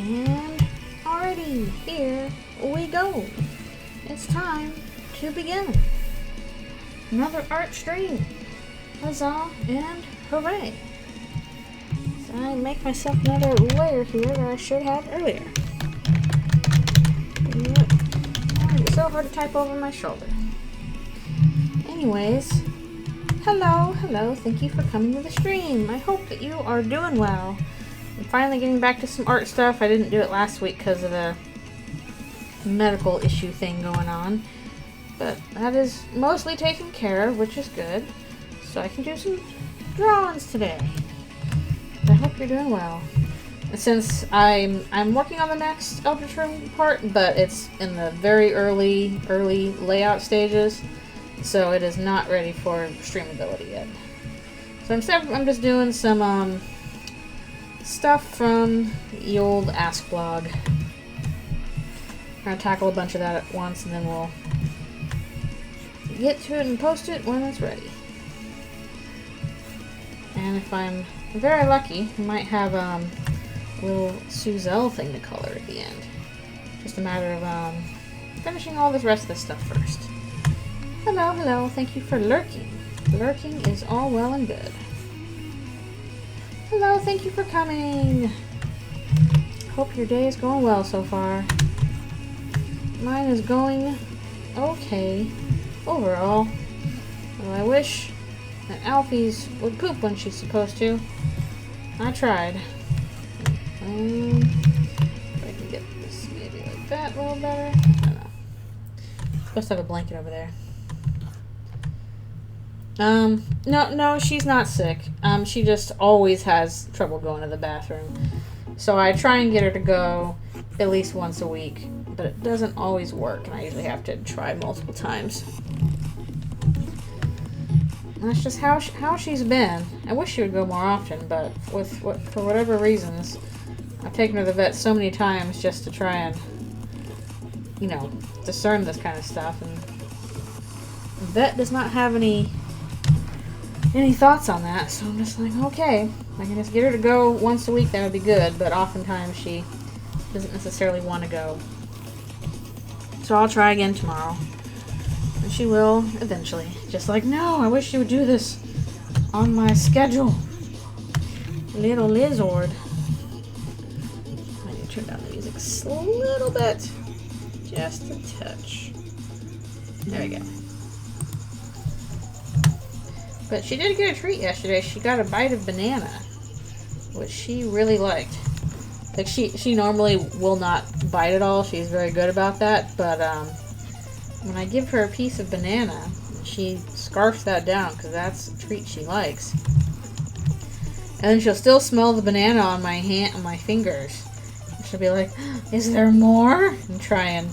And alrighty, here we go. It's time to begin. Another art stream. Huzzah and hooray. So I make myself another layer here that I should have earlier. Yep. Oh, it's so hard to type over my shoulder. Anyways, hello, thank you for coming to the stream. I hope that you are doing well. I'm finally getting back to some art stuff. I didn't do it last week because of the medical issue thing going on. But that is mostly taken care of, which is good. So I can do some drawings today. I hope you're doing well. Since I'm working on the next Eldritchrune part, but it's in the very early layout stages, so it is not ready for streamability yet. So instead, I'm just doing some stuff from the old Ask blog. I'm gonna tackle a bunch of that at once, and then we'll get to it and post it when it's ready. And if I'm very lucky, I might have a little Suzelle thing to color at the end. Just a matter of finishing all this rest of this stuff first. Hello, thank you for lurking. Lurking is all well and good. Hello, thank you for coming. Hope your day is going well so far. Mine is going okay overall. Well, I wish that Alfie's would poop when she's supposed to. I tried. If I can get this maybe like that a little better. I don't know. Supposed to have a blanket over there. No, she's not sick. She just always has trouble going to the bathroom. So I try and get her to go at least once a week, but it doesn't always work, and I usually have to try multiple times. And that's just how she's been. I wish she would go more often, but for whatever reasons, I've taken her to the vet so many times just to try and, discern this kind of stuff, and the vet does not have any thoughts on that, so I'm just like, okay, I can just get her to go once a week, that would be good, but oftentimes she doesn't necessarily want to go. So I'll try again tomorrow. And she will eventually. Just like, no, I wish you would do this on my schedule. Little lizard. I need to turn down the music a little bit. Just a touch. There we go. But she did get a treat yesterday. She got a bite of banana, which she really liked. Like, she normally will not bite at all. She's very good about that. But when I give her a piece of banana, she scarfs that down because that's a treat she likes. And then she'll still smell the banana on my fingers. She'll be like, "Is there more?" And try and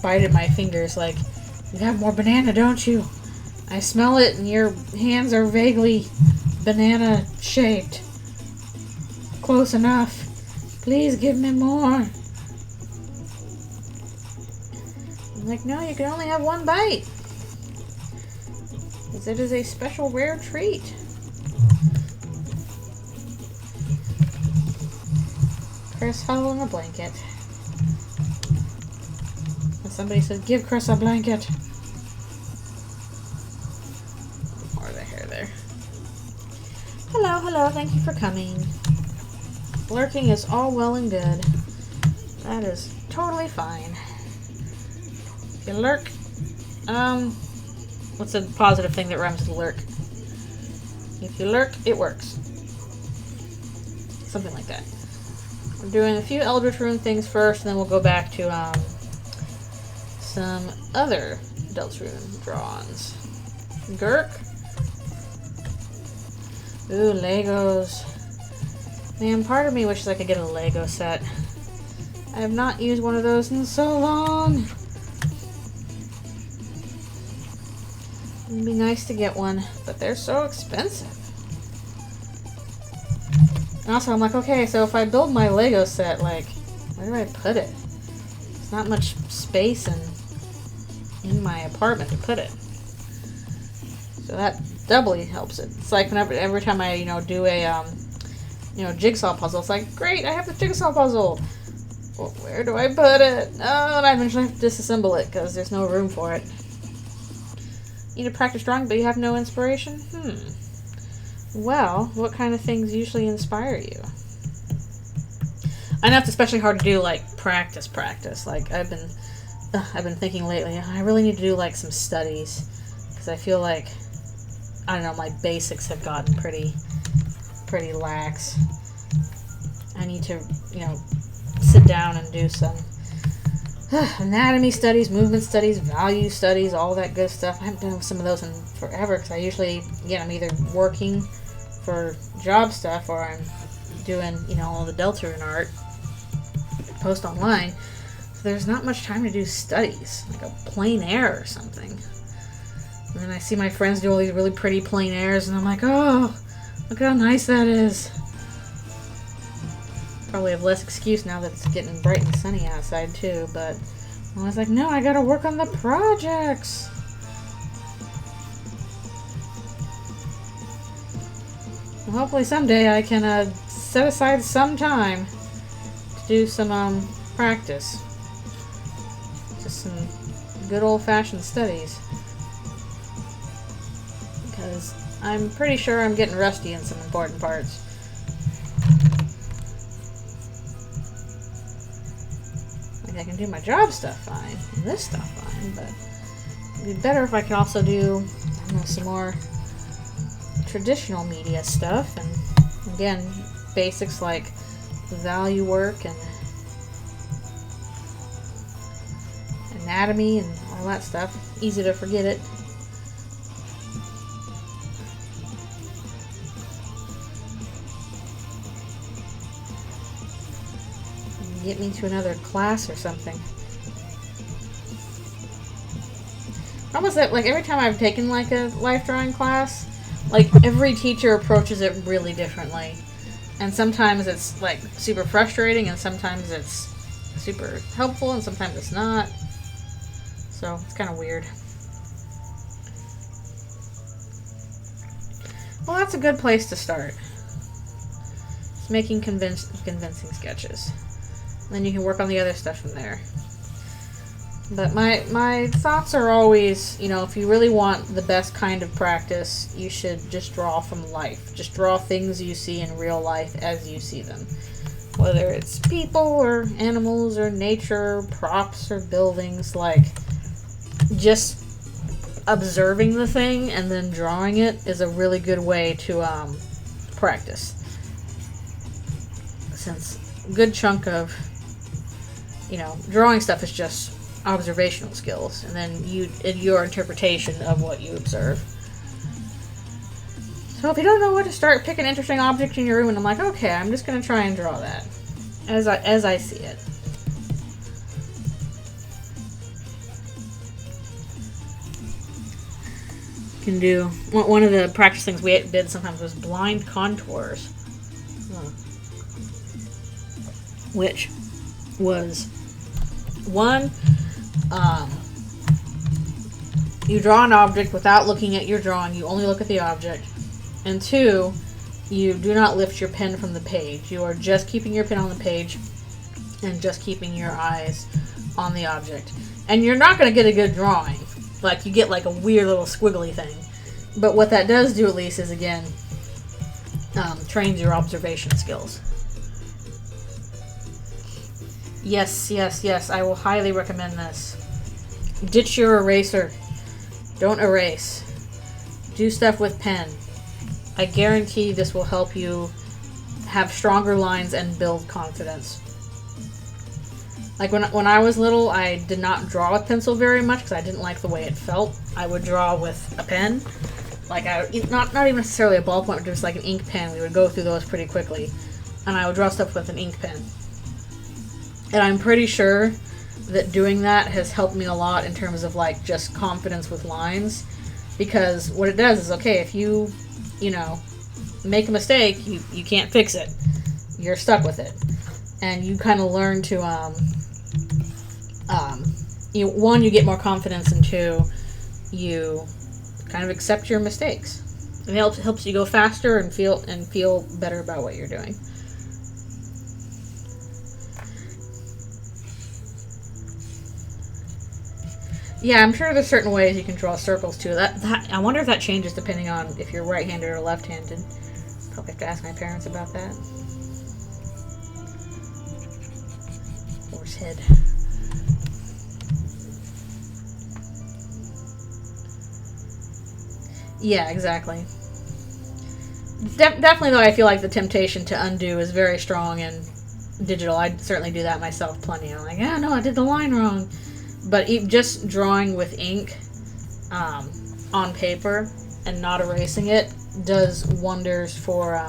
bite at my fingers like, "You have more banana, don't you? I smell it, and your hands are vaguely banana-shaped. Close enough. Please give me more." I'm like, no, you can only have one bite. Because it is a special rare treat. Chris huddled in a blanket. And somebody said, "Give Chris a blanket." Hello, thank you for coming. Lurking is all well and good. That is totally fine. If you lurk, what's a positive thing that rhymes with lurk? If you lurk, it works. Something like that. We're doing a few Eldritchrune things first, and then we'll go back to, some other Deltarune drawings. Gurk. Ooh, Legos. Man, part of me wishes I could get a Lego set. I have not used one of those in so long. It'd be nice to get one, but they're so expensive. And also, I'm like, okay, so if I build my Lego set, like, where do I put it? There's not much space in my apartment to put it. So that doubly helps it. It's like whenever every time I do a jigsaw puzzle, it's like, great, I have the jigsaw puzzle. Well, where do I put it? Oh, and I eventually have to disassemble it because there's no room for it. You need to practice drawing, but you have no inspiration? Well, what kind of things usually inspire you? I know it's especially hard to do, like, practice. Like, I've been thinking lately, I really need to do, like, some studies. Because I feel like, I don't know, my basics have gotten pretty lax. I need to, you know, sit down and do some anatomy studies, movement studies, value studies, all that good stuff. I haven't done some of those in forever because I usually, I'm either working for job stuff or I'm doing, all the Deltarune art, post online. So there's not much time to do studies, like a plein air or something. And then I see my friends do all these really pretty plein airs and I'm like, oh, look how nice that is. Probably have less excuse now that it's getting bright and sunny outside too, but I was like, no, I gotta work on the projects. Well, hopefully someday I can set aside some time to do some practice. Just some good old-fashioned studies. Because I'm pretty sure I'm getting rusty in some important parts. I can do my job stuff fine, and this stuff fine, but it'd be better if I could also do, some more traditional media stuff, and again, basics like value work and anatomy and all that stuff. Easy to forget it. Get me to another class or something. Almost like every time I've taken like a life drawing class, like every teacher approaches it really differently. And sometimes it's like super frustrating and sometimes it's super helpful and sometimes it's not. So it's kind of weird. Well, that's a good place to start. It's making convincing sketches. Then you can work on the other stuff from there. But my thoughts are always, if you really want the best kind of practice, you should just draw from life. Just draw things you see in real life as you see them. Whether it's people or animals or nature, props or buildings, like just observing the thing and then drawing it is a really good way to practice. Since a good chunk of drawing stuff is just observational skills, and then your interpretation of what you observe. So if you don't know where to start, pick an interesting object in your room, and I'm like, okay, I'm just going to try and draw that as I see it. You can do one of the practice things we did sometimes was blind contours, which was one, you draw an object without looking at your drawing. You only look at the object. And two, you do not lift your pen from the page. You are just keeping your pen on the page and just keeping your eyes on the object. And you're not going to get a good drawing. Like, you get like a weird little squiggly thing. But what that does do, at least, is, again, trains your observation skills. Yes, I will highly recommend this. Ditch your eraser. Don't erase. Do stuff with pen. I guarantee this will help you have stronger lines and build confidence. Like when I was little, I did not draw with pencil very much because I didn't like the way it felt. I would draw with a pen. Like not even necessarily a ballpoint, but just like an ink pen. We would go through those pretty quickly. And I would draw stuff with an ink pen. And I'm pretty sure that doing that has helped me a lot in terms of like just confidence with lines, because what it does is, okay, if you make a mistake, you can't fix it. You're stuck with it. And you kind of learn to one, you get more confidence, and two, you kind of accept your mistakes. It helps you go faster and feel better about what you're doing. Yeah, I'm sure there's certain ways you can draw circles too. That I wonder if that changes depending on if you're right-handed or left-handed. Probably have to ask my parents about that. Horse head. Yeah, exactly. Definitely, though, I feel like the temptation to undo is very strong in digital. I certainly do that myself plenty. I'm like, yeah, no, I did the line wrong. But just drawing with ink on paper and not erasing it does wonders for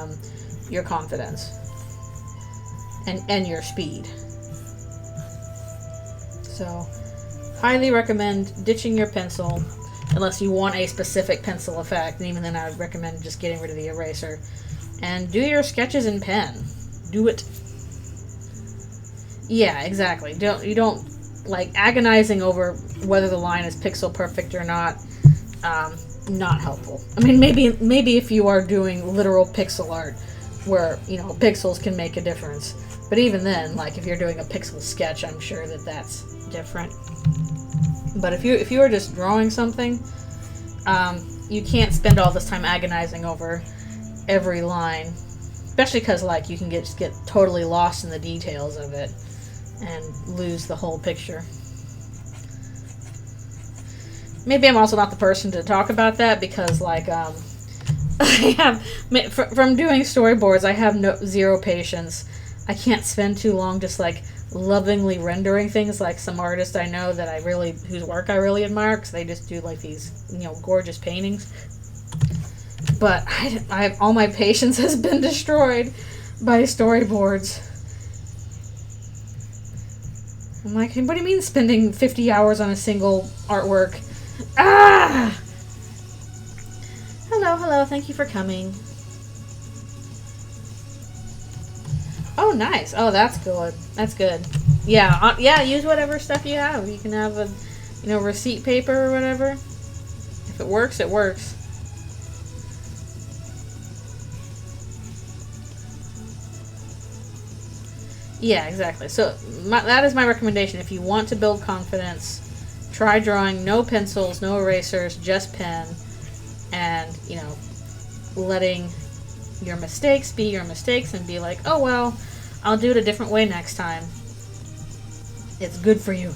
your confidence and your speed. So, highly recommend ditching your pencil unless you want a specific pencil effect. And even then, I would recommend just getting rid of the eraser. And do your sketches in pen. Do it. Yeah, exactly. You don't like agonizing over whether the line is pixel perfect or not. Not helpful. I mean, maybe if you are doing literal pixel art, where pixels can make a difference. But even then, like if you're doing a pixel sketch, I'm sure that's different. But if you are just drawing something, you can't spend all this time agonizing over every line, especially because like you can just get totally lost in the details of it and lose the whole picture. Maybe I'm also not the person to talk about that because like I have from doing storyboards, I have zero patience. I can't spend too long just like lovingly rendering things like some artists I know that whose work I really admire because they just do like these gorgeous paintings. But all my patience has been destroyed by storyboards. I'm like, what do you mean spending 50 hours on a single artwork? Ah! Hello, thank you for coming. Oh, nice. Oh, that's good. That's good. Yeah, use whatever stuff you have. You can have a, receipt paper or whatever. If it works, it works. Yeah, exactly. So that is my recommendation. If you want to build confidence, try drawing no pencils, no erasers, just pen, and, letting your mistakes be your mistakes and be like, oh, well, I'll do it a different way next time. It's good for you.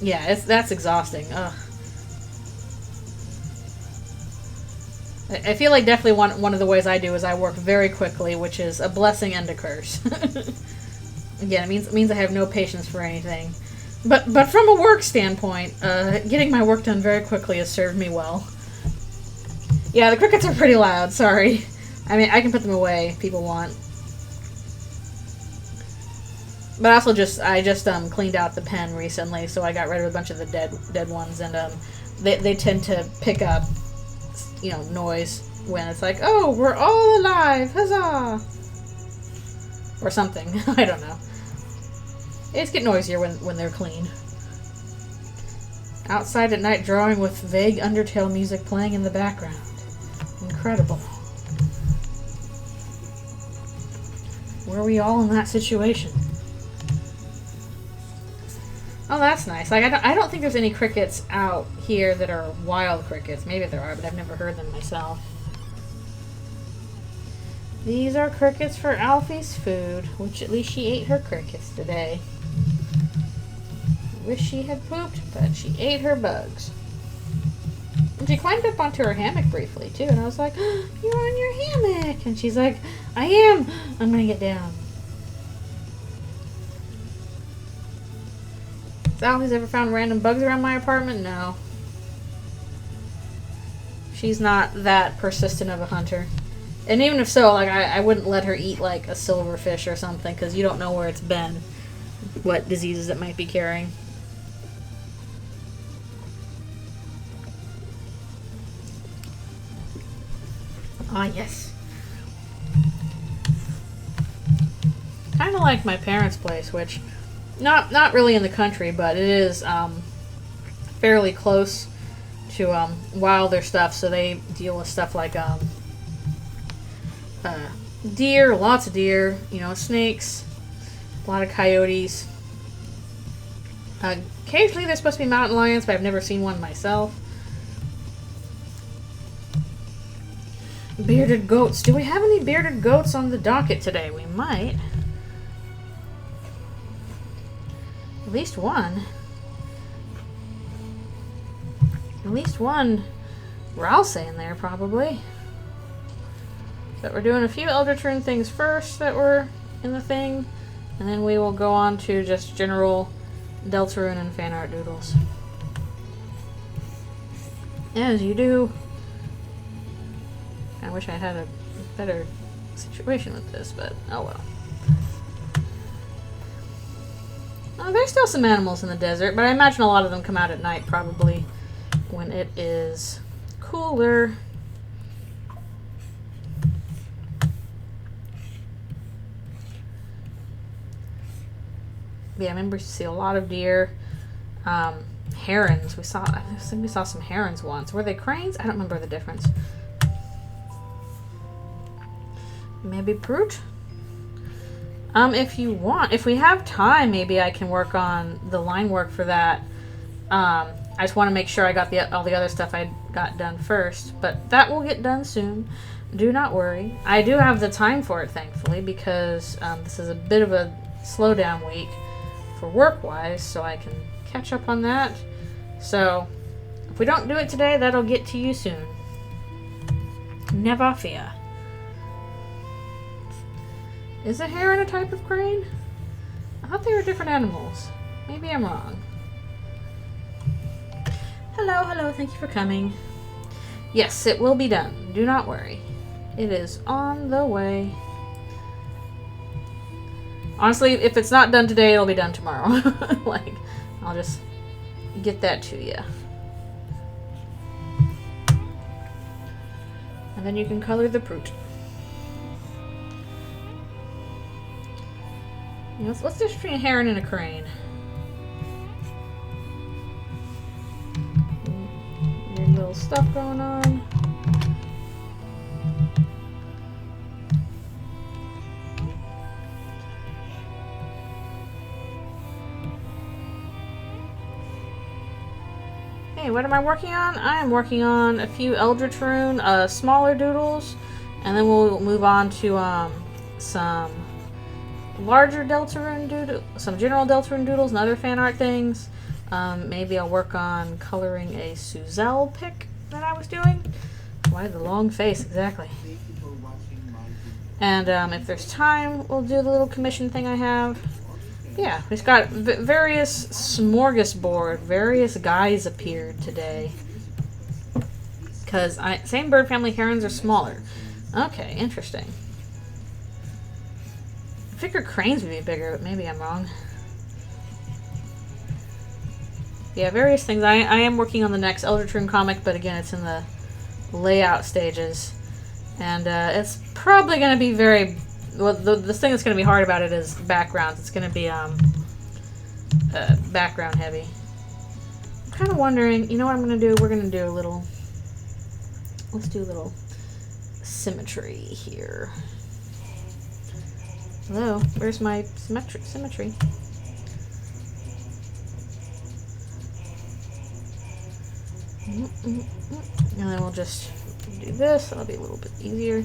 Yeah, that's exhausting. Ugh. I feel like definitely one of the ways I do is I work very quickly, which is a blessing and a curse. Again, it means I have no patience for anything. But from a work standpoint, getting my work done very quickly has served me well. Yeah, the crickets are pretty loud. Sorry. I mean, I can put them away if people want. But also I just cleaned out the pen recently, so I got rid of a bunch of the dead ones, and they tend to pick up noise when it's like, oh, we're all alive, huzzah, or something. I don't know. They just get noisier when they're clean. Outside at night drawing with vague Undertale music playing in the background. Incredible. Were we all in that situation? Oh, that's nice. Like I don't think there's any crickets out here that are wild crickets. Maybe there are, but I've never heard them myself. These are crickets for Alfie's food, which at least she ate her crickets today. Wish she had pooped, but she ate her bugs. And she climbed up onto her hammock briefly, too, and I was like, oh, you're on your hammock! And she's like, I am! I'm gonna get down. Has Alfie's ever found random bugs around my apartment? No. She's not that persistent of a hunter. And even if so, like I wouldn't let her eat like a silverfish or something, because you don't know where it's been, what diseases it might be carrying. Ah, yes. Kind of like my parents' place, which not really in the country, but it is fairly close to wilder stuff. So they deal with stuff like deer, lots of deer, you know, snakes, a lot of coyotes. Occasionally there's supposed to be mountain lions, but I've never seen one myself. Bearded goats. Do we have any bearded goats on the docket today? We might. At least one. At least one Rouse in there, probably. But we're doing a few Eldritchrune things first that were in the thing, and then we will go on to just general Deltarune and fan art doodles. As you do. I wish I had a better situation with this, but oh well. Oh, there's still some animals in the desert, but I imagine a lot of them come out at night, probably when it is cooler. Yeah, I remember you see a lot of deer. Herons. I think we saw some herons once. Were they cranes? I don't remember the difference. Maybe brute? If you want. If we have time, maybe I can work on the line work for that. I just want to make sure I got all the other stuff I got done first. But that will get done soon. Do not worry. I do have the time for it, thankfully, because this is a bit of a slowdown week for work-wise, so I can catch up on that. So, if we don't do it today, that'll get to you soon. Never fear. Is a heron a type of crane? I thought they were different animals. Maybe I'm wrong. Hello, thank you for coming. Yes, it will be done. Do not worry. It is on the way. Honestly, if it's not done today, it'll be done tomorrow. Like, I'll just get that to you. And then you can color the fruit. What's the difference between a heron and a crane? Weird little stuff going on. Hey, what am I working on? I am working on a few Eldritchrune, smaller doodles, and then we'll move on to some larger Deltarune doodles, some general Deltarune doodles and other fan art things. Maybe I'll work on coloring a Suzelle pick that I was doing. Why the long face, exactly. And if there's time, we'll do the little commission thing I have. Yeah, we've got various smorgasbord. Various guys appeared today. Because same bird family, herons are smaller. Okay, interesting. I figured cranes would be bigger, but maybe I'm wrong. Yeah, various things. I am working on the next Eldritchrune comic, but again, it's in the layout stages. And it's probably going to be very... Well, the thing that's going to be hard about it is backgrounds. It's going to be background heavy. I'm kind of wondering, you know what I'm going to do? We're going to do a little... Let's do a little symmetry here. Hello, where's my symmetry? And then we'll just do this. That'll be a little bit easier.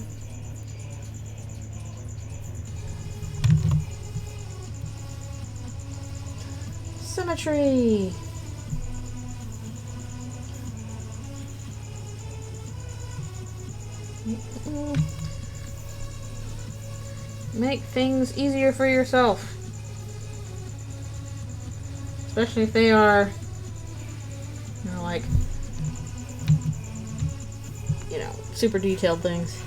Symmetry. Make things easier for yourself. Especially if they are, you know, like, you know, super detailed things.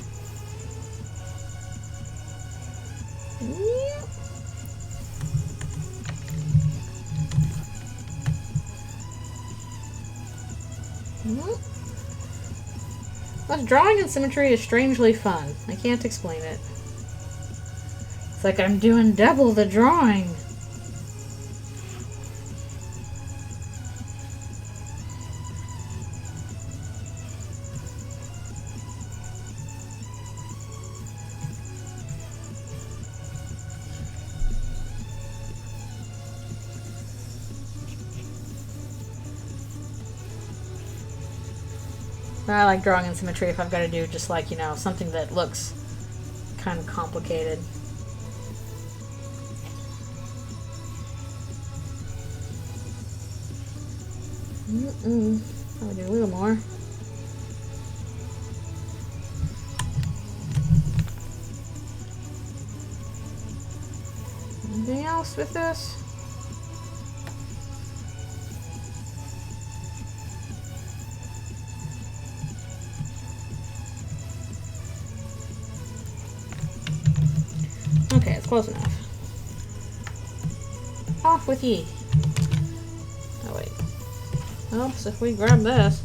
But drawing in symmetry is strangely fun. I can't explain it. It's like I'm doing double the drawing. I like drawing in symmetry if I've got to do just like, you know, something that looks kind of complicated. I'll do a little more. Anything else with this? Okay, it's close enough. Off with ye. Oh wait. Helps if we grab this.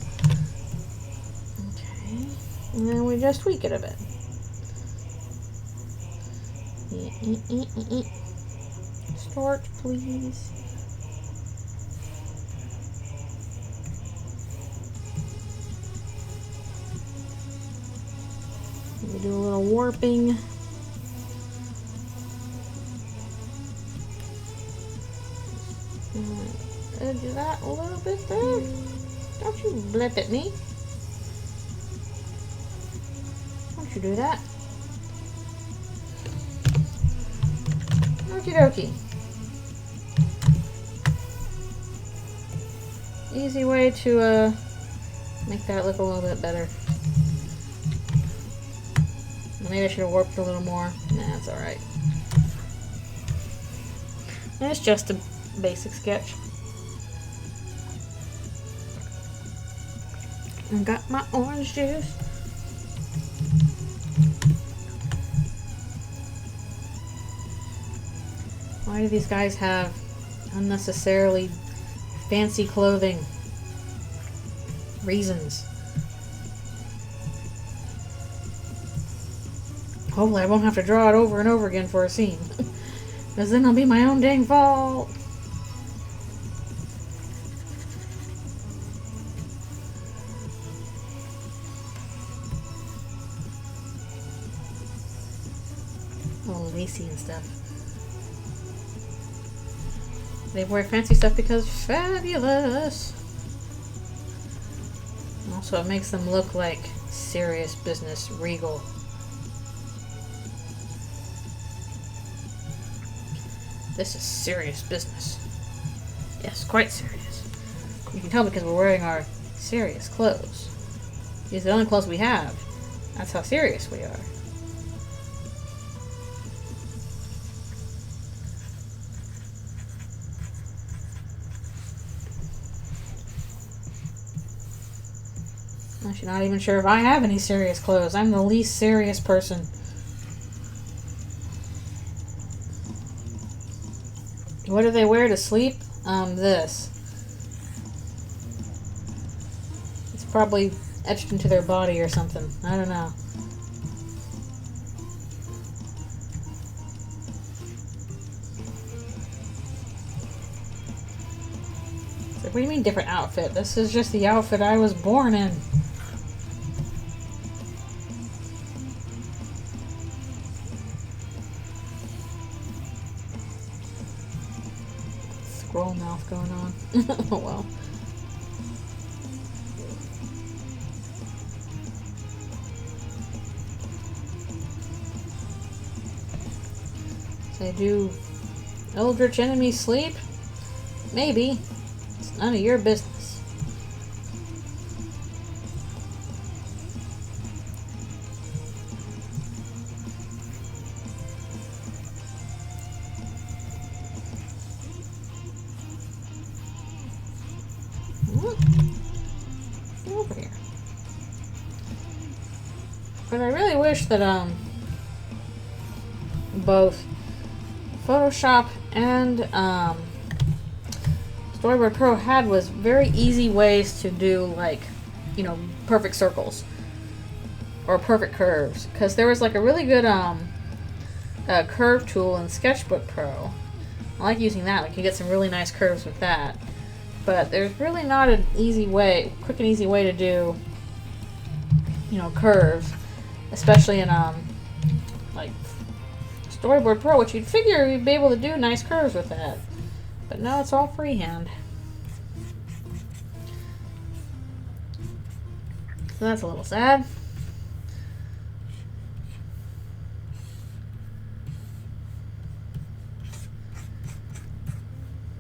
Okay. And then we just tweak it a bit. Start, please. We do a little warping. Do that a little bit there. Don't you blip at me. Don't you do that. Okie dokie. Easy way to make that look a little bit better. Maybe I should have warped a little more. Nah, it's alright. And it's just a basic sketch. I got my orange juice. Why do these guys have unnecessarily fancy clothing? Reasons. Hopefully I won't have to draw it over and over again for a scene. Because then it'll be my own dang fault. All lacy and stuff. They wear fancy stuff because it's fabulous. Also, it makes them look like serious business, regal. This is serious business. Yes, quite serious. You can tell because we're wearing our serious clothes. These are the only clothes we have. That's how serious we are. I'm actually not even sure if I have any serious clothes. I'm the least serious person. What do they wear to sleep? This. It's probably etched into their body or something. I don't know. It's like, what do you mean different outfit? This is just the outfit I was born in. Scroll mouth going on. Oh well. So I do Eldritch enemy sleep? Maybe. It's none of your business. Over here. But I really wish that both Photoshop and Storyboard Pro had was very easy ways to do, like, you know, perfect circles or perfect curves, because there was like a really good curve tool in Sketchbook Pro. I like using that. Like, you get some really nice curves with that. But there's really not an easy way, quick and easy way to do, you know, curves, especially in like Storyboard Pro, which you'd figure you'd be able to do nice curves with that. But no, it's all freehand. So that's a little sad.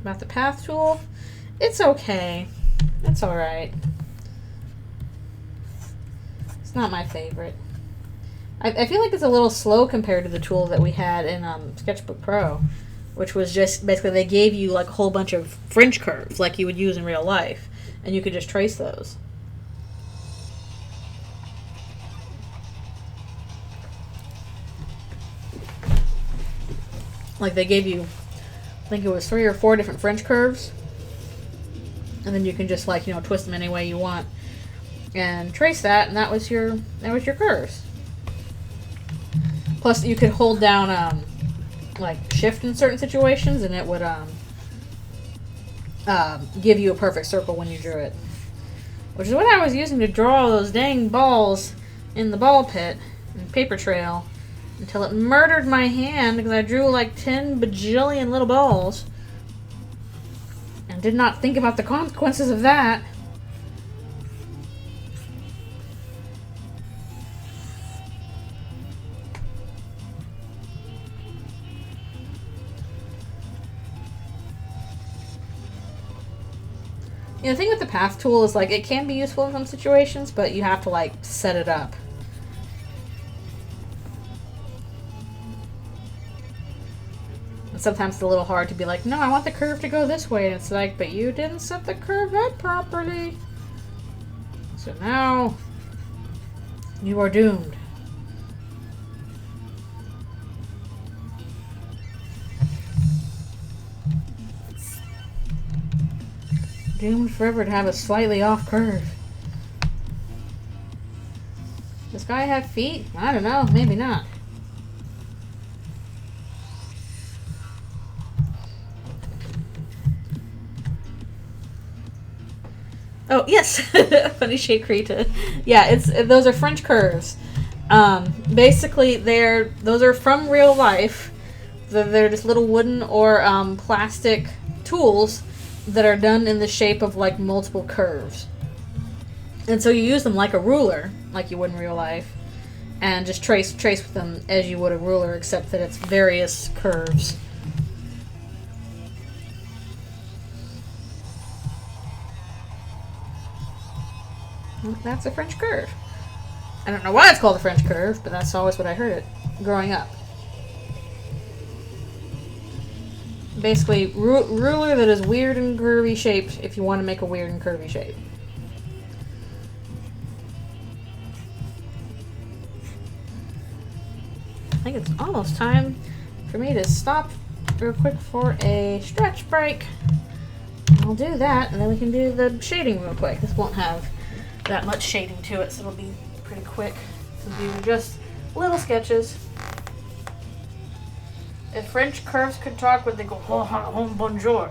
About the path tool, it's okay. It's alright. It's not my favorite. I feel like it's a little slow compared to the tool that we had in Sketchbook Pro, which was just basically they gave you like a whole bunch of French curves like you would use in real life, and you could just trace those. Like they gave you, I think it was 3 or 4 different French curves, and then you can just like, you know, twist them any way you want and trace that, and that was your curves. Plus, you could hold down like shift in certain situations, and it would give you a perfect circle when you drew it. Which is what I was using to draw those dang balls in the ball pit and paper trail until it murdered my hand because I drew like 10 bajillion little balls and did not think about the consequences of that. The thing with the path tool is like it can be useful in some situations, but you have to like set it up. And sometimes it's a little hard to be like, no, I want the curve to go this way, and it's like, but you didn't set the curve up properly. So now you are doomed. Doomed forever to have a slightly off curve. Does this guy have feet? I don't know. Maybe not. Oh, yes. Funny shape Krita. Yeah, those are French curves. Basically, those are from real life. They're just little wooden or plastic tools that are done in the shape of like multiple curves. And so you use them like a ruler, like you would in real life, and just trace with them as you would a ruler, except that it's various curves. That's a French curve. I don't know why it's called a French curve, but that's always what I heard it growing up. Basically, ruler that is weird and curvy shaped if you want to make a weird and curvy shape. I think it's almost time for me to stop real quick for a stretch break. I'll do that, and then we can do the shading real quick. This won't have that much shading to it, so it'll be pretty quick. So these are just little sketches. If French curves could talk, would they go, oh, bonjour?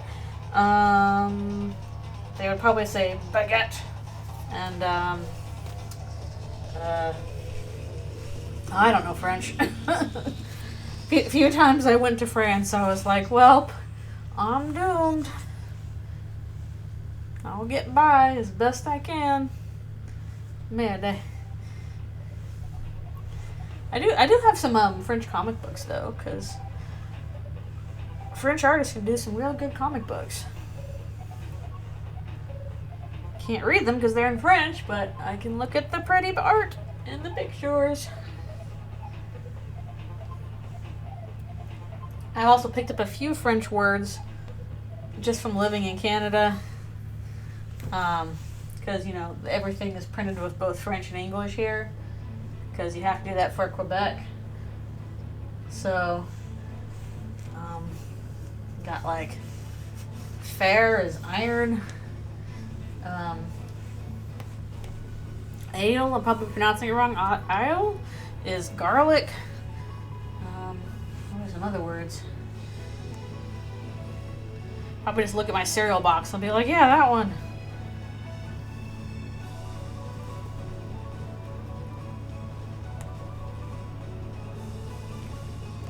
They would probably say baguette. And, I don't know French. A few times I went to France, I was like, welp, I'm doomed. I'll get by as best I can. Man, I do have some French comic books, though, because French artists can do some real good comic books. Can't read them because they're in French, but I can look at the pretty art in the pictures. I also picked up a few French words just from living in Canada. Because, you know, everything is printed with both French and English here. Because you have to do that for Quebec. So, got like fair is iron. Ale, I'm probably pronouncing it wrong. Ale is garlic. What are some other words? Probably just look at my cereal box and be like, yeah, that one.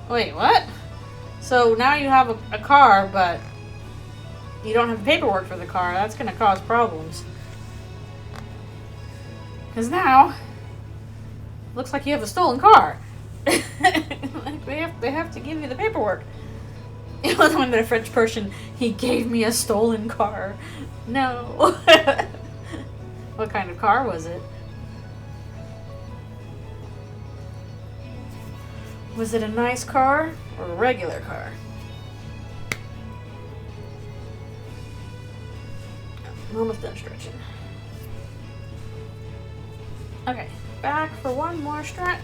Wait, what? So now you have a car, but you don't have the paperwork for the car. That's going to cause problems. Because now, looks like you have a stolen car. They have to give you the paperwork. It was when the French person, he gave me a stolen car. No. What kind of car was it? Was it a nice car or a regular car? I'm almost done stretching. Okay, back for one more stretch.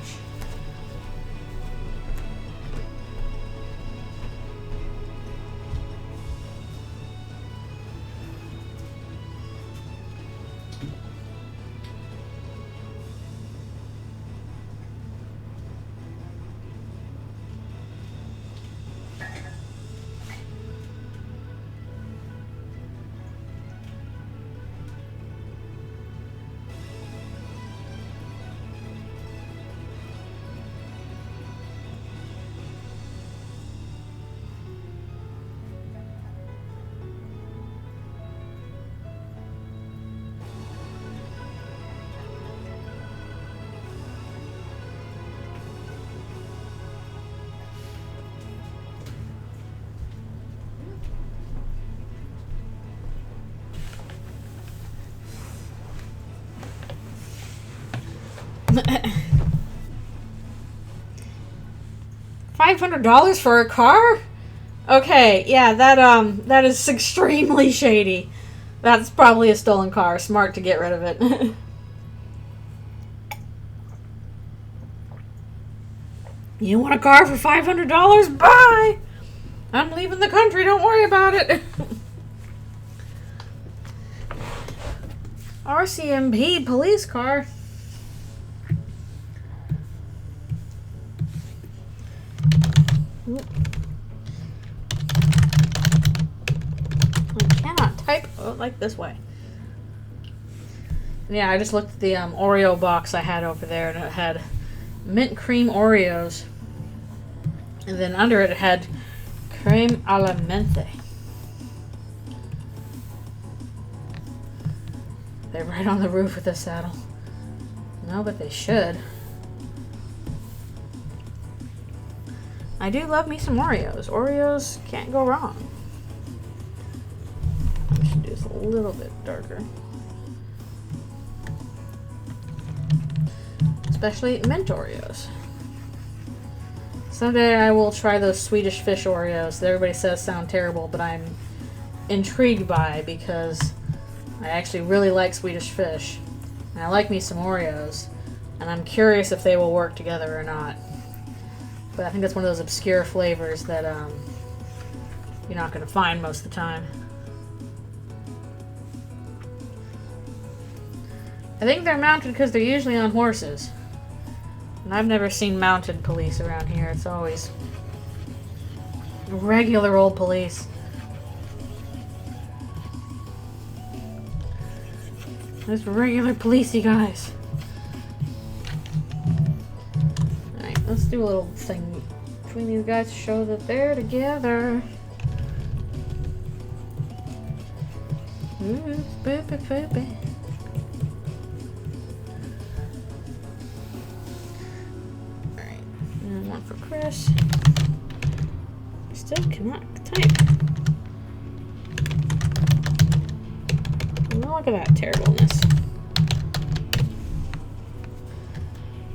$500 for a car? Okay, yeah, that is extremely shady. That's probably a stolen car. Smart to get rid of it. You want a car for $500? Bye! I'm leaving the country, don't worry about it. RCMP police car. I cannot type like this way. Yeah, I just looked at the Oreo box I had over there, and it had mint cream Oreos, and then under it had creme a la menthe. They're right on the roof of the saddle. No, but they should. I do love me some Oreos. Oreos can't go wrong. I should do this a little bit darker. Especially mint Oreos. Someday I will try those Swedish fish Oreos that everybody says sound terrible, but I'm intrigued by because I actually really like Swedish fish. And I like me some Oreos. And I'm curious if they will work together or not. But I think that's one of those obscure flavors that you're not going to find most of the time. I think they're mounted because they're usually on horses. And I've never seen mounted police around here. It's always regular old police. Those regular policey guys. Alright, let's do a little thing between these guys to show that they're together. Ooh, boopy boopy. Alright, and one for Chris. Still cannot type. Look at that terribleness.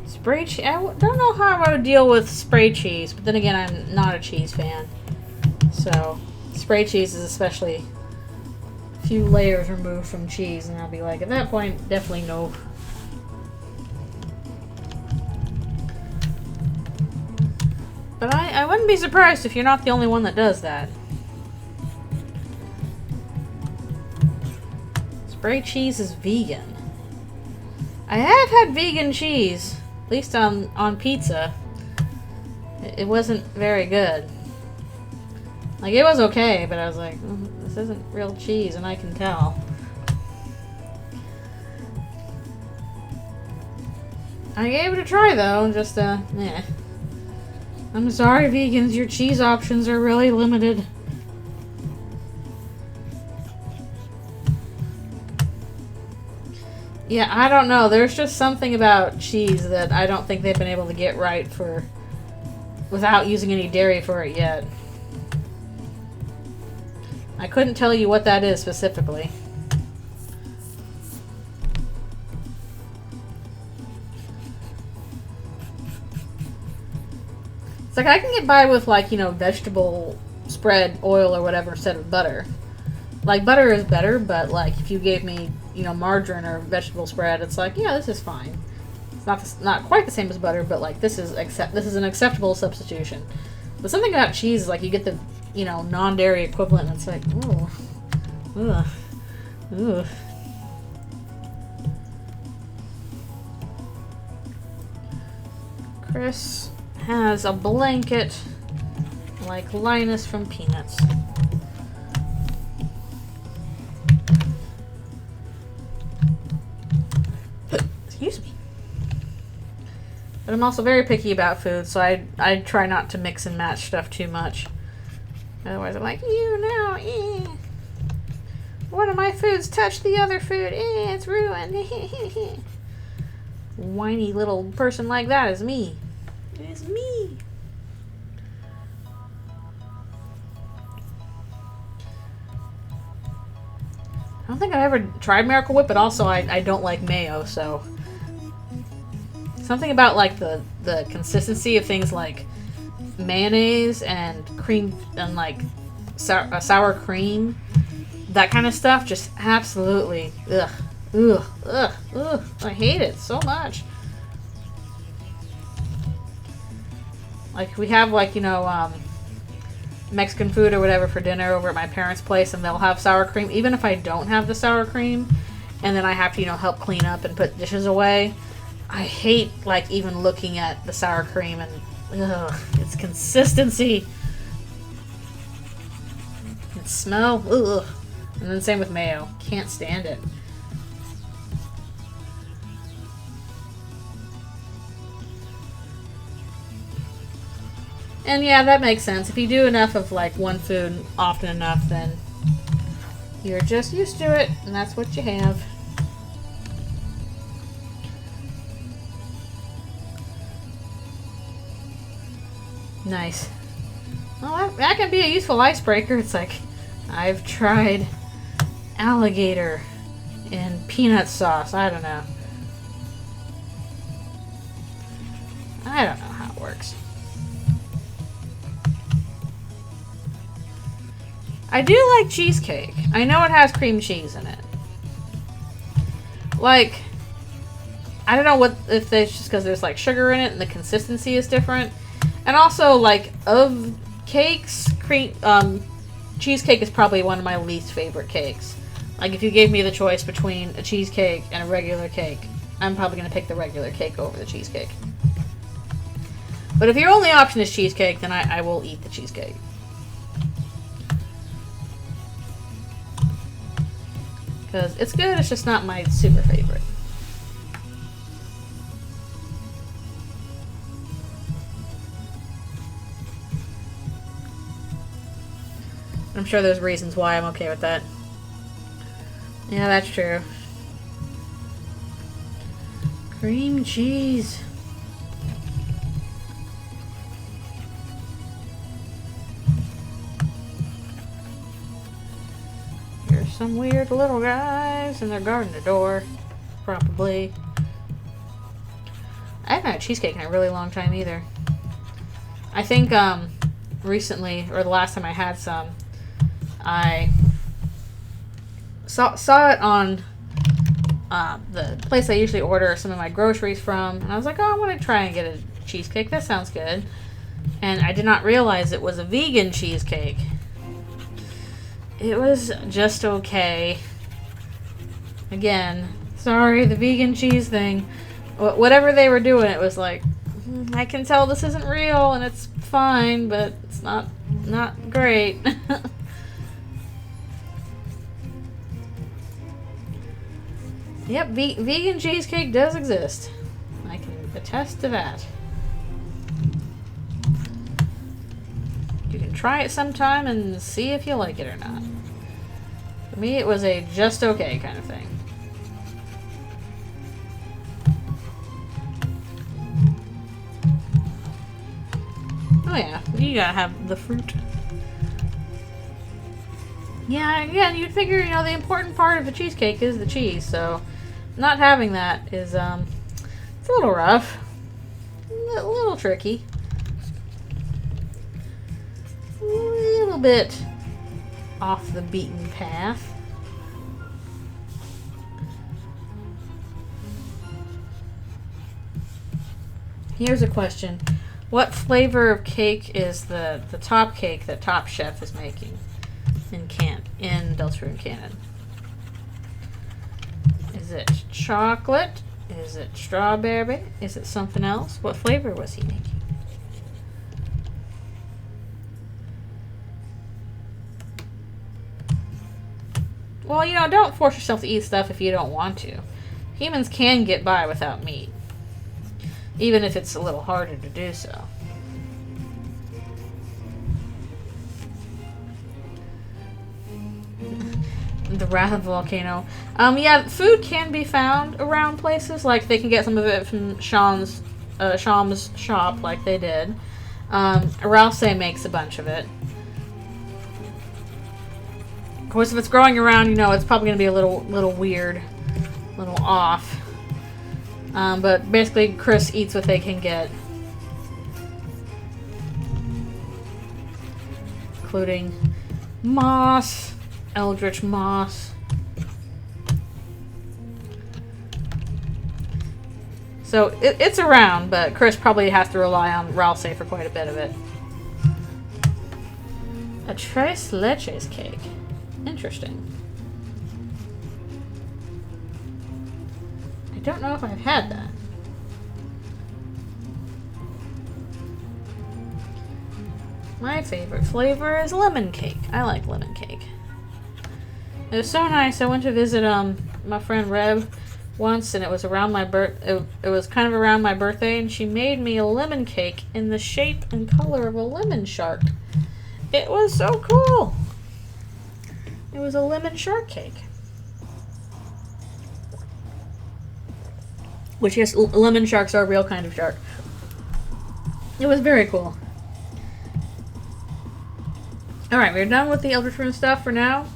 Spray cheese. I don't know how I would deal with spray cheese, but then again, I'm not a cheese fan. So, spray cheese is especially a few layers removed from cheese, and I'll be like, at that point, definitely no. But I wouldn't be surprised if you're not the only one that does that. Spray cheese is vegan. I have had vegan cheese, at least on pizza. It wasn't very good. Like, it was okay, but I was like, this isn't real cheese, and I can tell. I gave it a try, though, just, eh. I'm sorry, vegans, your cheese options are really limited. Yeah, I don't know. There's just something about cheese that I don't think they've been able to get right for without using any dairy for it yet. I couldn't tell you what that is specifically. It's like I can get by with, like, you know, vegetable spread oil or whatever instead of butter. Like, butter is better, but, like, if you gave me, you know, margarine or vegetable spread, it's like, yeah, this is fine. It's not quite the same as butter, but, like, this is an acceptable substitution. But something about cheese is, like, you get the, you know, non-dairy equivalent, and it's like, ooh. Ugh. Ugh. Chris has a blanket like Linus from Peanuts. Excuse me. But I'm also very picky about food, so I try not to mix and match stuff too much. Otherwise I'm like, you know, one of my foods touched the other food, it's ruined. Whiny little person like that is me. It is me. I don't think I've ever tried Miracle Whip, but also I don't like mayo, so something about like the consistency of things like mayonnaise and cream and like sour cream, that kind of stuff, just absolutely ugh. I hate it so much. Like, we have, like, you know, Mexican food or whatever for dinner over at my parents' place, and they'll have sour cream, even if I don't have the sour cream, and then I have to, you know, help clean up and put dishes away. I hate, like, even looking at the sour cream, and ugh, its consistency. Its smell, ugh. And then same with mayo. Can't stand it. And yeah, that makes sense. If you do enough of like one food often enough, then you're just used to it, and that's what you have. Nice. Well, that can be a useful icebreaker. It's like, I've tried alligator in peanut sauce. I don't know. I don't know how it works. I do like cheesecake. I know it has cream cheese in it. Like, I don't know what if it's just because there's like sugar in it and the consistency is different. And also, like, of cakes, cheesecake is probably one of my least favorite cakes. Like, if you gave me the choice between a cheesecake and a regular cake, I'm probably going to pick the regular cake over the cheesecake. But if your only option is cheesecake, then I will eat the cheesecake. Because it's good, it's just not my super favorite. I'm sure there's reasons why I'm okay with that. Yeah, that's true. Cream cheese. Here's some weird little guys and they're guarding the door. Probably. I haven't had a cheesecake in a really long time either. I think recently, or the last time I had some, I saw it on the place I usually order some of my groceries from, and I was like, oh, I want to try and get a cheesecake. That sounds good. And I did not realize it was a vegan cheesecake. It was just okay. Again, sorry, the vegan cheese thing. Whatever they were doing, it was like, I can tell this isn't real, and it's fine, but it's not great. Yep, vegan cheesecake does exist. I can attest to that. You can try it sometime and see if you like it or not. For me, it was a just okay kind of thing. Oh yeah, you gotta have the fruit. Yeah, again, you'd figure, you know, the important part of a cheesecake is the cheese, so not having that is, it's a little rough. A little tricky. A little bit off the beaten path. Here's a question. What flavor of cake is the top cake that Top Chef is making in Deltarune Canon? Is it chocolate? Is it strawberry? Is it something else? What flavor was he making? Well, you know, don't force yourself to eat stuff if you don't want to. Humans can get by without meat, even if it's a little harder to do so. The Wrath of the Volcano. Yeah, food can be found around places. Like, they can get some of it from Sham's shop, like they did. Rouse makes a bunch of it. Of course, if it's growing around, you know, it's probably going to be a little weird, a little off. But basically, Chris eats what they can get. Including moss, eldritch moss. So, it's around, but Chris probably has to rely on Rouse for quite a bit of it. A tres leches cake. Interesting. I don't know if I've had that. My favorite flavor is lemon cake. I like lemon cake. It was so nice. I went to visit my friend Rev once, and it was around my it was kind of around my birthday, and she made me a lemon cake in the shape and color of a lemon shark. It was so cool. It was a lemon shark cake. Which, yes, lemon sharks are a real kind of shark. It was very cool. Alright, we're done with the Eldritchrune stuff for now.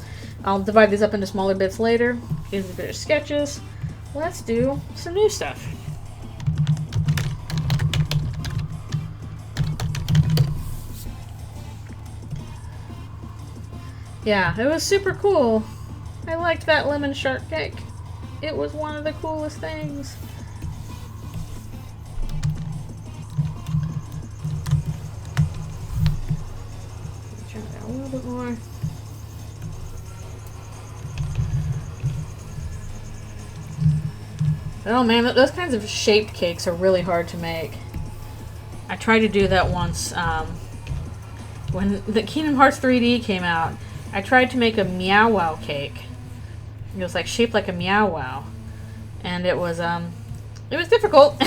I'll divide these up into smaller bits later. These are bit sketches. Let's do some new stuff. Yeah, it was super cool. I liked that lemon shark cake. It was one of the coolest things. Turn it down a little bit more. Oh man, those kinds of shaped cakes are really hard to make. I tried to do that once when the Kingdom Hearts 3D came out. I tried to make a Meow Wow cake. It was like shaped like a Meow Wow, and it was difficult.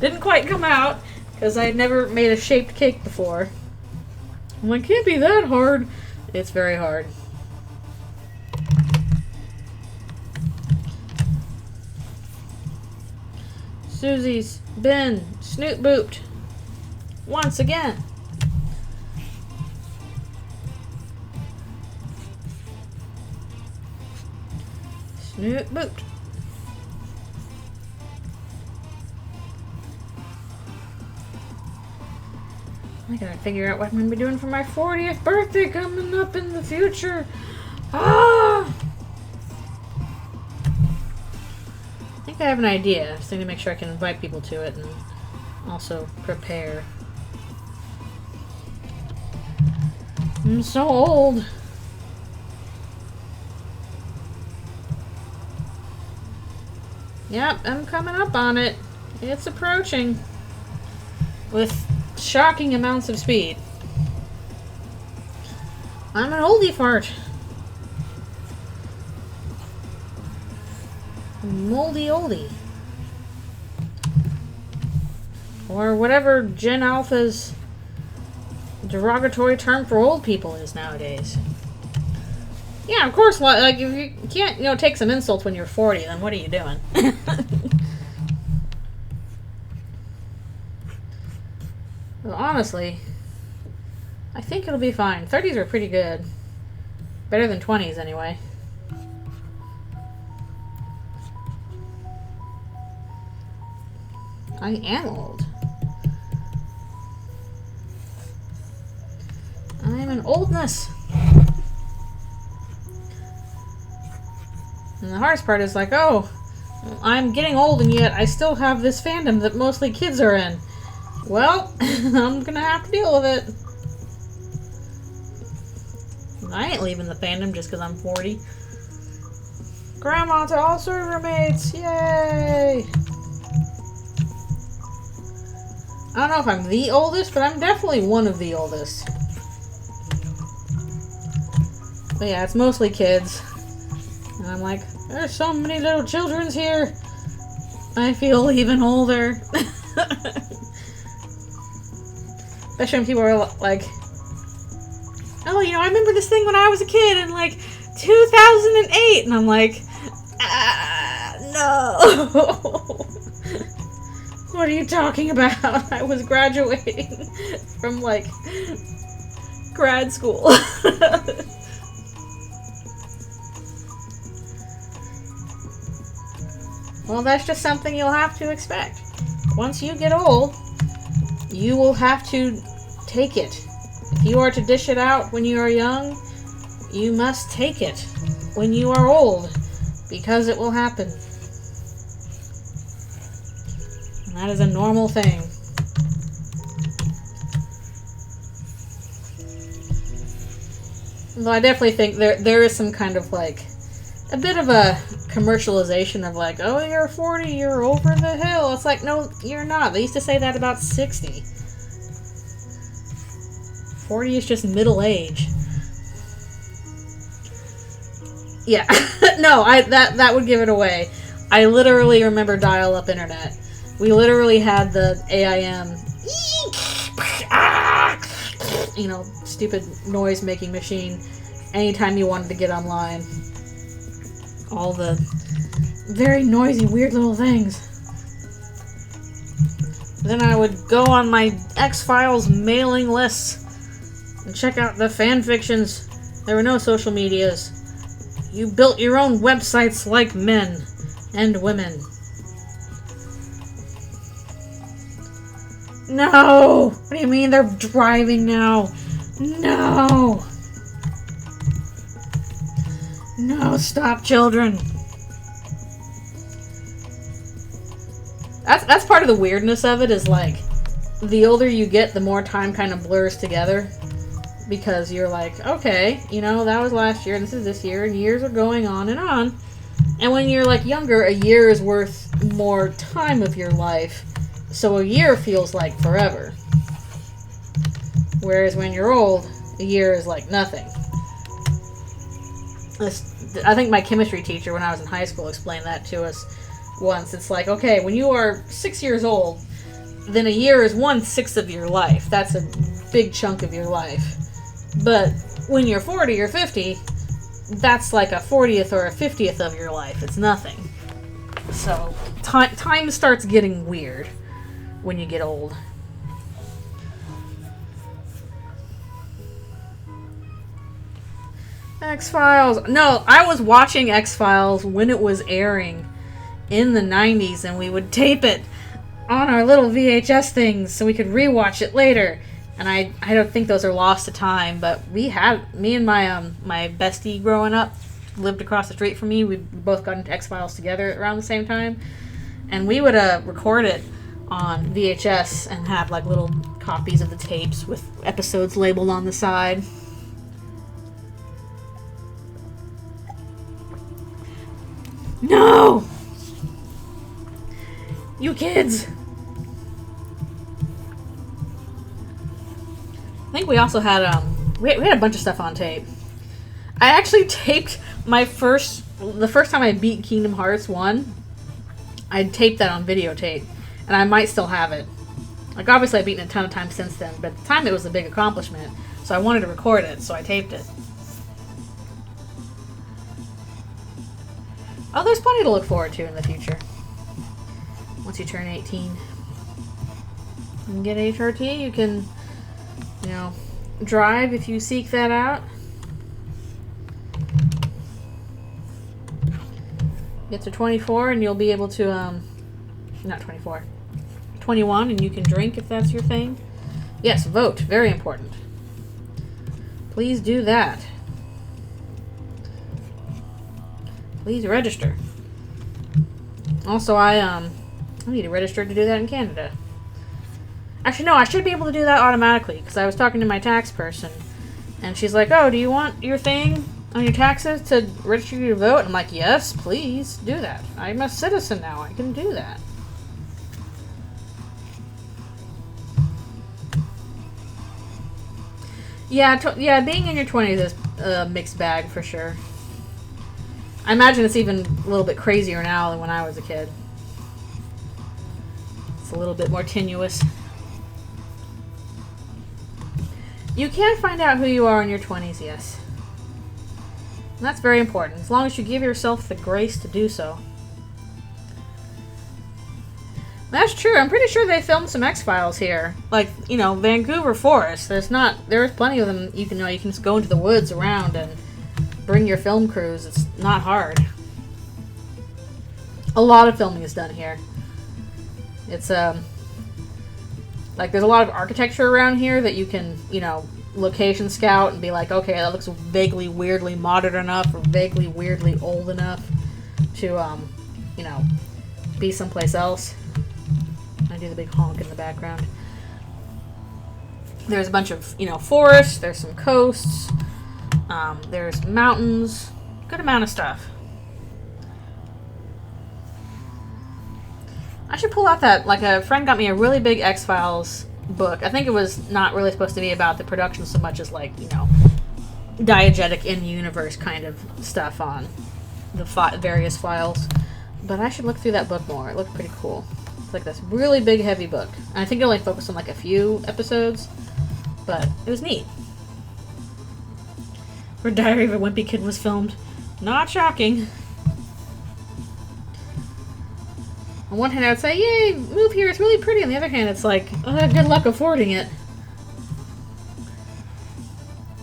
Didn't quite come out because I had never made a shaped cake before. I'm like, can't be that hard. It's very hard. Susie's been snoot booped once again. Snoot booped. I gotta figure out what I'm gonna be doing for my 40th birthday coming up in the future. Ah! I think I have an idea. I just need to make sure I can invite people to it and also prepare. I'm so old. Yep, I'm coming up on it. It's approaching with shocking amounts of speed. I'm an oldie fart. Moldy oldie. Or whatever Gen Alpha's derogatory term for old people is nowadays. Yeah, of course, like, if you can't, you know, take some insults when you're 40, then what are you doing? Well, honestly, I think it'll be fine. 30s are pretty good. Better than 20s, anyway. I am old. I'm an oldness. And the hardest part is like, oh, I'm getting old and yet I still have this fandom that mostly kids are in. Well, I'm gonna have to deal with it. I ain't leaving the fandom just because I'm 40. Grandma to all server mates! Yay! I don't know if I'm the oldest, but I'm definitely one of the oldest. But yeah, it's mostly kids. And I'm like, there's so many little children's here. I feel even older. Especially when people are like, oh, you know, I remember this thing when I was a kid in like 2008. And I'm like, no. What are you talking about? I was graduating from like grad school. Well, that's just something you'll have to expect. Once you get old, you will have to take it. If you are to dish it out when you are young, you must take it when you are old, because it will happen. And that is a normal thing. Though I definitely think there is some kind of like a bit of a commercialization of like, oh, you're 40, you're over the hill. It's like, no, you're not. They used to say that about 60. 40 is just middle age. Yeah. No, that would give it away. I literally remember dial-up internet. We literally had the AIM, you know, stupid noise-making machine anytime you wanted to get online. All the very noisy, weird little things. Then I would go on my X-Files mailing lists and check out the fanfictions. There were no social medias. You built your own websites like men and women. No! What do you mean they're driving now? No! No, stop, children. That's part of the weirdness of it, is like, the older you get, the more time kind of blurs together. Because you're like, okay, you know, that was last year, this is this year, and years are going on and on. And when you're like younger, a year is worth more time of your life. So a year feels like forever. Whereas when you're old, a year is like nothing. I think my chemistry teacher when I was in high school explained that to us once. It's like, okay, when you are 6 years old, then a year is 1/6 of your life. That's a big chunk of your life. But when you're 40 or 50, that's like a 40th or a 50th of your life. It's nothing. So time starts getting weird when you get old. X-Files. No, I was watching X-Files when it was airing in the 90s, and we would tape it on our little VHS things so we could rewatch it later. And I don't think those are lost to time, but me and my bestie growing up lived across the street from me. We both got into X-Files together around the same time, and we would record it on VHS and have like little copies of the tapes with episodes labeled on the side. No! You kids! I think we also had, we had a bunch of stuff on tape. I actually taped the first time I beat Kingdom Hearts 1, I taped that on videotape, and I might still have it. Like, obviously I've beaten it a ton of times since then, but at the time it was a big accomplishment, so I wanted to record it, so I taped it. Oh, there's plenty to look forward to in the future. Once you turn 18. You can get HRT, you can you know, drive if you seek that out. Get to 24 and you'll be able to, not 24, 21, and you can drink if that's your thing. Yes, vote. Very important. Please do that. Please register. Also, I need to register to do that in Canada. Actually, no, I should be able to do that automatically, because I was talking to my tax person, and she's like, oh, do you want your thing on your taxes to register you to vote? And I'm like, yes, please do that. I'm a citizen now. I can do that. Yeah, being in your 20s is a mixed bag for sure. I imagine it's even a little bit crazier now than when I was a kid. It's a little bit more tenuous. You can find out who you are in your 20s, yes. And that's very important, as long as you give yourself the grace to do so. That's true. I'm pretty sure they filmed some X-Files here. Like, you know, Vancouver Forest. There's plenty of them. You can just go into the woods around and bring your film crews. It's not hard. A lot of filming is done here. It's, like, there's a lot of architecture around here that you can, you know, location scout and be like, okay, that looks vaguely weirdly modern enough or vaguely weirdly old enough to, you know, be someplace else. I do the big honk in the background. There's a bunch of, you know, forests. There's some coasts. There's mountains. Good amount of stuff. I should pull out that, like, a friend got me a really big X-Files book. I think it was not really supposed to be about the production so much as, like, you know, diegetic in-universe kind of stuff on the various files. But I should look through that book more. It looked pretty cool. It's like this really big, heavy book. And I think it only focused on, like, a few episodes. But it was neat. Where Diary of a Wimpy Kid was filmed. Not shocking. On one hand, I would say, yay, move here, it's really pretty. On the other hand, it's like, good luck affording it.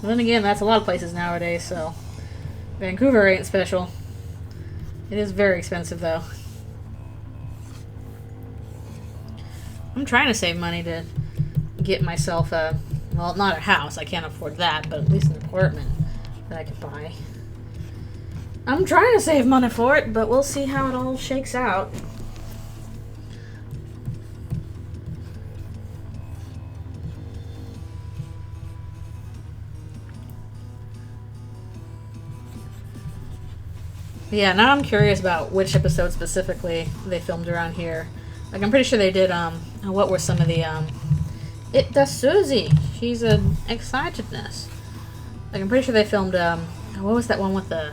But then again, that's a lot of places nowadays, so Vancouver ain't special. It is very expensive, though. I'm trying to save money to get myself a, well, not a house, I can't afford that, but at least an apartment that I could buy. I'm trying to save money for it, but we'll see how it all shakes out. Yeah, now I'm curious about which episode specifically they filmed around here. Like, I'm pretty sure they did, what were some of the, It does Susie. She's an excitedness. Like, I'm pretty sure they filmed, what was that one with the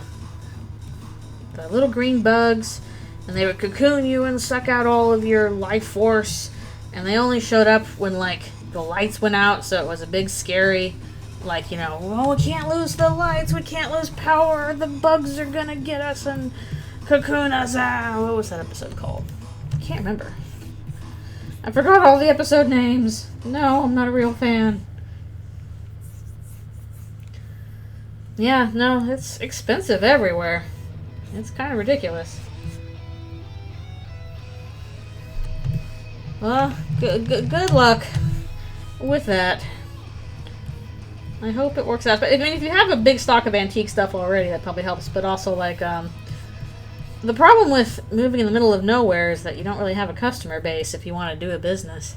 little green bugs, and they would cocoon you and suck out all of your life force, and they only showed up when, like, the lights went out, so it was a big, scary, like, you know, oh, we can't lose the lights, we can't lose power, the bugs are gonna get us and cocoon us. What was that episode called? I can't remember. I forgot all the episode names. No, I'm not a real fan. Yeah, no, it's expensive everywhere. It's kind of ridiculous. Well, good luck with that. I hope it works out. But I mean, if you have a big stock of antique stuff already, that probably helps. But also, like, the problem with moving in the middle of nowhere is that you don't really have a customer base if you want to do a business.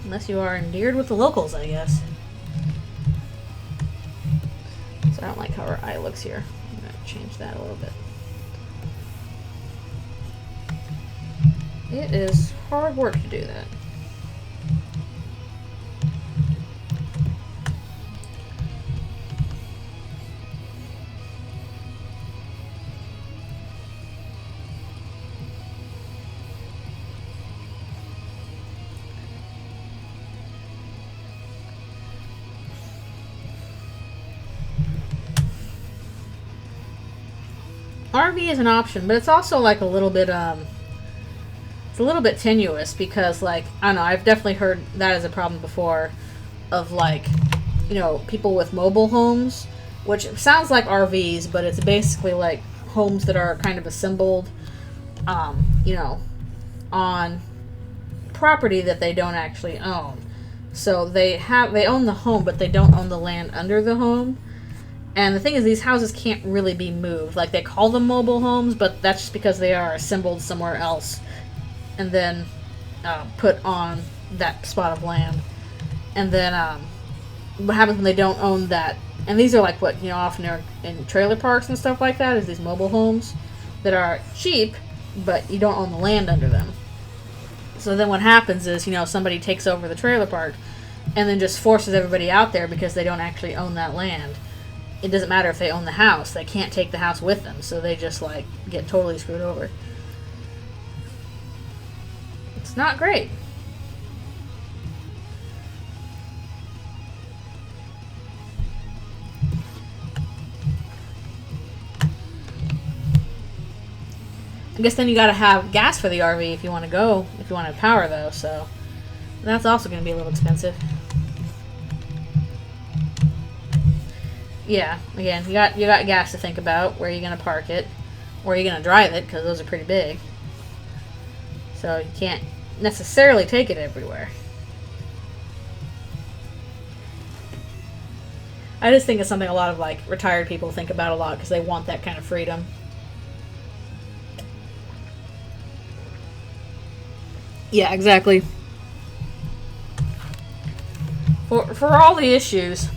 Unless you are endeared with the locals, I guess. So I don't like how her eye looks here. I'm going to change that a little bit. It is hard work to do that. RV is an option, but it's also like a little bit, it's a little bit tenuous because, like, I don't know, I've definitely heard that as a problem before of, like, you know, people with mobile homes, which sounds like RVs, but it's basically like homes that are kind of assembled, you know, on property that they don't actually own. So they own the home, but they don't own the land under the home. And the thing is, these houses can't really be moved. Like, they call them mobile homes, but that's just because they are assembled somewhere else and then put on that spot of land. And then what happens when they don't own that? And these are like what, you know, often are in trailer parks and stuff like that, is these mobile homes that are cheap, but you don't own the land under them. So then what happens is, you know, somebody takes over the trailer park and then just forces everybody out there because they don't actually own that land. It doesn't matter if they own the house. They can't take the house with them, so they just, like, get totally screwed over. It's not great. I guess then you gotta have gas for the RV if you want to go, if you want to have power, though, so that's also going to be a little expensive. Yeah, again, you got gas to think about. Where are you going to park it? Where are you going to drive it? Because those are pretty big. So you can't necessarily take it everywhere. I just think it's something a lot of, like, retired people think about a lot because they want that kind of freedom. Yeah, exactly. For all the issues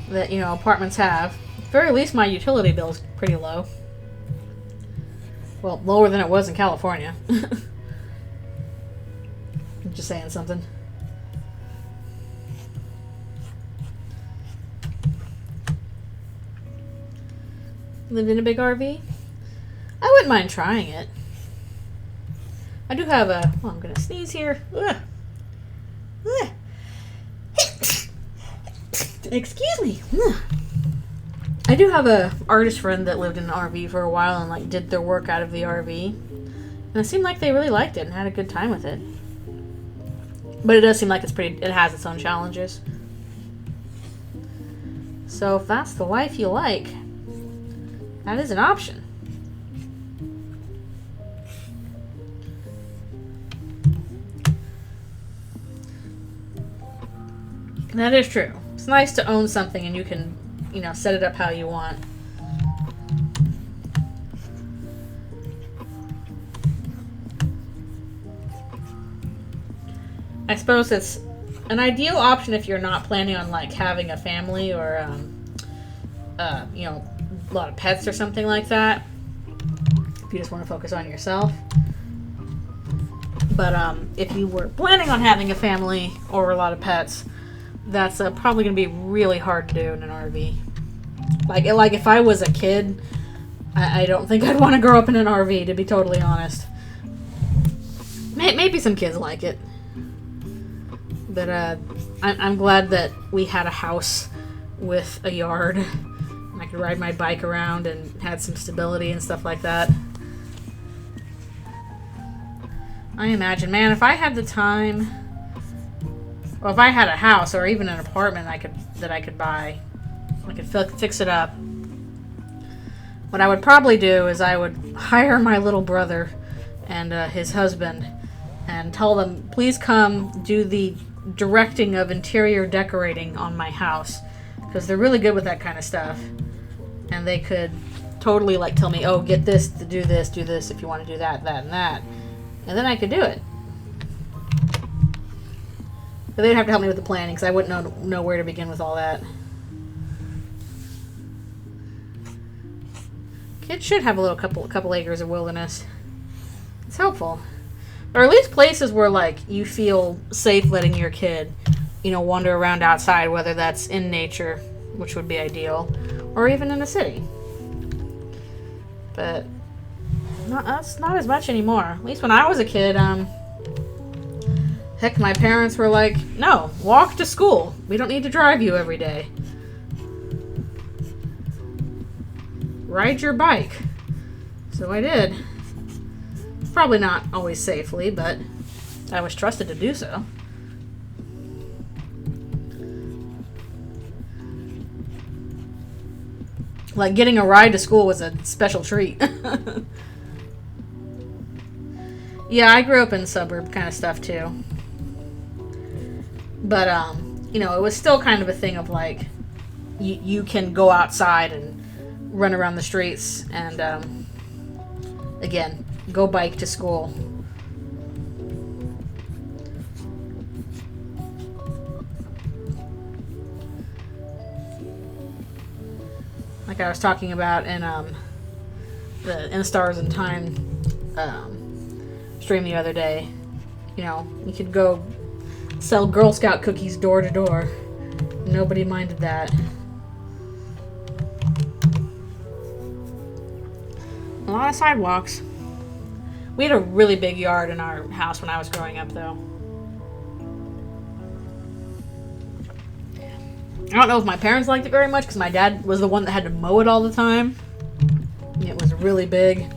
that, you know, apartments have, at the very least my utility bill's pretty low. Well, lower than it was in California. I'm just saying something. Live in a big RV? I wouldn't mind trying it. I do have a... Well, I'm going to sneeze here. Ugh. Ugh. Excuse me. Ugh. I do have a artist friend that lived in an RV for a while and, like, did their work out of the RV. And it seemed like they really liked it and had a good time with it. But it does seem like it has its own challenges. So if that's the life you like, that is an option. That is true. It's nice to own something and you can, you know, set it up how you want. I suppose it's an ideal option if you're not planning on, like, having a family or, you know, a lot of pets or something like that. If you just want to focus on yourself. But if you were planning on having a family or a lot of pets, that's probably going to be really hard to do in an RV. Like if I was a kid, I don't think I'd want to grow up in an RV, to be totally honest. Maybe some kids like it. But I'm glad that we had a house with a yard. And I could ride my bike around and had some stability and stuff like that. I imagine, man, if I had the time... Well, if I had a house or even an apartment that I could buy, I could fix it up. What I would probably do is I would hire my little brother and his husband and tell them, please come do the directing of interior decorating on my house, because they're really good with that kind of stuff. And they could totally, like, tell me, oh, get this to do this if you want to do that, and that. And then I could do it. But they'd have to help me with the planning, because I wouldn't know where to begin with all that. Kids should have a couple acres of wilderness. It's helpful. Or at least places where, like, you feel safe letting your kid, you know, wander around outside, whether that's in nature, which would be ideal, or even in a city. But that's not as much anymore. At least when I was a kid, heck, my parents were like, no, walk to school. We don't need to drive you every day. Ride your bike. So I did. Probably not always safely, but I was trusted to do so. Like, getting a ride to school was a special treat. Yeah, I grew up in suburb kind of stuff too. But, you know, it was still kind of a thing of like, you can go outside and run around the streets and, again, go bike to school. Like I was talking about in the Stars in Time stream the other day. You know, you could go sell Girl Scout cookies door to door. Nobody minded that. A lot of sidewalks. We had a really big yard in our house when I was growing up, though. I don't know if my parents liked it very much because my dad was the one that had to mow it all the time. It was really big.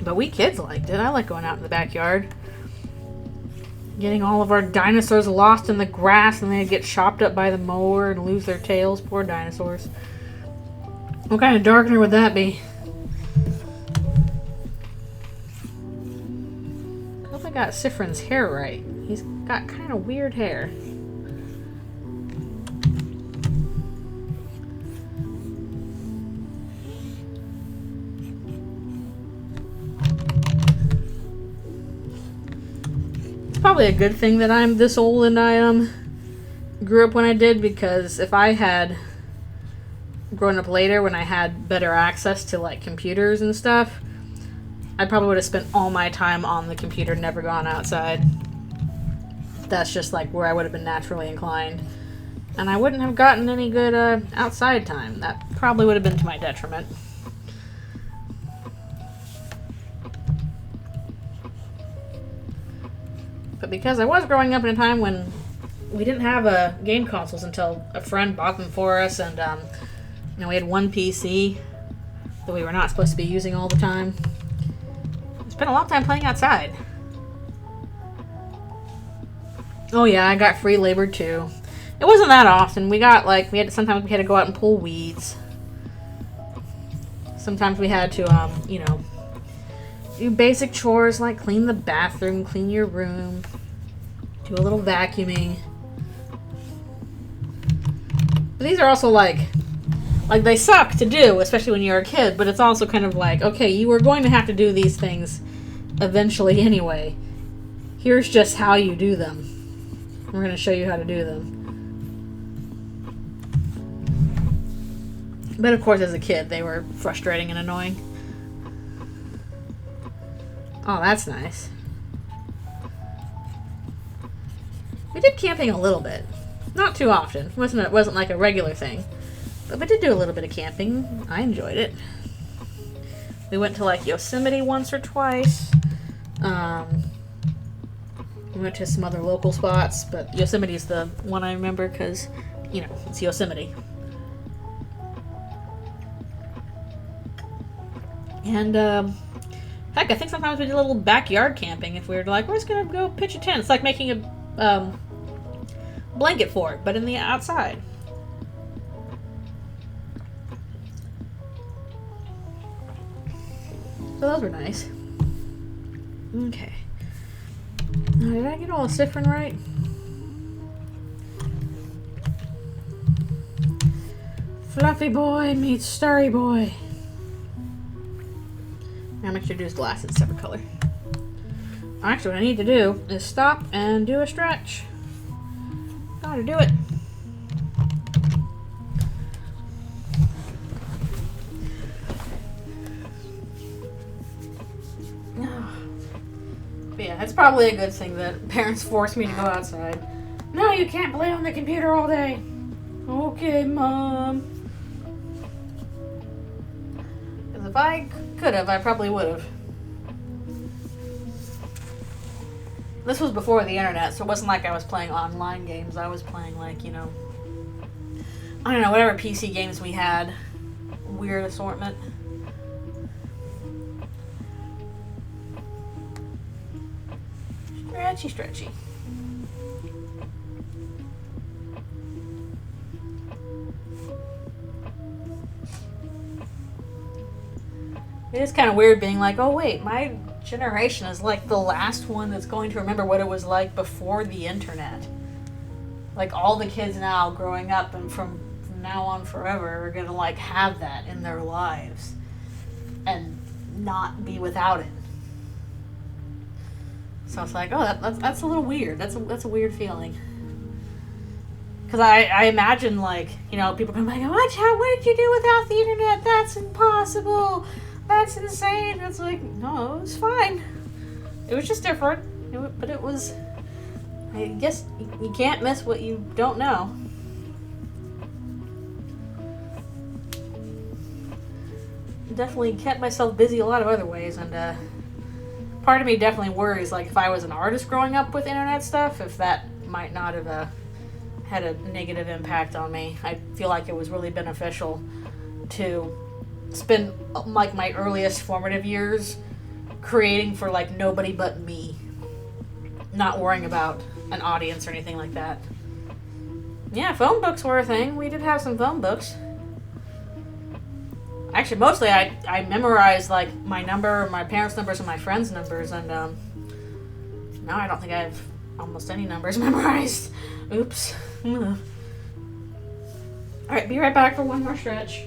But we kids liked it. I like going out in the backyard. Getting all of our dinosaurs lost in the grass and they'd get chopped up by the mower and lose their tails. Poor dinosaurs. What kind of darkener would that be? I hope I got Sifrin's hair right. He's got kind of weird hair. Probably a good thing that I'm this old and I grew up when I did, because if I had grown up later when I had better access to like computers and stuff, I probably would have spent all my time on the computer, never gone outside. That's just like where I would have been naturally inclined, and I wouldn't have gotten any good outside time. That probably would have been to my detriment. But because I was growing up in a time when we didn't have game consoles until a friend bought them for us, and you know, we had one PC that we were not supposed to be using all the time. I spent a lot of time playing outside. Oh yeah, I got free labor too. It wasn't that often. Sometimes we had to go out and pull weeds. Sometimes we had to you know, do basic chores like clean the bathroom, clean your room, do a little vacuuming. But these are also like they suck to do, especially when you're a kid, but it's also kind of like, okay, you are going to have to do these things eventually anyway. Here's just how you do them. We're going to show you how to do them. But of course, as a kid, they were frustrating and annoying. Oh, that's nice. We did camping a little bit. Not too often. It wasn't like a regular thing. But we did do a little bit of camping. I enjoyed it. We went to like Yosemite once or twice. We went to some other local spots, but Yosemite's the one I remember because, you know, it's Yosemite. And, heck, I think sometimes we did a little backyard camping if we were like, we're just going to go pitch a tent. It's like making a blanket fort, but in the outside. So those were nice. Okay. Now, did I get all the Sifrin right? Fluffy boy meets starry boy. Now make sure to do his glasses separate color. Actually, what I need to do is stop and do a stretch. Gotta do it. But yeah, it's probably a good thing that parents force me to go outside. No, you can't play on the computer all day. Okay, Mom. Because if I could have, I probably would have. This was before the internet, so it wasn't like I was playing online games. I was playing, like, you know, I don't know, whatever PC games we had. Weird assortment. Stretchy, stretchy. It is kind of weird being like, oh wait, my generation is like the last one that's going to remember what it was like before the internet. Like all the kids now growing up and from now on forever are going to like have that in their lives and not be without it. So it's like, oh, that's a little weird. That's a weird feeling. Because I imagine, like, you know, people come like, what did you do without the internet? That's impossible. That's insane. It's like, no, it was fine. It was just different. But it was, I guess you can't miss what you don't know. Definitely kept myself busy a lot of other ways, and part of me definitely worries, like, if I was an artist growing up with internet stuff, if that might not have had a negative impact on me. I feel like it was really beneficial to spend, like, my earliest formative years creating for, like, nobody but me. Not worrying about an audience or anything like that. Yeah, phone books were a thing. We did have some phone books. Actually, mostly I memorized, like, my number, my parents' numbers, and my friends' numbers, and now I don't think I have almost any numbers memorized. Oops. Alright, be right back for one more stretch.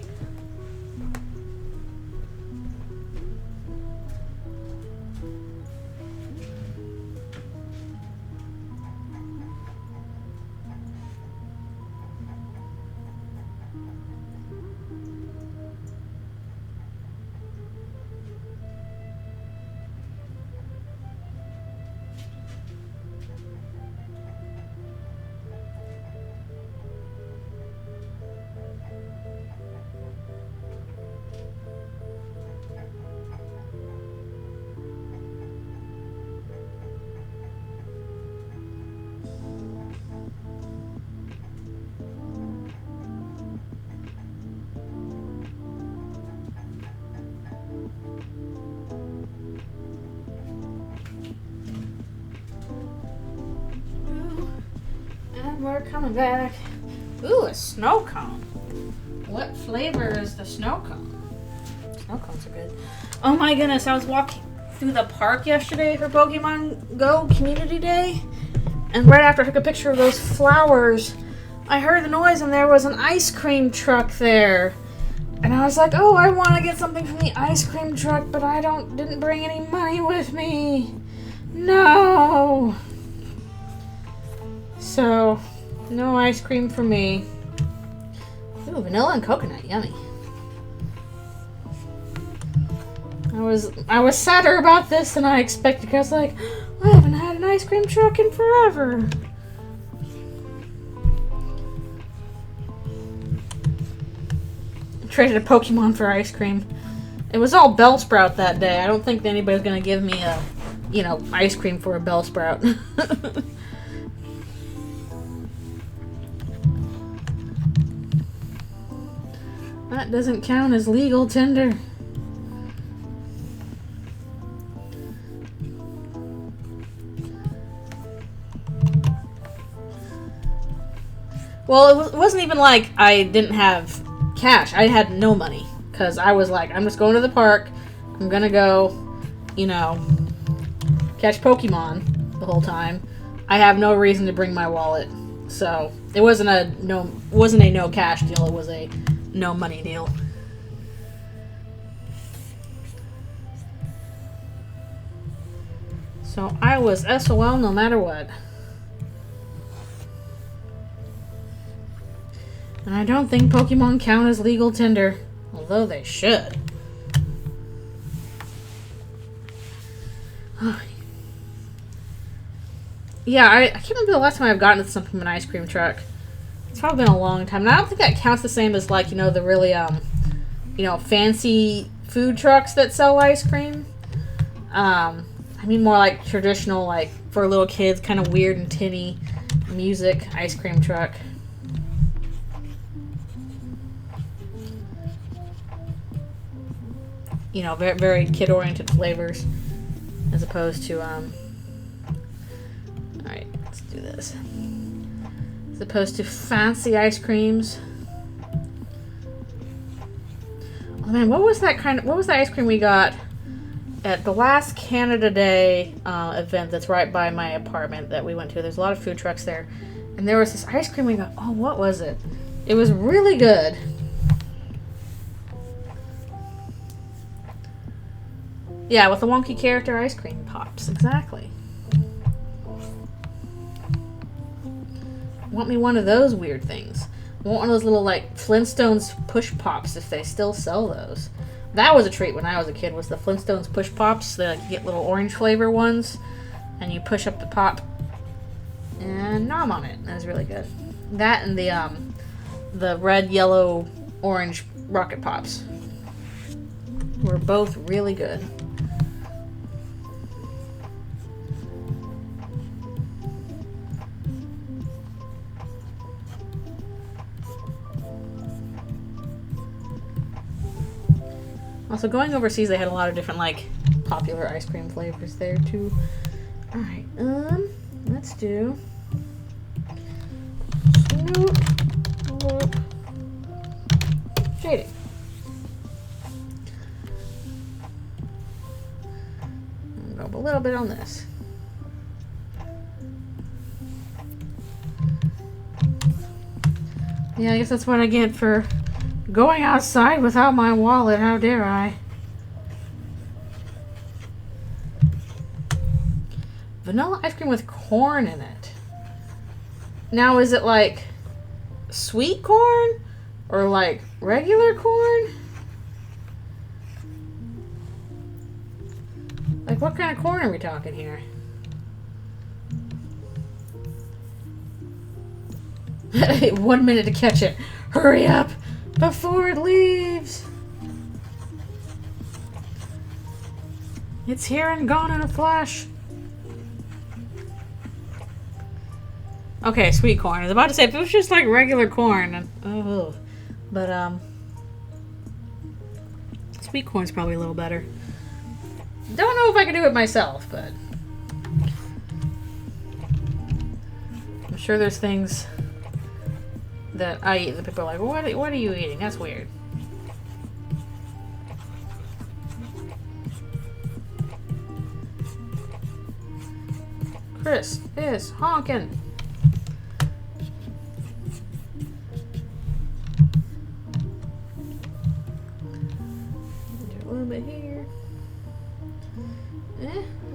We're coming back. Ooh, a snow cone. What flavor is the snow cone? Snow cones are good. Oh my goodness, I was walking through the park yesterday for Pokemon Go Community Day, and right after I took a picture of those flowers, I heard the noise and there was an ice cream truck there. And I was like, oh, I want to get something from the ice cream truck, but I didn't bring any money with me. No. So, no ice cream for me. Ooh, vanilla and coconut, yummy. I was sadder about this than I expected, because I was like, I haven't had an ice cream truck in forever. Traded a Pokemon for ice cream. It was all Bellsprout that day. I don't think anybody's gonna give me a, ice cream for a Bellsprout. That doesn't count as legal tender. Well, it wasn't even like I didn't have cash. I had no money. Because I was like, I'm just going to the park. I'm going to go, catch Pokemon the whole time. I have no reason to bring my wallet. So, it wasn't a no cash deal. It was a no money deal. So, I was SOL no matter what. And I don't think Pokemon count as legal tender, although they should. Yeah, I can't remember the last time I've gotten something from an ice cream truck. It's probably been a long time. And I don't think that counts the same as, like, the really, fancy food trucks that sell ice cream. I mean more like traditional, like, for little kids, kind of weird and tinny music ice cream truck. Very, very kid-oriented flavors, as opposed to, Let's do this. As opposed to fancy ice creams. Oh man, what was that ice cream we got at the last Canada Day event that's right by my apartment that we went to? There's a lot of food trucks there. And there was this ice cream we got. Oh, what was it? It was really good. Yeah, with the wonky character ice cream pops. Exactly. Want me one of those weird things. I want one of those little, like, Flintstones push pops if they still sell those. That was a treat when I was a kid, was the Flintstones push pops. They, like, you get little orange flavor ones, and you push up the pop and nom on it. That was really good. That and the red, yellow, orange rocket pops were both really good. Also, going overseas, they had a lot of different, like, popular ice cream flavors there, too. Alright, let's do Snoop, Loop, Shading. I'll go a little bit on this. Yeah, I guess that's what I get for going outside without my wallet. How dare I? Vanilla ice cream with corn in it. Now, is it like sweet corn or like regular corn? Like, what kind of corn are we talking here? 1 minute to catch it. Hurry up before it leaves. It's here and gone in a flash. Okay, sweet corn. I was about to say, if it was just like regular corn, but sweet corn's probably a little better. Don't know if I can do it myself, but I'm sure there's things that I eat that people are like, well, what are you eating? That's weird. Chris is honking. Do a little bit here.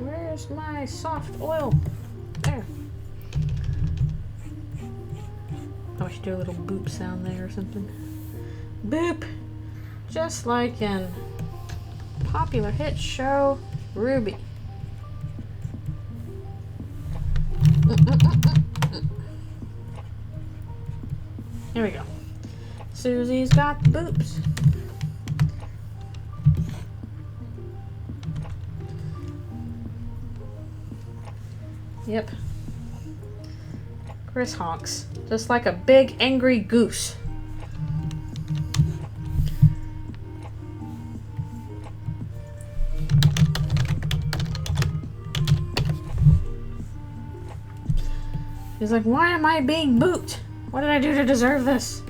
Where's my soft oil? There. I should do a little boop sound there or something. Boop! Just like in popular hit show Ruby. Here we go. Susie's got the boops. Yep. Chris honks. Just like a big angry goose. He's like, why am I being booped? What did I do to deserve this?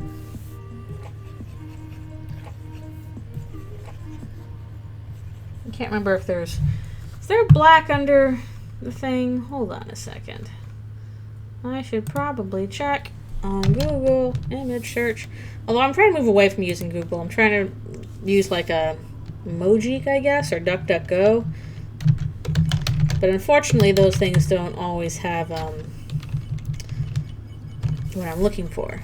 I can't remember if there's... Is there black under the thing? Hold on a second. I should probably check on Google image search. Although I'm trying to move away from using Google. I'm trying to use like a Mojic, I guess, or DuckDuckGo. But unfortunately, those things don't always have what I'm looking for.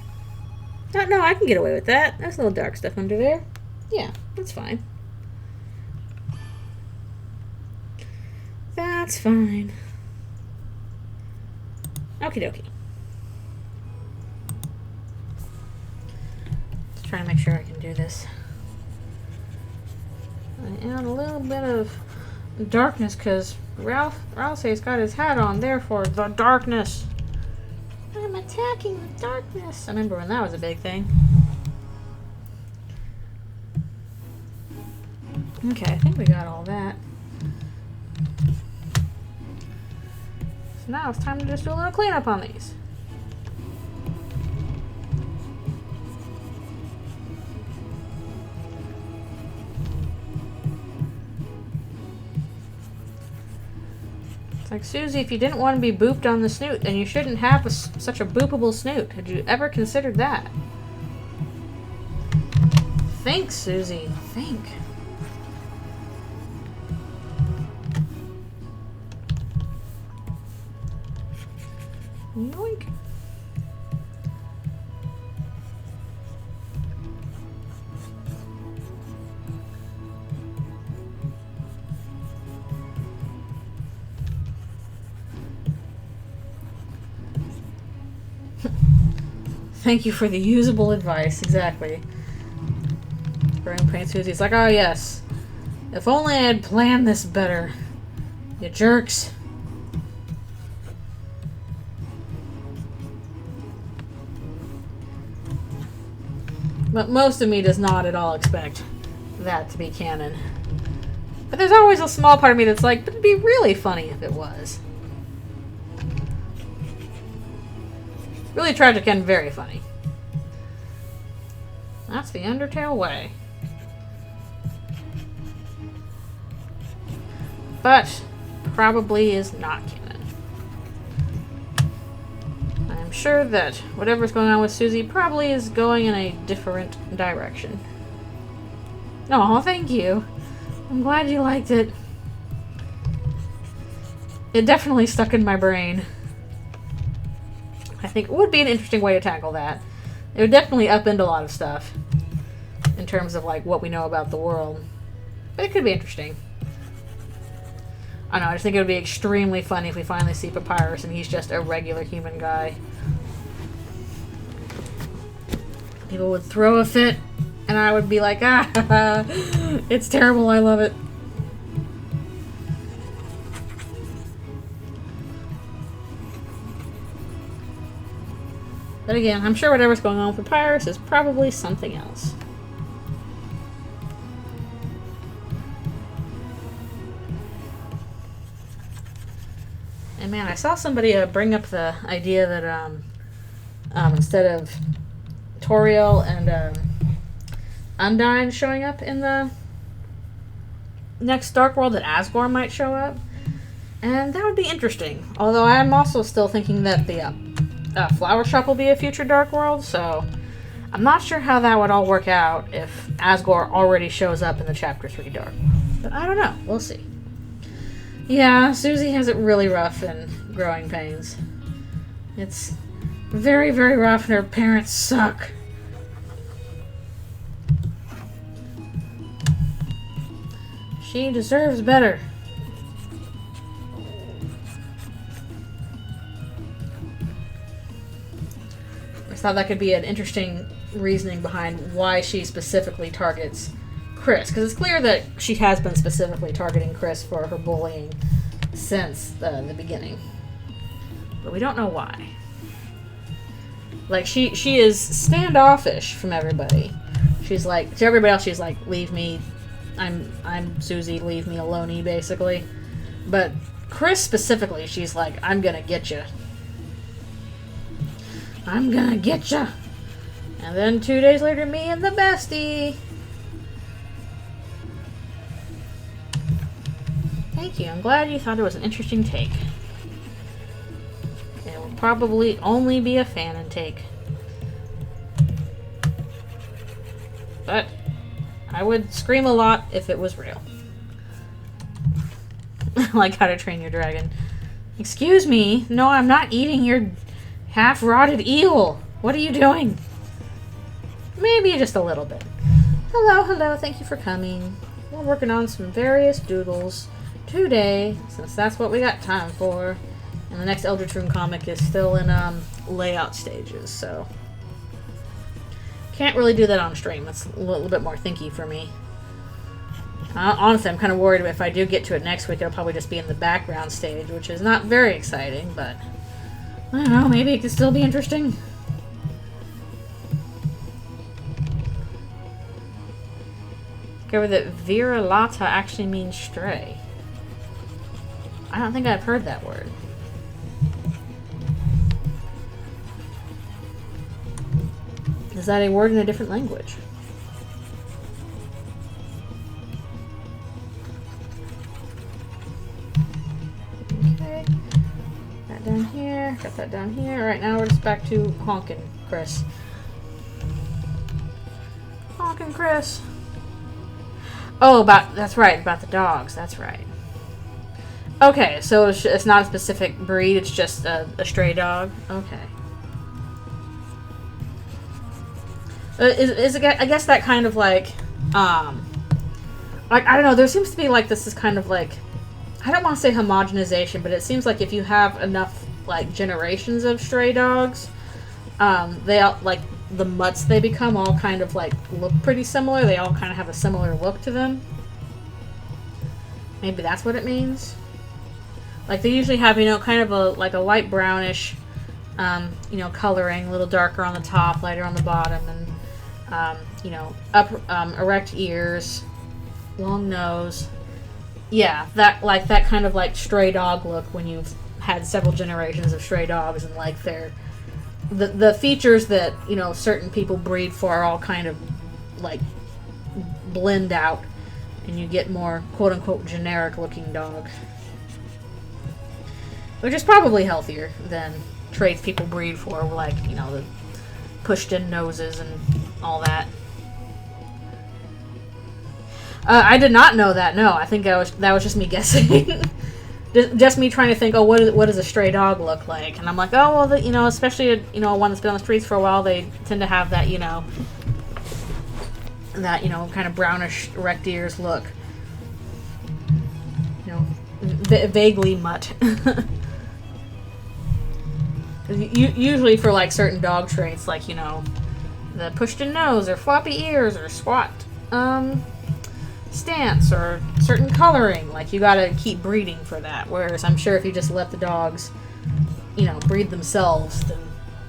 No, I can get away with that. There's a little dark stuff under there. Yeah, that's fine. That's fine. Okie dokie. Just trying to make sure I can do this. I add a little bit of darkness because Ralphie's got his hat on, therefore the darkness. I'm attacking the darkness. I remember when that was a big thing. Okay, I think we got all that. So now it's time to just do a little cleanup on these. It's like, Susie, if you didn't want to be booped on the snoot, then you shouldn't have such a boopable snoot. Had you ever considered that? Think, Susie. Think. Yoink. Thank you for the usable advice. Exactly. Growing pain Susie's like, oh yes. If only I had planned this better. You jerks. But most of me does not at all expect that to be canon. But there's always a small part of me that's like, but it'd be really funny if it was. Really tragic and very funny. That's the Undertale way. But probably is not canon. I'm sure that whatever's going on with Susie probably is going in a different direction. Oh, thank you. I'm glad you liked it. It definitely stuck in my brain. I think it would be an interesting way to tackle that. It would definitely upend a lot of stuff in terms of like what we know about the world. But it could be interesting. I don't know, I just think it would be extremely funny if we finally see Papyrus and he's just a regular human guy. People would throw a fit and I would be like, ah, it's terrible, I love it. But again, I'm sure whatever's going on with Papyrus is probably something else. And man, I saw somebody bring up the idea that instead of Toriel and Undyne showing up in the next Dark World, that Asgore might show up. And that would be interesting. Although I'm also still thinking that the Flower Shop will be a future Dark World, so I'm not sure how that would all work out if Asgore already shows up in the Chapter 3 Dark World. But I don't know. We'll see. Yeah, Susie has it really rough in Growing Pains. It's very, very rough and her parents suck. She deserves better. I thought that could be an interesting reasoning behind why she specifically targets Chris, because it's clear that she has been specifically targeting Chris for her bullying since the beginning, but we don't know why. Like she is standoffish from everybody. She's like, to everybody else she's like, leave me, I'm Susie, leave me alone-y, basically. But Chris specifically, she's like, I'm gonna get you. I'm gonna get ya. And then 2 days later, me and the bestie. Thank you. I'm glad you thought it was an interesting take. It will probably only be a fanon take. But I would scream a lot if it was real. Like How to Train Your Dragon. Excuse me. No, I'm not eating your half-rotted eel. What are you doing? Maybe just a little bit. Hello, hello. Thank you for coming. We're working on some various doodles today, since that's what we got time for. And the next Eldritchrune comic is still in layout stages, so can't really do that on stream. That's a little bit more thinky for me. Honestly, I'm kind of worried if I do get to it next week, it'll probably just be in the background stage, which is not very exciting, but I don't know, maybe it could still be interesting. Discover that Viralata actually means stray. I don't think I've heard that word. Is that a word in a different language? Okay. That down here. Got that down here. Alright, now we're just back to honkin' Chris. Honkin' Chris. Oh, that's right, about the dogs. That's right. Okay, so it's not a specific breed, it's just a stray dog? Okay. Is it, I guess that kind of like, I don't know, there seems to be like, this is kind of like, I don't want to say homogenization, but it seems like if you have enough, like, generations of stray dogs, they all, like, the mutts they become all kind of, like, look pretty similar. They all kind of have a similar look to them. Maybe that's what it means. Like, they usually have, you know, kind of a light brownish, you know, coloring, a little darker on the top, lighter on the bottom, and, you know, erect ears, long nose. Yeah, that kind of, like, stray dog look when you've had several generations of stray dogs, and, like, the features that, you know, certain people breed for are all kind of, like, blend out, and you get more quote-unquote generic-looking dog. Which is probably healthier than traits people breed for, like, you know, the pushed-in noses and all that. I did not know that, no. I think that was just me guessing. Just me trying to think, oh, what does a stray dog look like? And I'm like, oh, well, you know, especially, you know, one that's been on the streets for a while, they tend to have that, you know, kind of brownish erect ears look. You know, vaguely mutt. Usually for, like, certain dog traits, like, you know, the pushed-in nose, or floppy ears, or squat stance, or certain coloring, like, you gotta keep breeding for that. Whereas I'm sure if you just let the dogs, you know, breed themselves,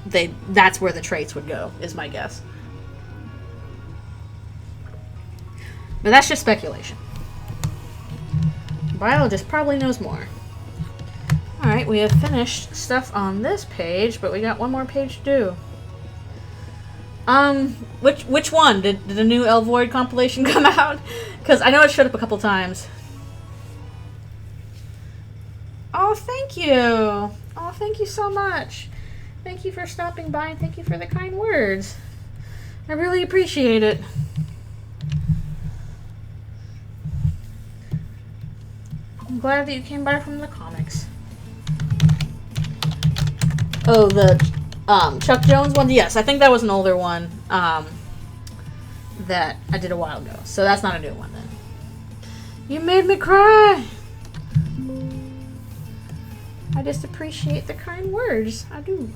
then that's where the traits would go, is my guess. But that's just speculation. Biologist probably knows more. Alright, we have finished stuff on this page, but we got one more page to do. Which one? Did the new Void compilation come out? Because I know it showed up a couple times. Oh, thank you! Oh, thank you so much. Thank you for stopping by, and thank you for the kind words. I really appreciate it. I'm glad that you came by from the comics. Oh, the Chuck Jones one? Yes, I think that was an older one that I did a while ago. So that's not a new one then. You made me cry! I just appreciate the kind words. I do.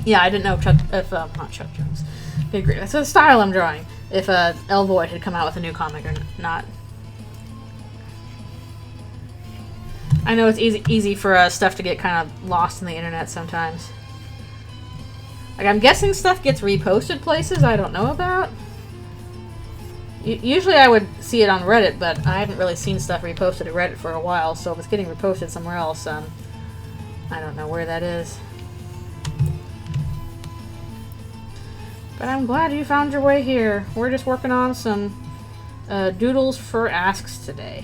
Yeah, I didn't know not Chuck Jones. Good grief. That's the style I'm drawing. If Void had come out with a new comic or not. I know it's easy for stuff to get kind of lost in the internet sometimes. Like, I'm guessing stuff gets reposted places I don't know about. Usually I would see it on Reddit, but I haven't really seen stuff reposted at Reddit for a while, so if it's getting reposted somewhere else, I don't know where that is. But I'm glad you found your way here. We're just working on some doodles for asks today.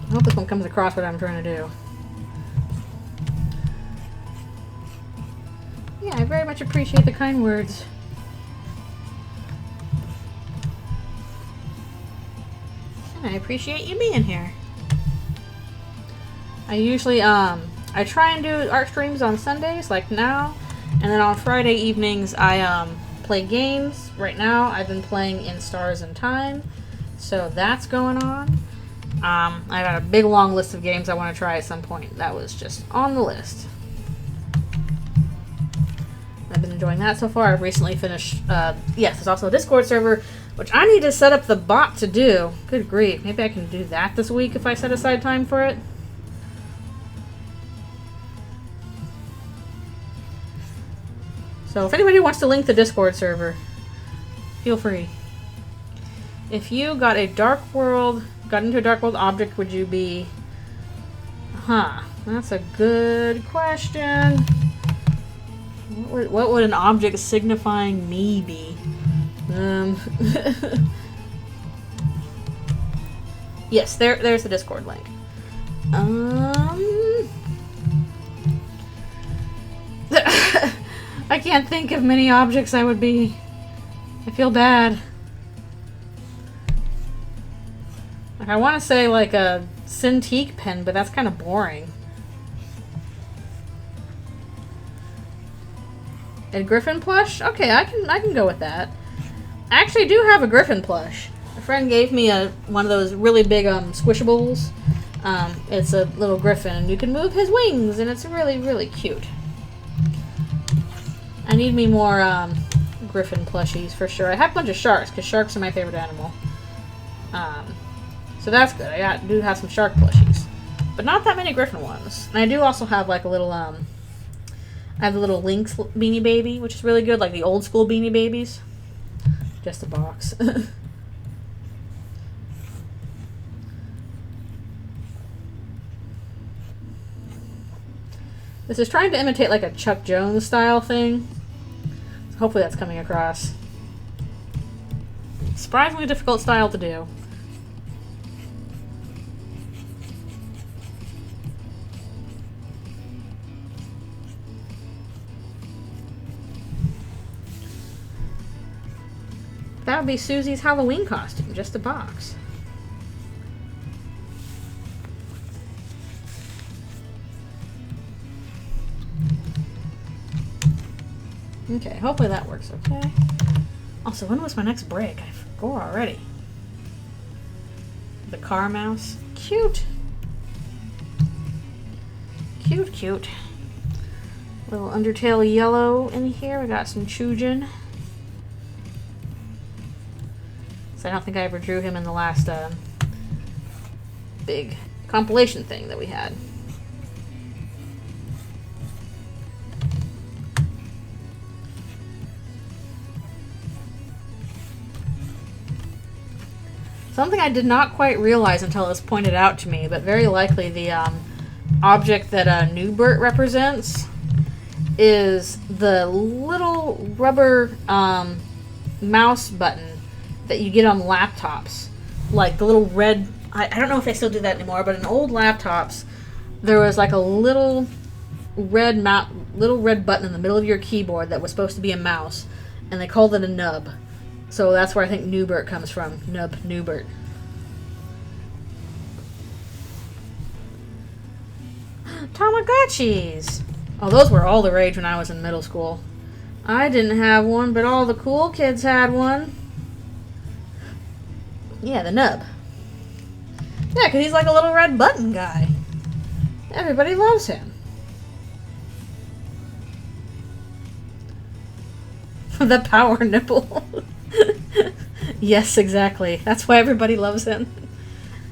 I hope this one comes across what I'm trying to do. Yeah, I very much appreciate the kind words. And I appreciate you being here. I usually, I try and do art streams on Sundays, like now. And then on Friday evenings, I, play games. Right now, I've been playing in Stars and Time. So that's going on. I got a big long list of games I want to try at some point. That was just on the list. I've been enjoying that so far. I've recently finished, yes, there's also a Discord server, which I need to set up the bot to do. Good grief. Maybe I can do that this week if I set aside time for it. So if anybody wants to link the Discord server, feel free. If you got into a dark world object, would you be... Huh. That's a good question. What would an object signifying me be? Yes, there's the Discord link. I can't think of many objects I would be. I feel bad. Like, I want to say like a Cintiq pen, but that's kind of boring. A Griffin plush? Okay, I can go with that. I actually do have a Griffin plush. A friend gave me one of those really big squishables. It's a little Griffin, and you can move his wings, and it's really, really cute. I need me more Griffin plushies for sure. I have a bunch of sharks, because sharks are my favorite animal. So that's good. I do have some shark plushies, but not that many Griffin ones. And I do also have like a little I have the little Lynx Beanie Baby, which is really good, like the old school Beanie Babies. Just a box. This is trying to imitate like a Chuck Jones style thing. So hopefully that's coming across. Surprisingly difficult style to do. That would be Susie's Halloween costume, just a box. Okay, hopefully that works okay. Also, when was my next break? I forgot already. The car mouse. Cute. Cute, cute. Little Undertale yellow in here. We got some Chujin. So I don't think I ever drew him in the last big compilation thing that we had. Something I did not quite realize until it was pointed out to me, but very likely the object that Newbert represents is the little rubber mouse button that you get on laptops. Like the little red... I don't know if they still do that anymore, but in old laptops, there was like a little red button in the middle of your keyboard that was supposed to be a mouse, and they called it a nub. So that's where I think Newbert comes from. Newbert. Tamagotchis! Oh, those were all the rage when I was in middle school. I didn't have one, but all the cool kids had one. Yeah, the nub. Yeah, because he's like a little red button guy. Everybody loves him. The power nipple. Yes, exactly. That's why everybody loves him.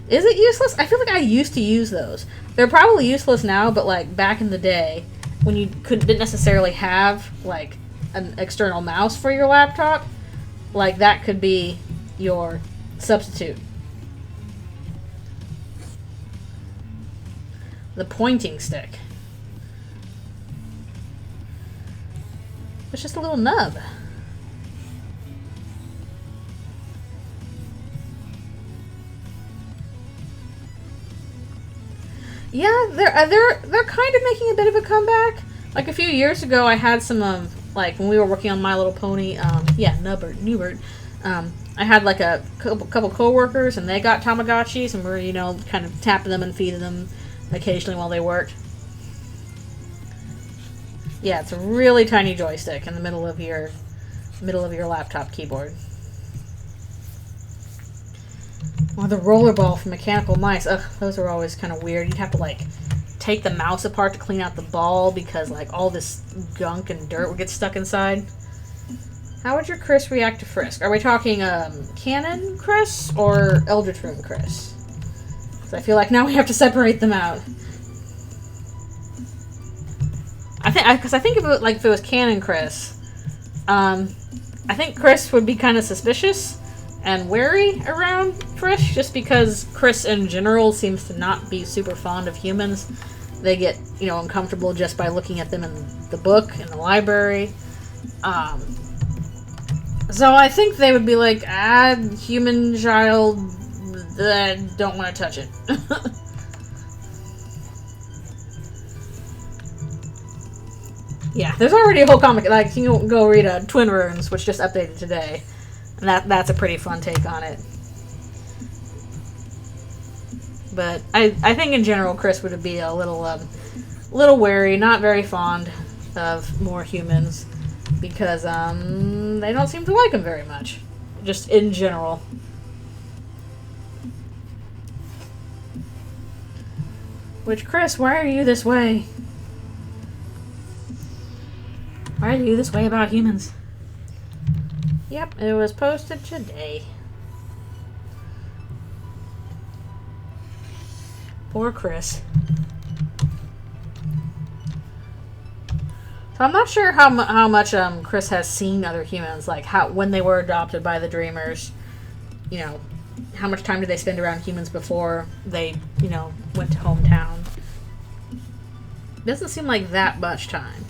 Is it useless? I feel like I used to use those. They're probably useless now, but like back in the day, when you didn't necessarily have like an external mouse for your laptop, like that could be your substitute. The pointing stick. It's just a little nub. Yeah, they're kind of making a bit of a comeback. Like a few years ago, I had some like when we were working on My Little Pony. Newbert. I had like a couple coworkers, and they got Tamagotchis, and we're kind of tapping them and feeding them occasionally while they worked. Yeah, it's a really tiny joystick in the middle of your laptop keyboard. Or the rollerball from Mechanical Mice. Ugh, those are always kind of weird. You'd have to like take the mouse apart to clean out the ball because like all this gunk and dirt would get stuck inside. How would your Chris react to Frisk? Are we talking Canon Chris or Eldritchrune Chris? So I feel like now we have to separate them out. I think if it was Canon Chris, I think Chris would be kind of suspicious and wary around Chris, just because Chris in general seems to not be super fond of humans. They get, uncomfortable just by looking at them in the book, in the library. So I think they would be like, human child, don't want to touch it. Yeah, there's already a whole comic, like, you can go read Twin Runes, which just updated today. And that's a pretty fun take on it. But I think in general, Chris would be a little wary, not very fond of more humans, because they don't seem to like him very much, just in general. Which, Chris, why are you this way? Why are you this way about humans? Yep, it was posted today. Poor Chris. So I'm not sure how much Chris has seen other humans, like when they were adopted by the Dreamers. How much time did they spend around humans before they, went to hometown? Doesn't seem like that much time.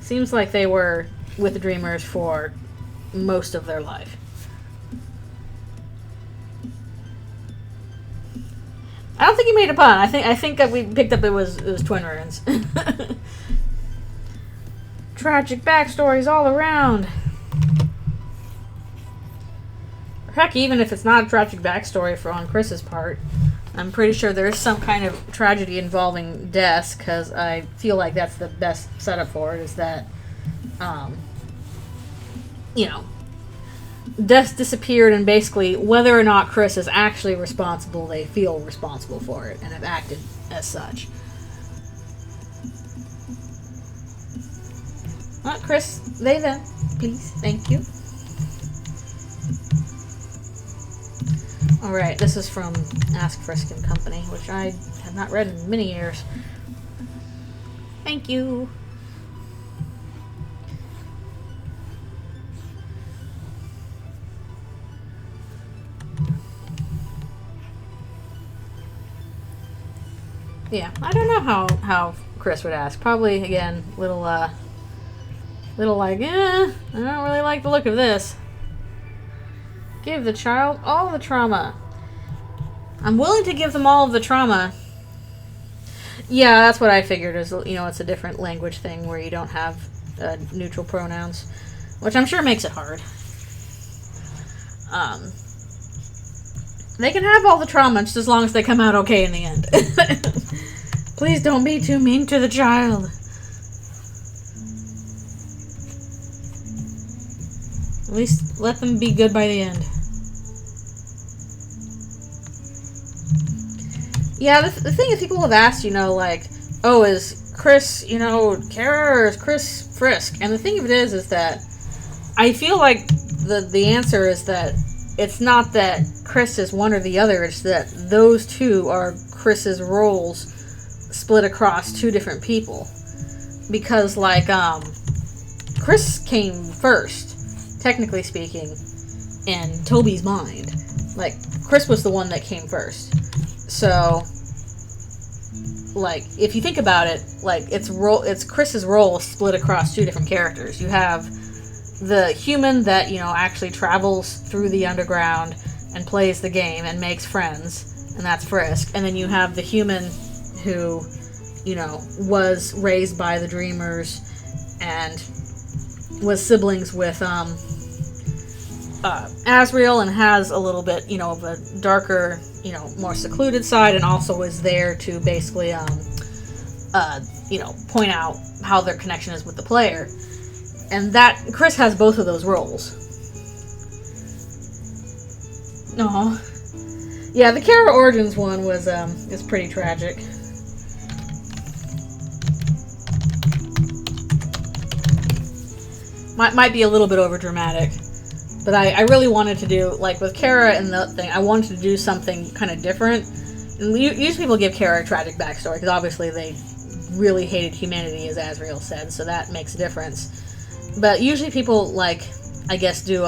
Seems like they were with the Dreamers for most of their life. I don't think he made a pun. I think that we picked up it was Twin Runes. Tragic backstories all around. Heck, even if it's not a tragic backstory on Chris's part, I'm pretty sure there is some kind of tragedy involving deaths, because I feel like that's the best setup for it, is that, deaths disappeared, and basically, whether or not Chris is actually responsible, they feel responsible for it, and have acted as such. Chris, they, them, please, thank you. Alright, this is from Ask Frisk and Company, which I have not read in many years. Thank you. Yeah, I don't know how Chris would ask. Probably, again, little like, I don't really like the look of this. Give the child all the trauma. I'm willing to give them all of the trauma. Yeah, that's what I figured. Is it's a different language thing where you don't have neutral pronouns, which I'm sure makes it hard. They can have all the trauma just as long as they come out okay in the end. Please don't be too mean to the child. At least let them be good by the end. Yeah, the thing is, people have asked, like, oh, is Chris, Kara, or is Chris Frisk? And the thing of it is that I feel like the answer is that it's not that Chris is one or the other, it's that those two are Chris's roles split across two different people. Because, like, Chris came first, technically speaking, in Toby's mind. Like, Chris was the one that came first. So, like, if you think about it, like, it's Chris's role split across two different characters. You have the human that, actually travels through the underground and plays the game and makes friends, and that's Frisk. And then you have the human who, was raised by the Dreamers and was siblings with, Asriel, and has a little bit, of a darker, more secluded side, and also is there to basically, point out how their connection is with the player. And that, Chris has both of those roles. Aww. Yeah, the Kara Origins one is pretty tragic. Might be a little bit overdramatic. But I really wanted to do, like, with Kara and the thing, I wanted to do something kind of different. And usually people give Kara a tragic backstory, because obviously they really hated humanity, as Asriel said, so that makes a difference. But usually people, like, I guess do,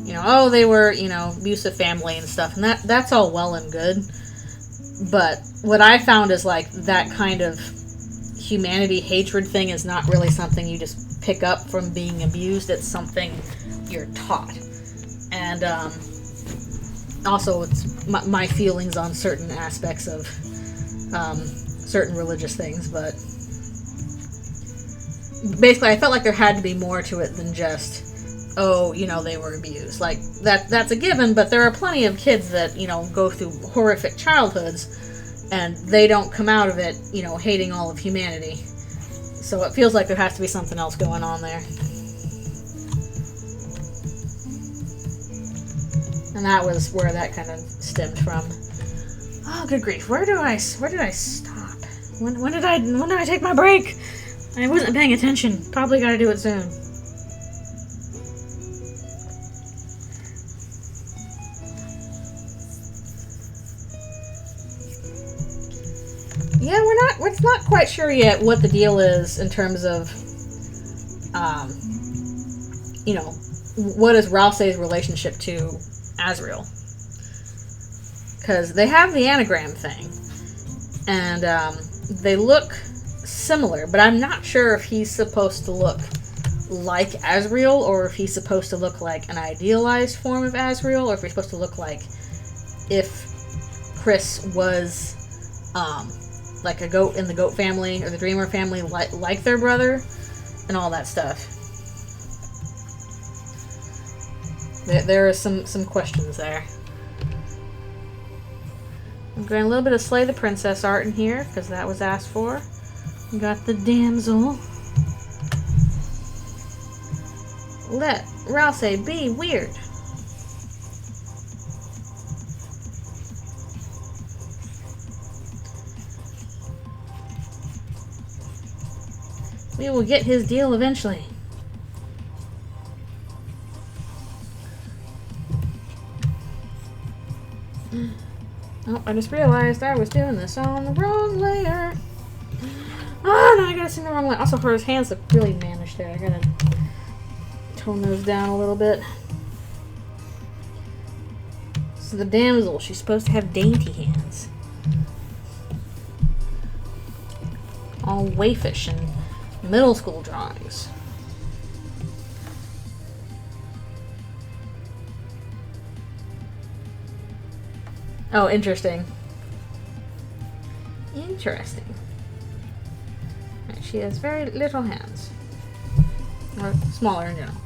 you know, oh, they were, you know, abusive family and stuff, and that's all well and good. But what I found is, like, that kind of humanity hatred thing is not really something you just pick up from being abused. It's something you're taught. And also it's my feelings on certain aspects of certain religious things, but basically I felt like there had to be more to it than just, oh, you know, they were abused. Like, that's a given, but there are plenty of kids that, you know, go through horrific childhoods and they don't come out of it, you know, hating all of humanity. So it feels like there has to be something else going on there. And that was where that kind of stemmed from. Oh, good grief. Where did I stop? When did I take my break? I wasn't paying attention. Probably gotta do it soon. Yeah, we're not quite sure yet what the deal is in terms of, you know, what is Ralsei's relationship to Asriel. Because they have the anagram thing, and they look similar, but I'm not sure if he's supposed to look like Asriel, or if he's supposed to look like an idealized form of Asriel, or if he's supposed to look like if Chris was like a goat in the goat family, or the dreamer family, like their brother, and all that stuff. There are some questions there. I'm getting a little bit of Slay the Princess art in here, because that was asked for. We got the damsel. Let Ralsei be weird. We will get his deal eventually. Oh, I just realized I was doing this on the wrong layer. Oh, no, I gotta sing the wrong layer. Also, her hands look really mannish there. I gotta tone those down a little bit. So the damsel, she's supposed to have dainty hands. All waifish and middle school drawings. Oh, interesting. Interesting. Right, she has very little hands. Or smaller in general.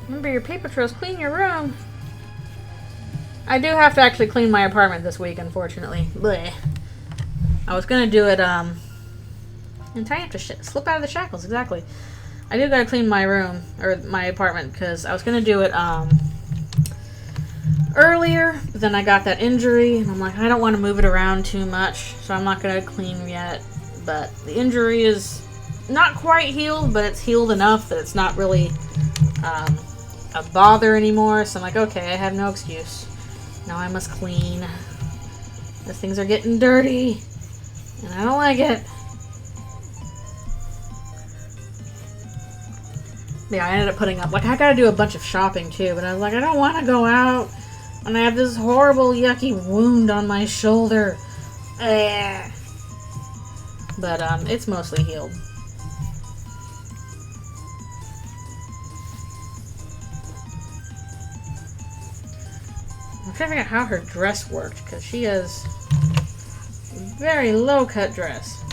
Remember your paper trails, clean your room. I do have to actually clean my apartment this week, unfortunately. Blech. I was gonna do it, in time to slip out of the shackles, exactly. I do gotta clean my room, or my apartment, because I was gonna do it, earlier, but then I got that injury, and I'm like, I don't want to move it around too much, so I'm not gonna clean yet. But the injury is not quite healed, but it's healed enough that it's not really, a bother anymore, so I'm like, okay, I have no excuse. Now I must clean. These things are getting dirty, and I don't like it. Yeah, I ended up putting up, like, I gotta do a bunch of shopping too, but I was like, I don't want to go out, and I have this horrible, yucky wound on my shoulder. Ugh. But, it's mostly healed. I'm trying to figure out how her dress worked, because she has a very low-cut dress.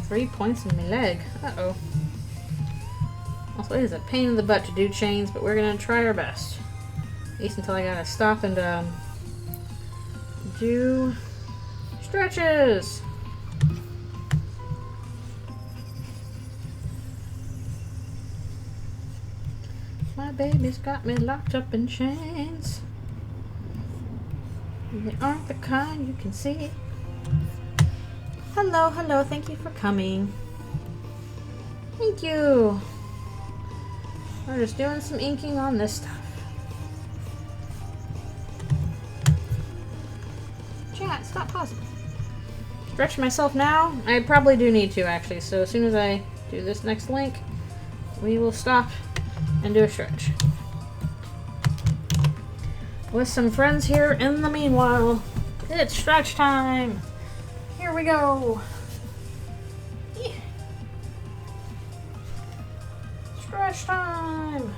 Three points in my leg. Uh-oh. Also, it is a pain in the butt to do chains, but we're gonna try our best. At least until I gotta stop and, do stretches. My baby's got me locked up in chains. They aren't the kind you can see. Hello, hello, thank you for coming. Thank you. We're just doing some inking on this stuff. Chat, stop pausing. Stretch myself now? I probably do need to, actually. So as soon as I do this next link, we will stop and do a stretch. With some friends here in the meanwhile, it's stretch time. Here we go. Yeah. Stretch time.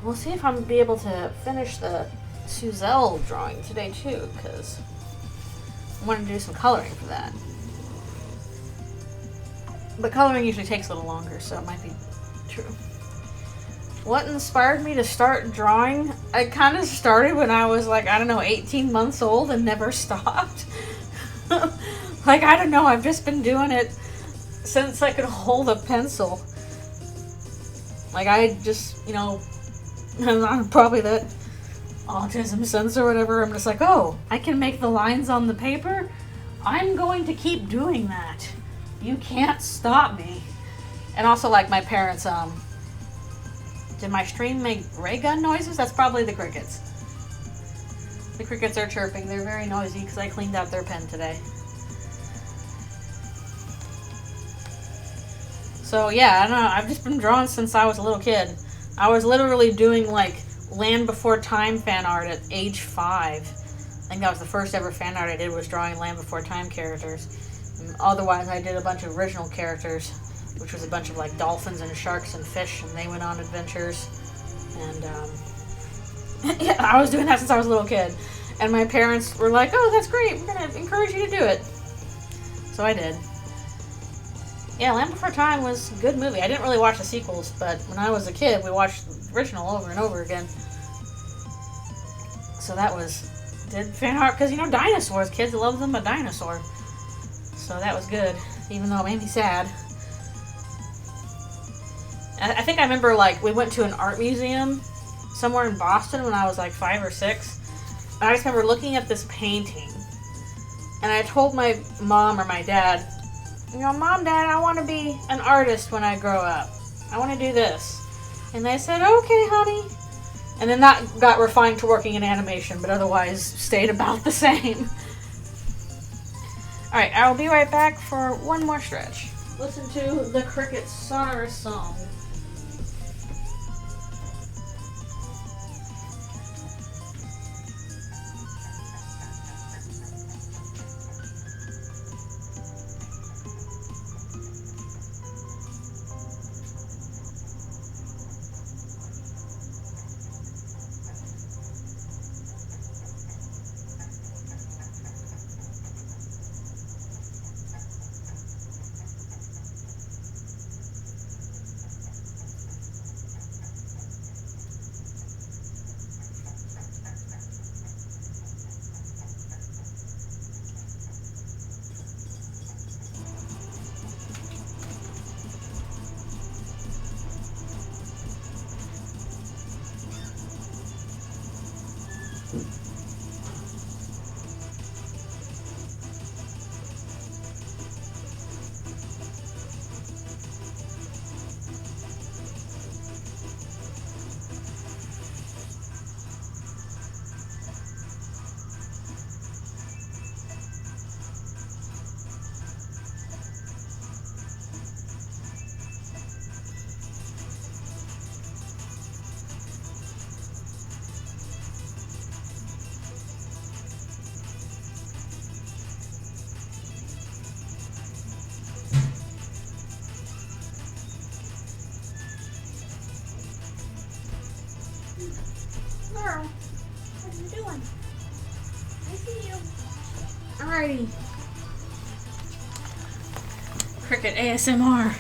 We'll see if I'm be able to finish the Suzelle drawing today too, because I want to do some coloring for that. But coloring usually takes a little longer, so it might be true. What inspired me to start drawing? I kind of started when I was like, I don't know, 18 months old and never stopped. Like, I don't know, I've just been doing it since I could hold a pencil. Like, I just, you know, I'm probably that autism sense or whatever. I'm just like, oh, I can make the lines on the paper? I'm going to keep doing that. You can't stop me. And also, like, my parents, did my stream make ray gun noises? That's probably the crickets. The crickets are chirping. They're very noisy because I cleaned out their pen today. So yeah, I don't know. I've just been drawing since I was a little kid. I was literally doing like Land Before Time fan art at age 5. I think that was the first ever fan art I did, was drawing Land Before Time characters. And otherwise, I did a bunch of original characters, which was a bunch of like dolphins and sharks and fish, and they went on adventures. And yeah, I was doing that since I was a little kid. And my parents were like, oh, that's great, we're going to encourage you to do it. So I did. Yeah, Land Before Time was a good movie. I didn't really watch the sequels, but when I was a kid, we watched the original over and over again. So that was, did fan art, because, you know, dinosaurs, kids love them a dinosaur. So that was good, even though it made me sad. I think I remember, like, we went to an art museum somewhere in Boston when I was like 5 or 6. And I just remember looking at this painting. And I told my mom or my dad, you know, Mom, Dad, I want to be an artist when I grow up. I want to do this. And they said, okay, honey. And then that got refined to working in animation, but otherwise stayed about the same. Alright, I'll be right back for one more stretch. Listen to the cricket's sonorous song. Girl, what are you doing? I see you. Alrighty. Cricket ASMR.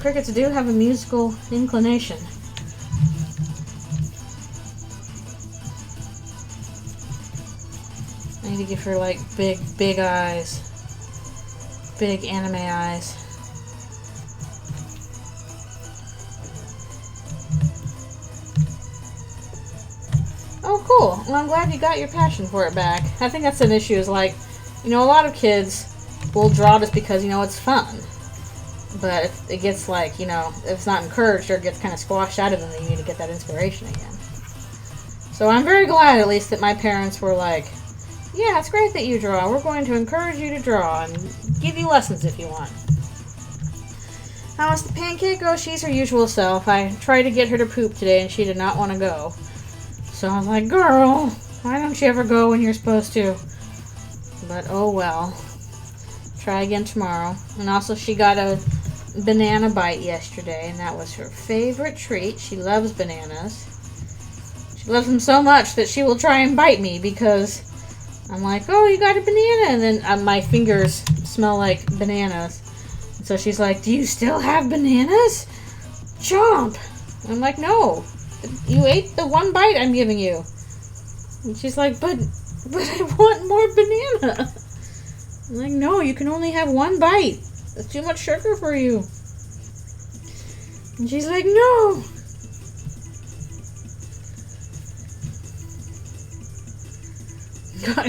Crickets do have a musical inclination. I need to give her like big eyes. Big anime eyes. Oh, cool. Well, I'm glad you got your passion for it back. I think that's an issue, is like, you know, a lot of kids, will draw just because, you know, it's fun. But if it gets, like, you know, if it's not encouraged or it gets kind of squashed out of them, then you need to get that inspiration again. So I'm very glad, at least, that my parents were like, yeah, it's great that you draw. We're going to encourage you to draw and give you lessons if you want. How was the pancake? Oh, she's her usual self. I tried to get her to poop today and she did not want to go. So I was like, girl, why don't you ever go when you're supposed to? But oh well. Try again tomorrow. And also she got a banana bite yesterday and that was her favorite treat. She loves bananas. She loves them so much that she will try and bite me because I'm like, oh, you got a banana. And then my fingers smell like bananas. So she's like, do you still have bananas? Chomp! I'm like, no. You ate the one bite I'm giving you. And she's like, but I want more banana. I'm like, no, you can only have one bite. That's too much sugar for you. And she's like, no. God,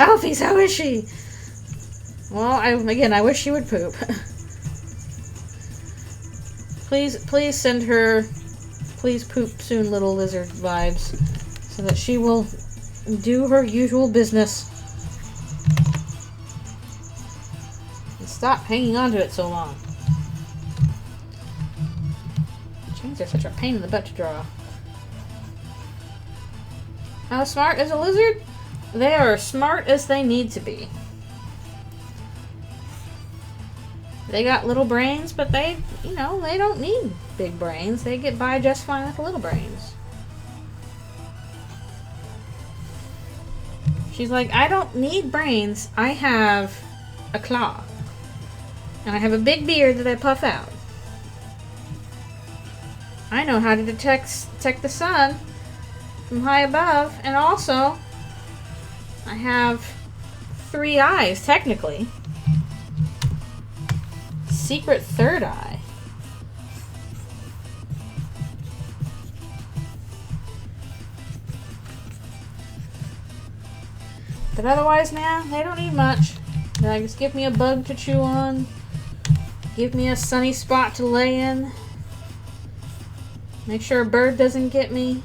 Alphys, how is she? Well, I wish she would poop. Please send her, please poop soon, little lizard vibes, so that she will do her usual business. And stop hanging on to it so long. Chains are such a pain in the butt to draw. How smart is a lizard? They are as smart as they need to be. They got little brains, but they don't need big brains. They get by just fine with little brains. She's like, I don't need brains. I have a claw. And I have a big beard that I puff out. I know how to detect the sun from high above. And also, I have 3 eyes, technically. Secret third eye. But otherwise, man, they don't need much. They just give me a bug to chew on. Give me a sunny spot to lay in. Make sure a bird doesn't get me.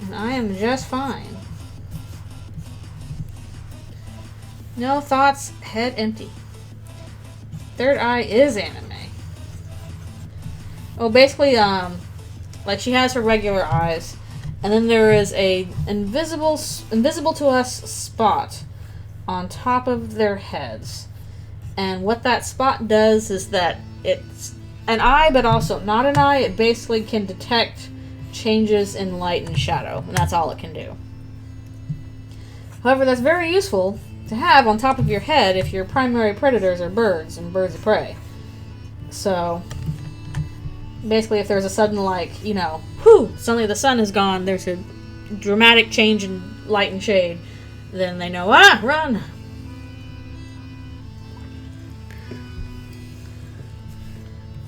And I am just fine. No thoughts, head empty. Third eye is anime. Oh, basically, like she has her regular eyes, and then there is a invisible to us spot on top of their heads. And what that spot does is that it's an eye, but also not an eye. It basically can detect changes in light and shadow, and that's all it can do. However, that's very useful to have on top of your head if your primary predators are birds and birds of prey. So basically, if there's a sudden, like, you know, whew, suddenly the sun is gone, there's a dramatic change in light and shade, then they know, run.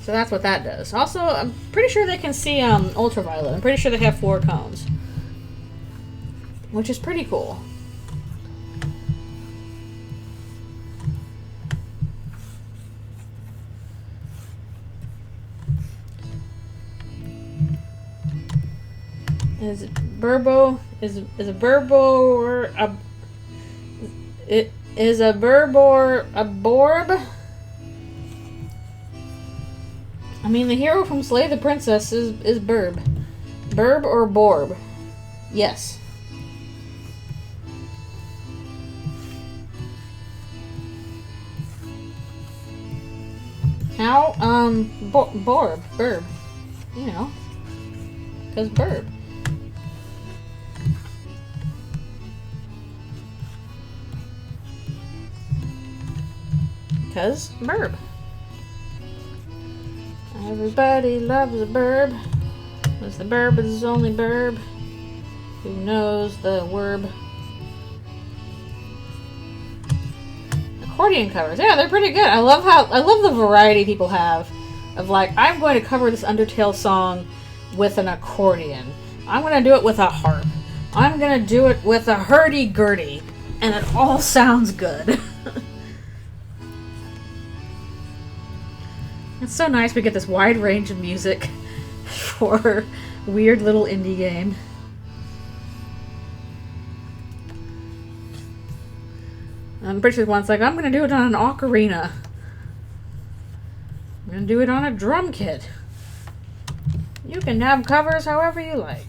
So that's what that does. Also, I'm pretty sure they can see ultraviolet. I'm pretty sure they have 4 cones, which is pretty cool. Is a burbo or a borb? I mean, the hero from Slay the Princess is Burb. Burb or Borb? Yes. How? Borb. Burb. You know. Because Burb. Because Burb. Everybody loves a burb, because the burb is the only burb who knows the word. Accordion covers, yeah, they're pretty good. I love the variety people have of, like, I'm going to cover this Undertale song with an accordion. I'm going to do it with a harp. I'm going to do it with a hurdy-gurdy, and it all sounds good. It's so nice we get this wide range of music for a weird little indie game. I'm pretty sure one's like, I'm going to do it on an ocarina. I'm going to do it on a drum kit. You can have covers however you like.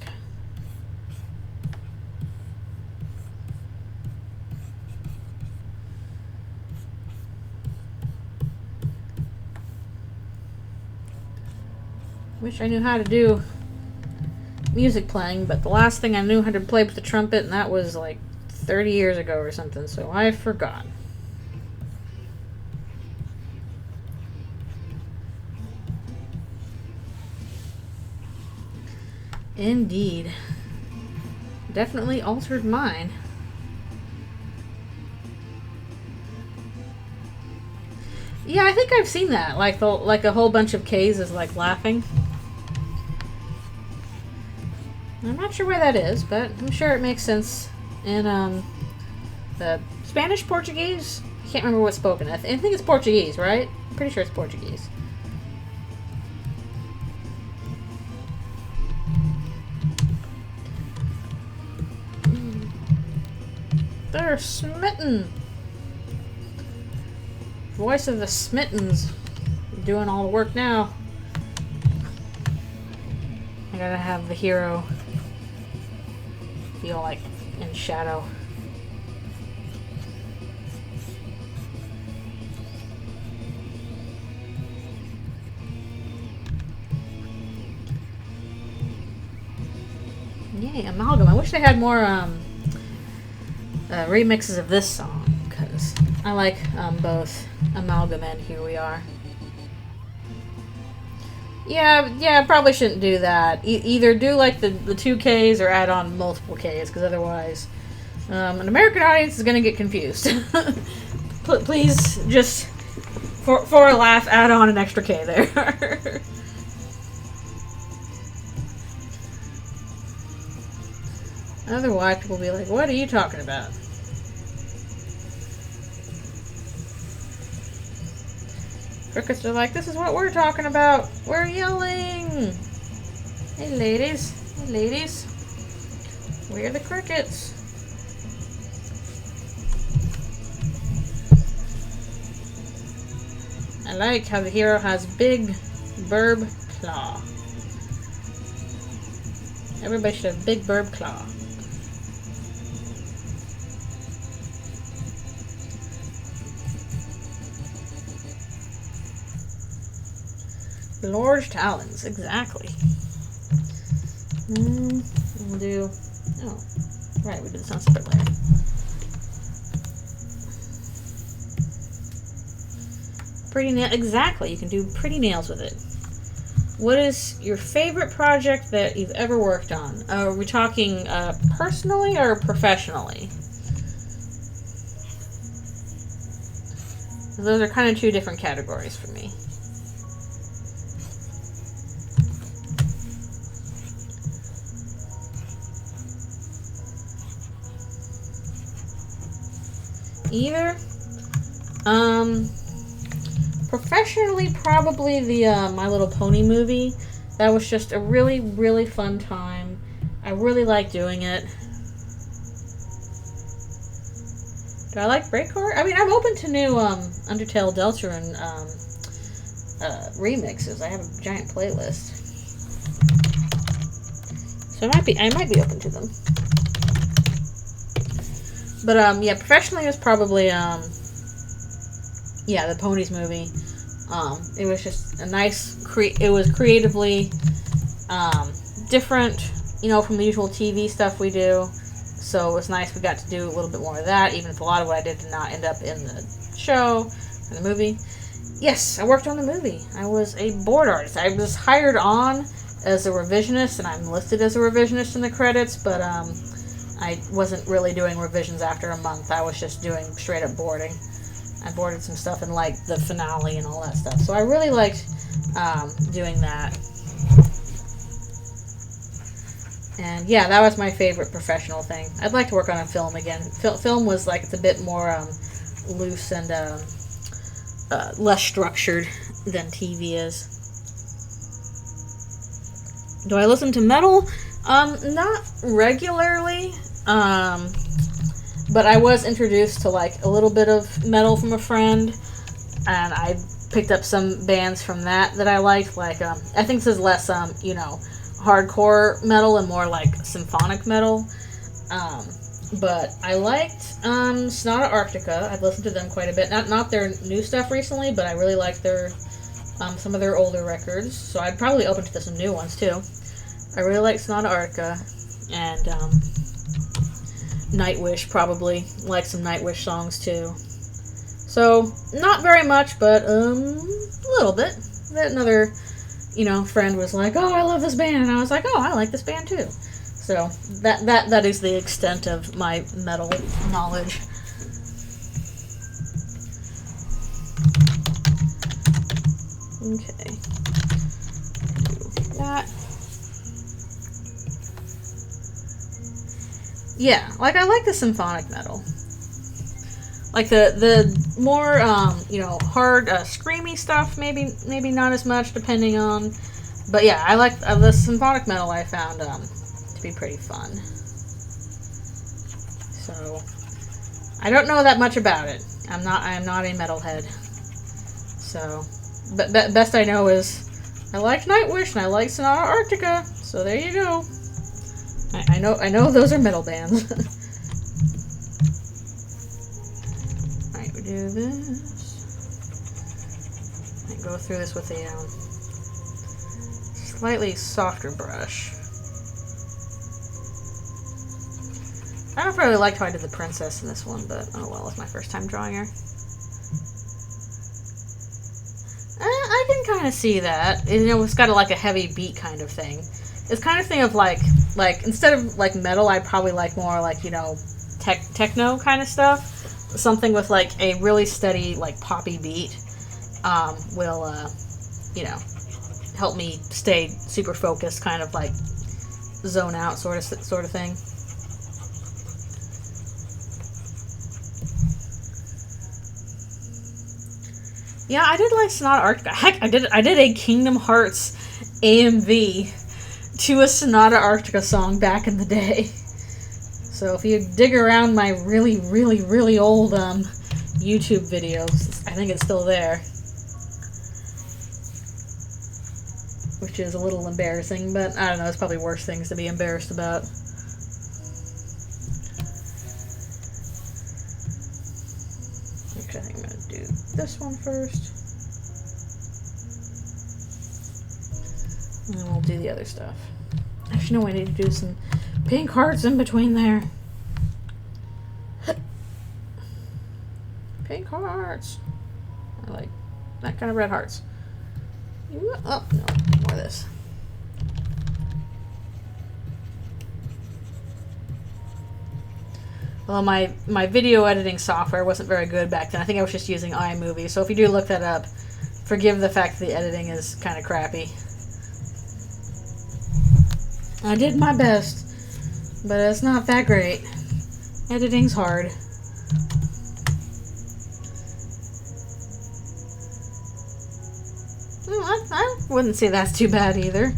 Wish I knew how to do music playing, but the last thing I knew how to play was the trumpet, and that was like 30 years ago or something, so I forgot. Indeed. Definitely altered mine. Yeah, I think I've seen that. Like a whole bunch of K's is like laughing. I'm not sure why that is, but I'm sure it makes sense in the Spanish, Portuguese. I can't remember what's spoken. I think it's Portuguese, right? I'm pretty sure it's Portuguese. They're smitten. Voice of the Smittens. Doing all the work now. I gotta have the hero feel like in shadow. Yay, Amalgam. I wish they had more remixes of this song, because I like both Amalgam and Here We Are. Yeah, probably shouldn't do that. Either do like the 2Ks or add on multiple Ks, because otherwise an American audience is going to get confused. Please, just for a laugh, add on an extra K there. Otherwise, people will be like, what are you talking about? Crickets are like, this is what we're talking about. We're yelling. Hey, ladies. Hey, ladies. We're the crickets. I like how the hero has big burb claw. Everybody should have big burb claw. Large talons, exactly. We'll do. Oh, right, we did this on separate layer. Pretty nail, exactly. You can do pretty nails with it. What is your favorite project that you've ever worked on? Are we talking personally or professionally? Those are kind of two different categories for me. Either. Professionally, probably the My Little Pony movie. That was just a really, really fun time. I really like doing it. Do I like breakcore? I mean, I'm open to new Undertale Deltarune remixes. I have a giant playlist, so I might be open to them. But yeah, professionally it was probably yeah, the Ponies movie. It was just a nice it was creatively different, you know, from the usual TV stuff we do. So it was nice we got to do a little bit more of that, even if a lot of what I did not end up in the show or the movie. Yes, I worked on the movie. I was a board artist. I was hired on as a revisionist, and I'm listed as a revisionist in the credits, but I wasn't really doing revisions after a month. I was just doing straight up boarding. I boarded some stuff in like the finale and all that stuff. So I really liked doing that. And yeah, that was my favorite professional thing. I'd like to work on a film again. Film was like, it's a bit more loose and less structured. than TV is. Do I listen to metal? Not regularly. But I was introduced to like a little bit of metal from a friend, and I picked up some bands from that I liked. Like, I think this is less, hardcore metal and more like symphonic metal. But I liked Sonata Arctica. I've listened to them quite a bit. Not their new stuff recently, but I really liked their some of their older records. So I'd probably open to some new ones too. I really like Sonata Arctica, and Nightwish, probably like some Nightwish songs too. So not very much, but a little bit. Another, friend was like, "Oh, I love this band," and I was like, "Oh, I like this band too." So that is the extent of my metal knowledge. Okay, do that. Yeah, like I like the symphonic metal. Like the more hard screamy stuff, maybe not as much, depending on. But yeah, I like the symphonic metal. I found to be pretty fun. So I don't know that much about it. I am not a metalhead. So, but best I know is I like Nightwish and I like Sonata Arctica. So there you go. I know those are metal bands. Alright, we do this. I go through this with a slightly softer brush. I don't really like how I did the princess in this one, but oh well, it's my first time drawing her. I can kind of see that. It's got like a heavy beat kind of thing. It's kind of thing of like instead of like metal, I probably like more like techno kind of stuff. Something with like a really steady like poppy beat will help me stay super focused, kind of like zone out sort of thing. Yeah, I did like Sonata Arctica. Heck, I did a Kingdom Hearts AMV to a Sonata Arctica song back in the day. So if you dig around my really, really, really old YouTube videos, I think it's still there. Which is a little embarrassing, but I don't know, there's probably worse things to be embarrassed about. Okay, I think I'm going to do this one first. And then we'll do the other stuff. Actually, no, I need to do some pink hearts in between there. Pink hearts. I like that kind of red hearts. Oh, no, more of this. Well, my video editing software wasn't very good back then. I think I was just using iMovie. So if you do look that up, forgive the fact that the editing is kind of crappy. I did my best, but it's not that great. Editing's hard. Well, I wouldn't say that's too bad either.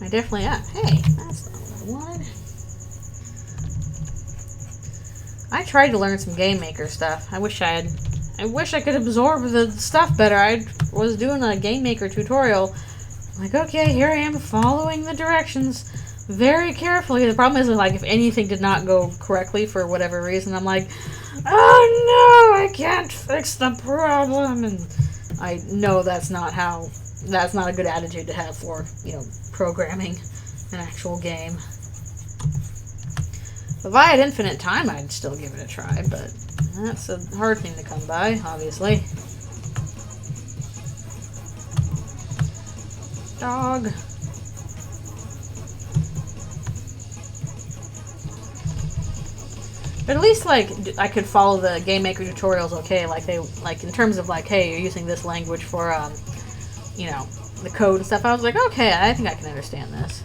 I definitely am. Hey, that's not what I wanted. I tried to learn some Game Maker stuff. I wish I could absorb the stuff better. I was doing a Game Maker tutorial. I'm like, okay, here I am following the directions very carefully. The problem is, like, if anything did not go correctly for whatever reason, I'm like, oh no, I can't fix the problem. And I know that's not a good attitude to have for, programming an actual game. If I had infinite time, I'd still give it a try, but that's a hard thing to come by, obviously. Dog. But at least, like, I could follow the Game Maker tutorials okay, like in terms of, like, hey, you're using this language for, the code and stuff. I was like, okay, I think I can understand this.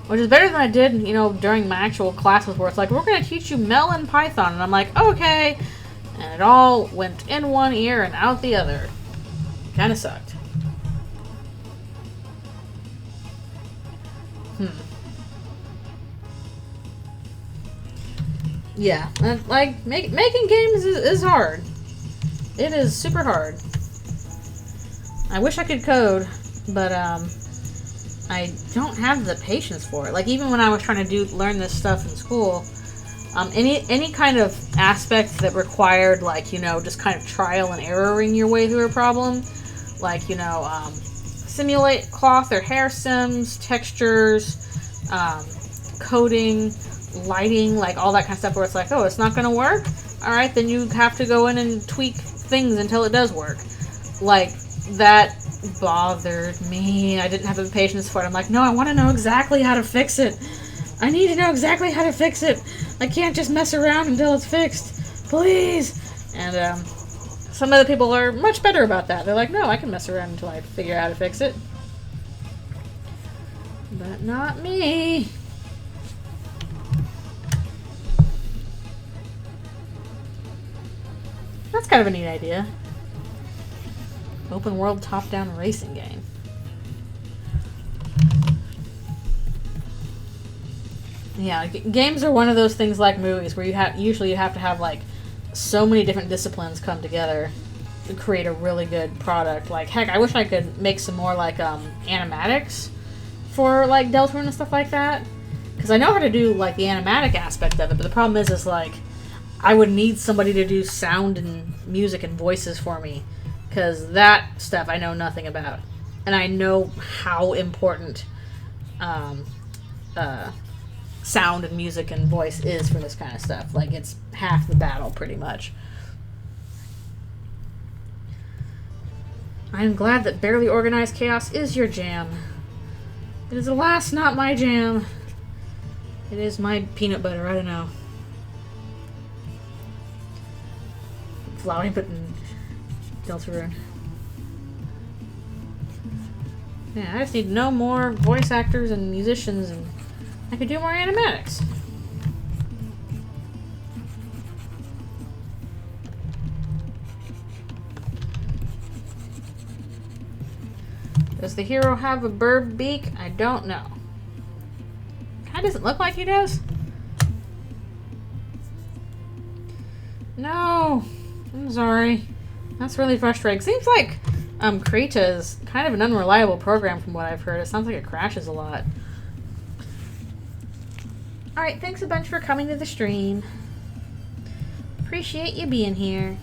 Which is better than I did, during my actual classes where it's like, we're going to teach you Mel and Python. And I'm like, okay. And it all went in one ear and out the other. Kind of sucked. Yeah, like making games is hard. It is super hard. I wish I could code, but I don't have the patience for it. Like even when I was trying to learn this stuff in school, any kind of aspect that required like, you know, just kind of trial and erroring your way through a problem, like, you know, simulate cloth or hair sims, textures, coding, lighting, like all that kind of stuff where it's like, oh, it's not going to work? All right, then you have to go in and tweak things until it does work. Like, that bothered me. I didn't have the patience for it. I'm like, no, I want to know exactly how to fix it. I need to know exactly how to fix it. I can't just mess around until it's fixed. Please. And some other people are much better about that. They're like, no, I can mess around until I figure out how to fix it. But not me. That's kind of a neat idea. Open world top-down racing game. Yeah, games are one of those things like movies where usually you have to have like so many different disciplines come together to create a really good product. Like, heck, I wish I could make some more like animatics for like Deltarune and stuff like that, because I know how to do like the animatic aspect of it, but the problem is like I would need somebody to do sound and music and voices for me, because that stuff I know nothing about, and I know how important sound and music and voice is for this kind of stuff. Like, it's half the battle pretty much. I am glad that barely organized chaos is your jam. It is alas not my jam. It is my peanut butter, I don't know. Flowing, but in Deltarune. Yeah, I just need no more voice actors and musicians, and I could do more animatics. Does the hero have a bird beak? I don't know. Kinda doesn't look like he does. No, I'm sorry. That's really frustrating. Seems like Krita is kind of an unreliable program from what I've heard. It sounds like it crashes a lot. Alright, thanks a bunch for coming to the stream. Appreciate you being here.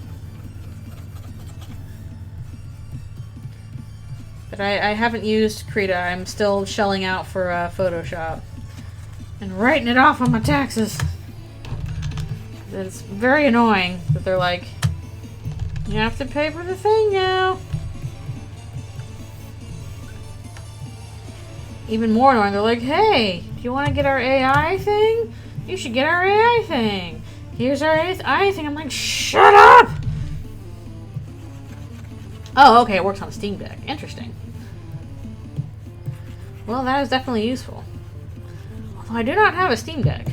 But I haven't used Krita. I'm still shelling out for Photoshop. And writing it off on my taxes. It's very annoying that they're like, you have to pay for the thing now. Even more annoying, they're like, hey, do you want to get our AI thing? You should get our AI thing. Here's our AI thing. I'm like, shut up! Oh, okay, it works on Steam Deck. Interesting. Well, that is definitely useful. Although I do not have a Steam Deck.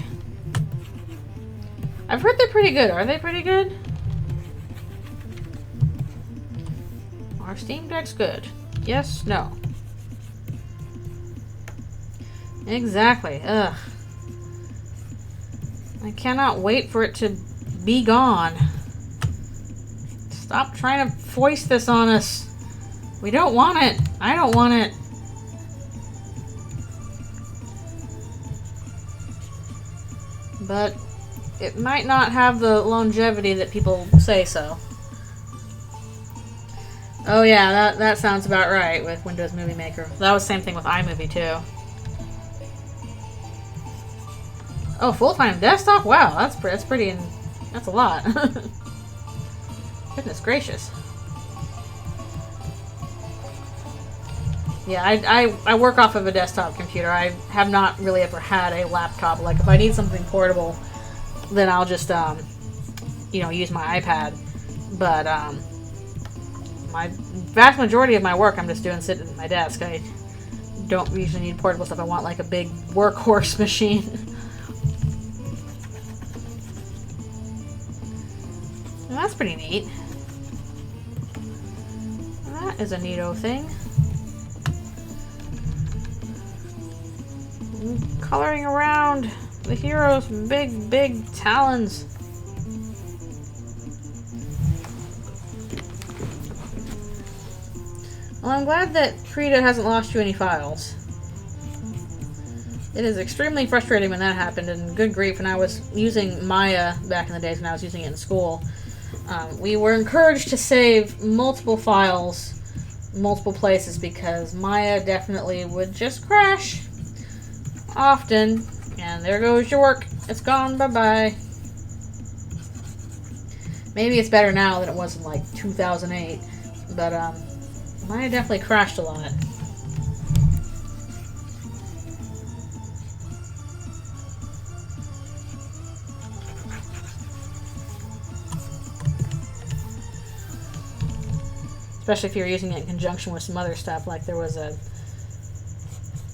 I've heard they're pretty good. Are they pretty good? Are Steam Decks good? Yes, no. Exactly. Ugh. I cannot wait for it to be gone. Stop trying to foist this on us. We don't want it. I don't want it. But it might not have the longevity that people say so. Oh yeah, that sounds about right with Windows Movie Maker. That was the same thing with iMovie too. Oh, full-time desktop? Wow, that's pretty, that's a lot. Goodness gracious. Yeah, I work off of a desktop computer. I have not really ever had a laptop. Like, if I need something portable, then I'll just, you know, use my iPad. But, my vast majority of my work I'm just doing sitting at my desk. I don't usually need portable stuff. I want, like, a big workhorse machine. Well, that's pretty neat. That is a neato thing. Coloring around the hero's big talons. Well, I'm glad that Frida hasn't lost you any files. It is extremely frustrating when that happened, and good grief, when I was using Maya back in the days when I was using it in school, we were encouraged to save multiple files, multiple places, because Maya definitely would just crash often, and there goes your work. It's gone, bye-bye. Maybe it's better now than it was in like 2008, but Maya definitely crashed a lot. Especially if you're using it in conjunction with some other stuff, like there was a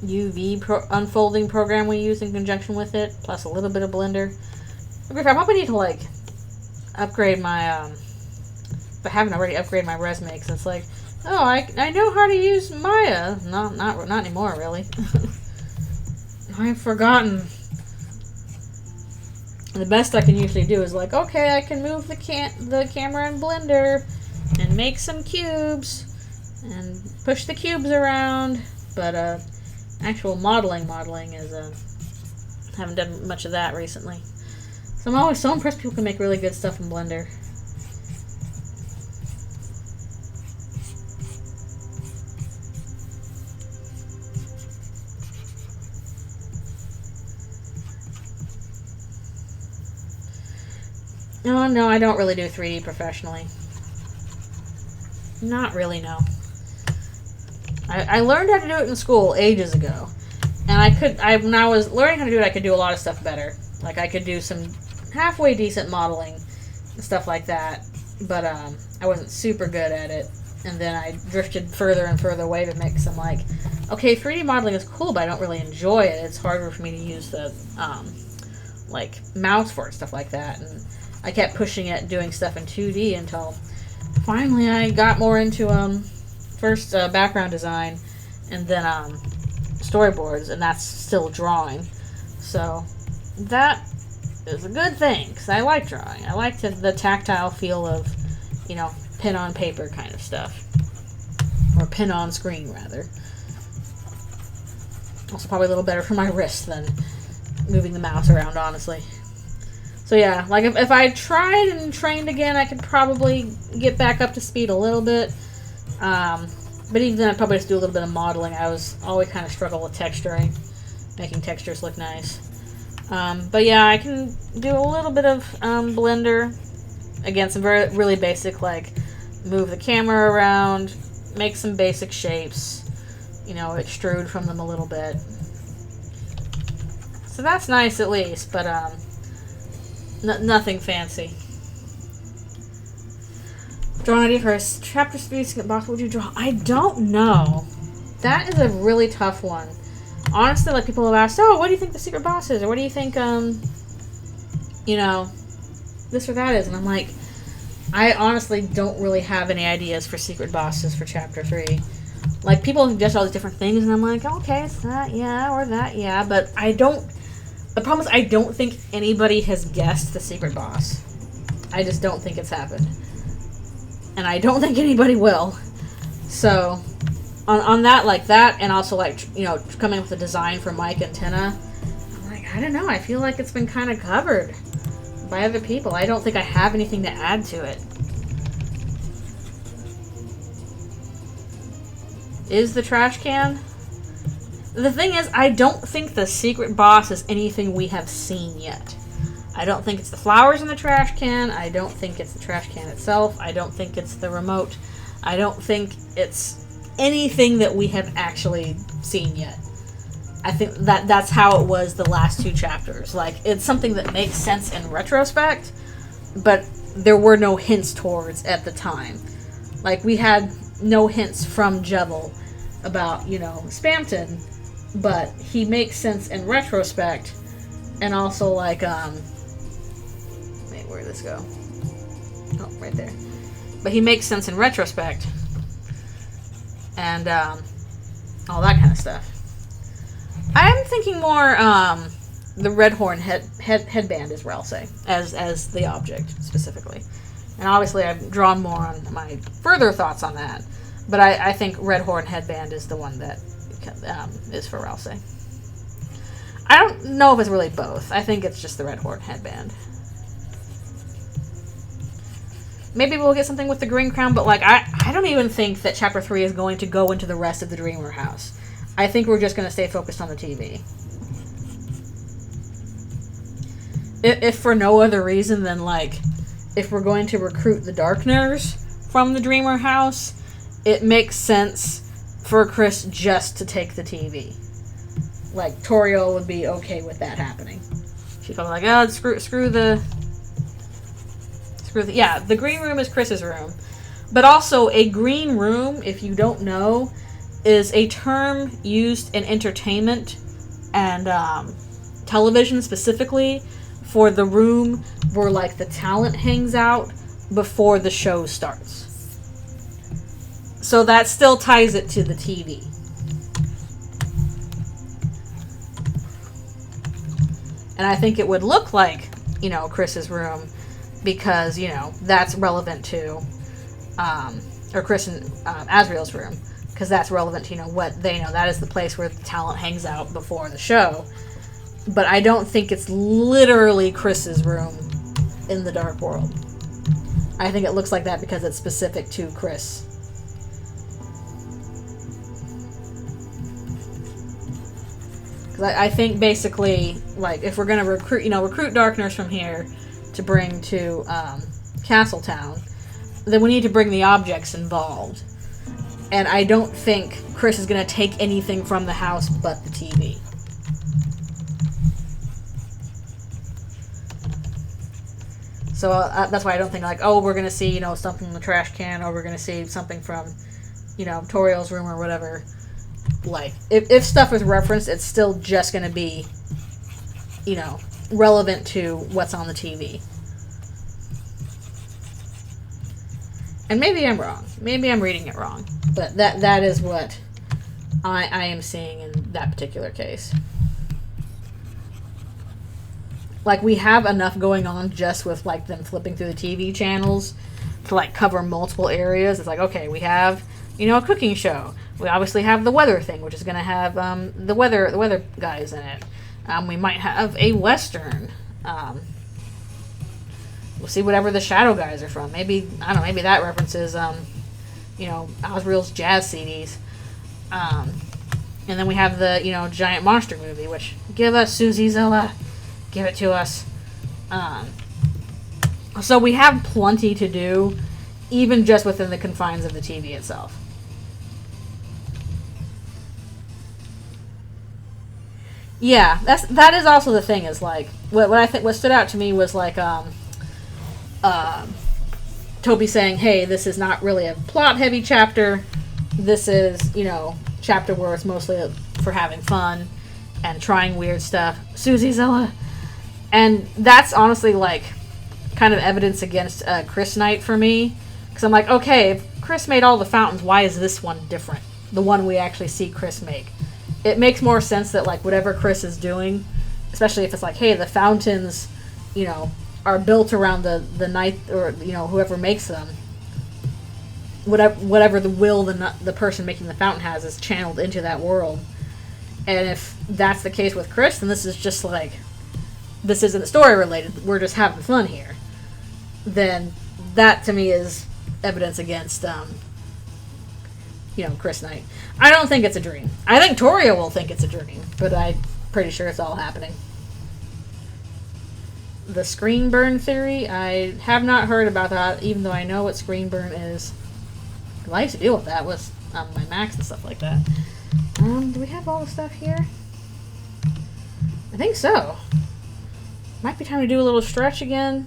UV unfolding program we used in conjunction with it, plus a little bit of Blender. I'm hoping I need to like upgrade my, if I haven't already, upgrade my resume, because it's like, oh, I know how to use Maya. Not anymore, really. I've forgotten. The best I can usually do is like, okay, I can move the camera in Blender and make some cubes and push the cubes around, but actual modeling is haven't done much of that recently. So I'm always so impressed people can make really good stuff in Blender. Oh, no, I don't really do 3D professionally. Not really, no. I learned how to do it in school ages ago. And when I was learning how to do it, I could do a lot of stuff better. Like, I could do some halfway decent modeling and stuff like that. But I wasn't super good at it. And then I drifted further and further away to make some, like, okay, 3D modeling is cool, but I don't really enjoy it. It's harder for me to use the, like, mouse for it, stuff like that. And I kept pushing it and doing stuff in 2D until finally I got more into first background design and then storyboards, and that's still drawing. So that is a good thing, because I like drawing. I like the tactile feel of, you know, pen on paper kind of stuff. Or pen on screen, rather. Also probably a little better for my wrist than moving the mouse around, honestly. So yeah, like if I tried and trained again, I could probably get back up to speed a little bit. But even then, I'd probably just do a little bit of modeling. I was always kind of struggle with texturing, making textures look nice. But yeah, I can do a little bit of Blender. Again, some really basic, like move the camera around, make some basic shapes, you know, extrude from them a little bit. So that's nice at least, but nothing fancy. Draw an idea for a chapter 3 secret box. What would you draw? I don't know. That is a really tough one. Honestly, like people have asked, oh, what do you think the secret boss is? Or what do you think, you know, this or that is? And I'm like, I honestly don't really have any ideas for secret bosses for chapter 3. Like, people suggest all these different things, and I'm like, okay, it's that, yeah, or that, yeah. But I don't, the problem is I don't think anybody has guessed the secret boss. I just don't think it's happened. And I don't think anybody will. So, on that, like that, and also, like, you know, coming up with a design for Mike and Tina, I'm like, I don't know, I feel like it's been kind of covered by other people. I don't think I have anything to add to it. Is the trash can? The thing is, I don't think the secret boss is anything we have seen yet. I don't think it's the flowers in the trash can. I don't think it's the trash can itself. I don't think it's the remote. I don't think it's anything that we have actually seen yet. I think that's how it was the last 2 chapters. Like, it's something that makes sense in retrospect, but there were no hints towards at the time. Like, we had no hints from Jevil about, you know, Spamton, but he makes sense in retrospect, and also, like, wait, where did this go? Oh, right there. But he makes sense in retrospect. and all that kind of stuff. I'm thinking more the red horn headband is where I'll say as the object specifically, and obviously I've drawn more on my further thoughts on that, but I think red horn headband is the one that is for Rousey. I don't know if it's really both. I think it's just the red horn headband. Maybe we'll get something with the green crown, but like I don't even think that Chapter 3 is going to go into the rest of the Dreamer house. I think we're just going to stay focused on the TV. If for no other reason than, like, if we're going to recruit the Darkners from the Dreamer house, it makes sense for Chris just to take the TV. Like, Toriel would be okay with that happening. She's probably like, oh, screw the... Yeah, the green room is Chris's room. But also, a green room, if you don't know, is a term used in entertainment and television specifically for the room where, like, the talent hangs out before the show starts. So that still ties it to the TV. And I think it would look like, you know, Chris's room because, you know, that's relevant to, or Chris and Azriel's room, because that's relevant to, you know, what they know. That is the place where the talent hangs out before the show. But I don't think it's literally Chris's room in the Dark World. I think it looks like that because it's specific to Chris. Because I think basically, like, if we're going to recruit Darkners from here to bring to Castletown, then we need to bring the objects involved. And I don't think Chris is going to take anything from the house but the TV. So that's why I don't think, like, oh, we're going to see, you know, something in the trash can, or we're going to see something from, you know, Toriel's room or whatever. Like, if stuff is referenced, it's still just going to be, you know, relevant to what's on the TV. And maybe I'm wrong. Maybe I'm reading it wrong. But that is what I am seeing in that particular case. Like, we have enough going on just with, like, them flipping through the TV channels to, like, cover multiple areas. It's like, okay, we have, you know, a cooking show. We obviously have the weather thing, which is going to have the weather guys in it. We might have a Western. We'll see whatever the Shadow guys are from. Maybe, I don't know, maybe that references, you know, Osriel's jazz CDs. And then we have the, you know, giant monster movie, which, give us Susie Zilla. Give it to us. So we have plenty to do, even just within the confines of the TV itself. Yeah, that is also the thing. Is like what stood out to me was like Toby saying, "Hey, this is not really a plot-heavy chapter. This is, you know, chapter where it's mostly for having fun and trying weird stuff." Susie Zilla. And that's honestly, like, kind of evidence against Chris Knight for me. Because I'm like, okay, if Chris made all the fountains, why is this one different? The one we actually see Chris make. It makes more sense that, like, whatever Chris is doing, especially if it's like, hey, the fountains, you know, are built around the knight, or, you know, whoever makes them. Whatever the will the person making the fountain has is channeled into that world. And if that's the case with Chris, then this is just like... this isn't story related, we're just having fun here, then that to me is evidence against, you know, Chris Knight. I don't think it's a dream. I think Toriel will think it's a dream, but I'm pretty sure it's all happening. The screen burn theory, I have not heard about that, even though I know what screen burn is. I used to deal with that with my Macs and stuff like that. Do we have all the stuff here? I think so. Might be time to do a little stretch again,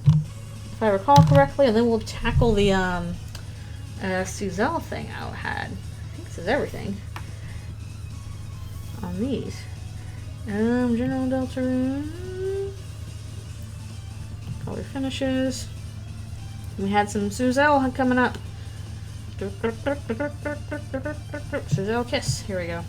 if I recall correctly, and then we'll tackle the Suzelle thing I had. I think this is everything on these. General Deltarune. Color finishes. We had some Suzelle coming up Suzelle kiss. Here we go.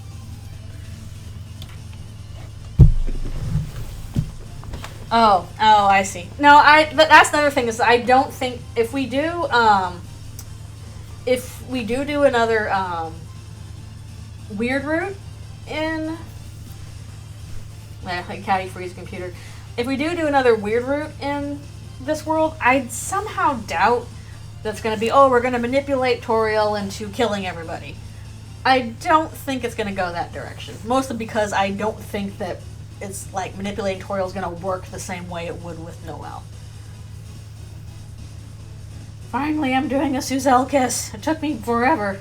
Oh, I see. No, that's another thing is I don't think if we do another weird route in like Caddy freeze computer. If we do another weird route in this world, I somehow doubt that's going to be, we're going to manipulate Toriel into killing everybody. I don't think it's going to go that direction. Mostly because I don't think that it's like manipulating Toriel is going to work the same way it would with Noelle. Finally, I'm doing a Suzelle kiss. It took me forever.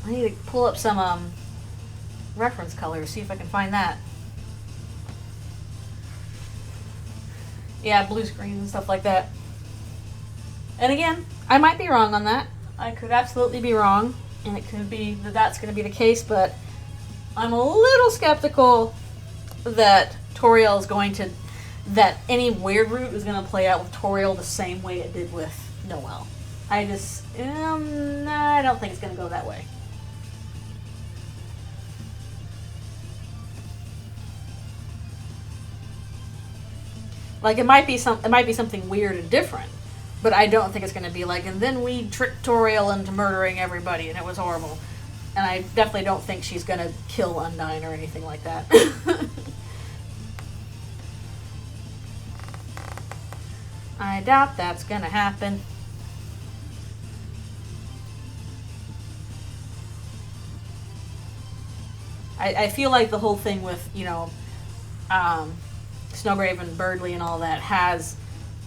I need to pull up some reference colors, see if I can find that. Yeah, blue screen and stuff like that. And again, I might be wrong on that. I could absolutely be wrong, and it could be that that's going to be the case, but I'm a little skeptical that Toriel is going to, that any weird route is going to play out with Toriel the same way it did with Noelle. I just, I don't think it's going to go that way. Like it might be something weird and different, but I don't think it's going to be like, and then we tricked Toriel into murdering everybody, and it was horrible. And I definitely don't think she's going to kill Undyne or anything like that. I doubt that's going to happen. I feel like the whole thing with, Snowgrave and Birdley and all that has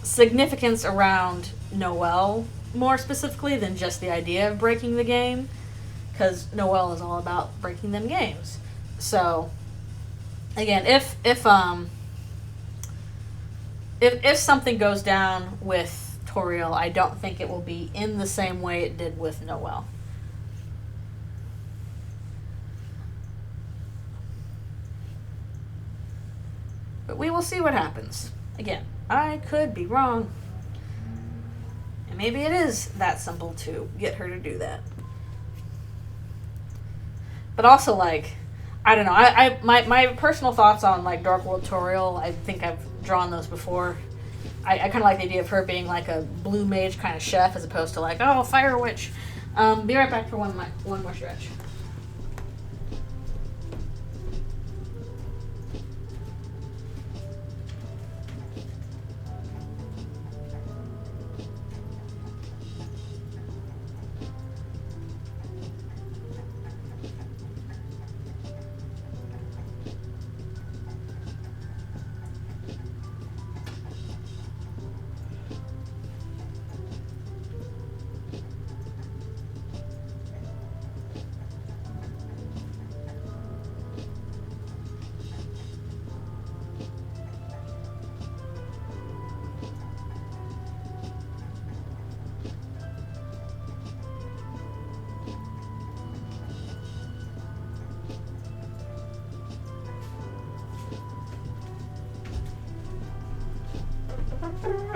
significance around Noelle more specifically than just the idea of breaking the game, because Noelle is all about breaking them games. So again, if something goes down with Toriel, I don't think it will be in the same way it did with Noelle. But we will see what happens. Again, I could be wrong. And maybe it is that simple to get her to do that. But also, like, I don't know. My personal thoughts on, like, Dark World Toriel, I think I've drawn those before. I kind of like the idea of her being, like, a blue mage kind of chef as opposed to, like, fire witch. Be right back for one more stretch.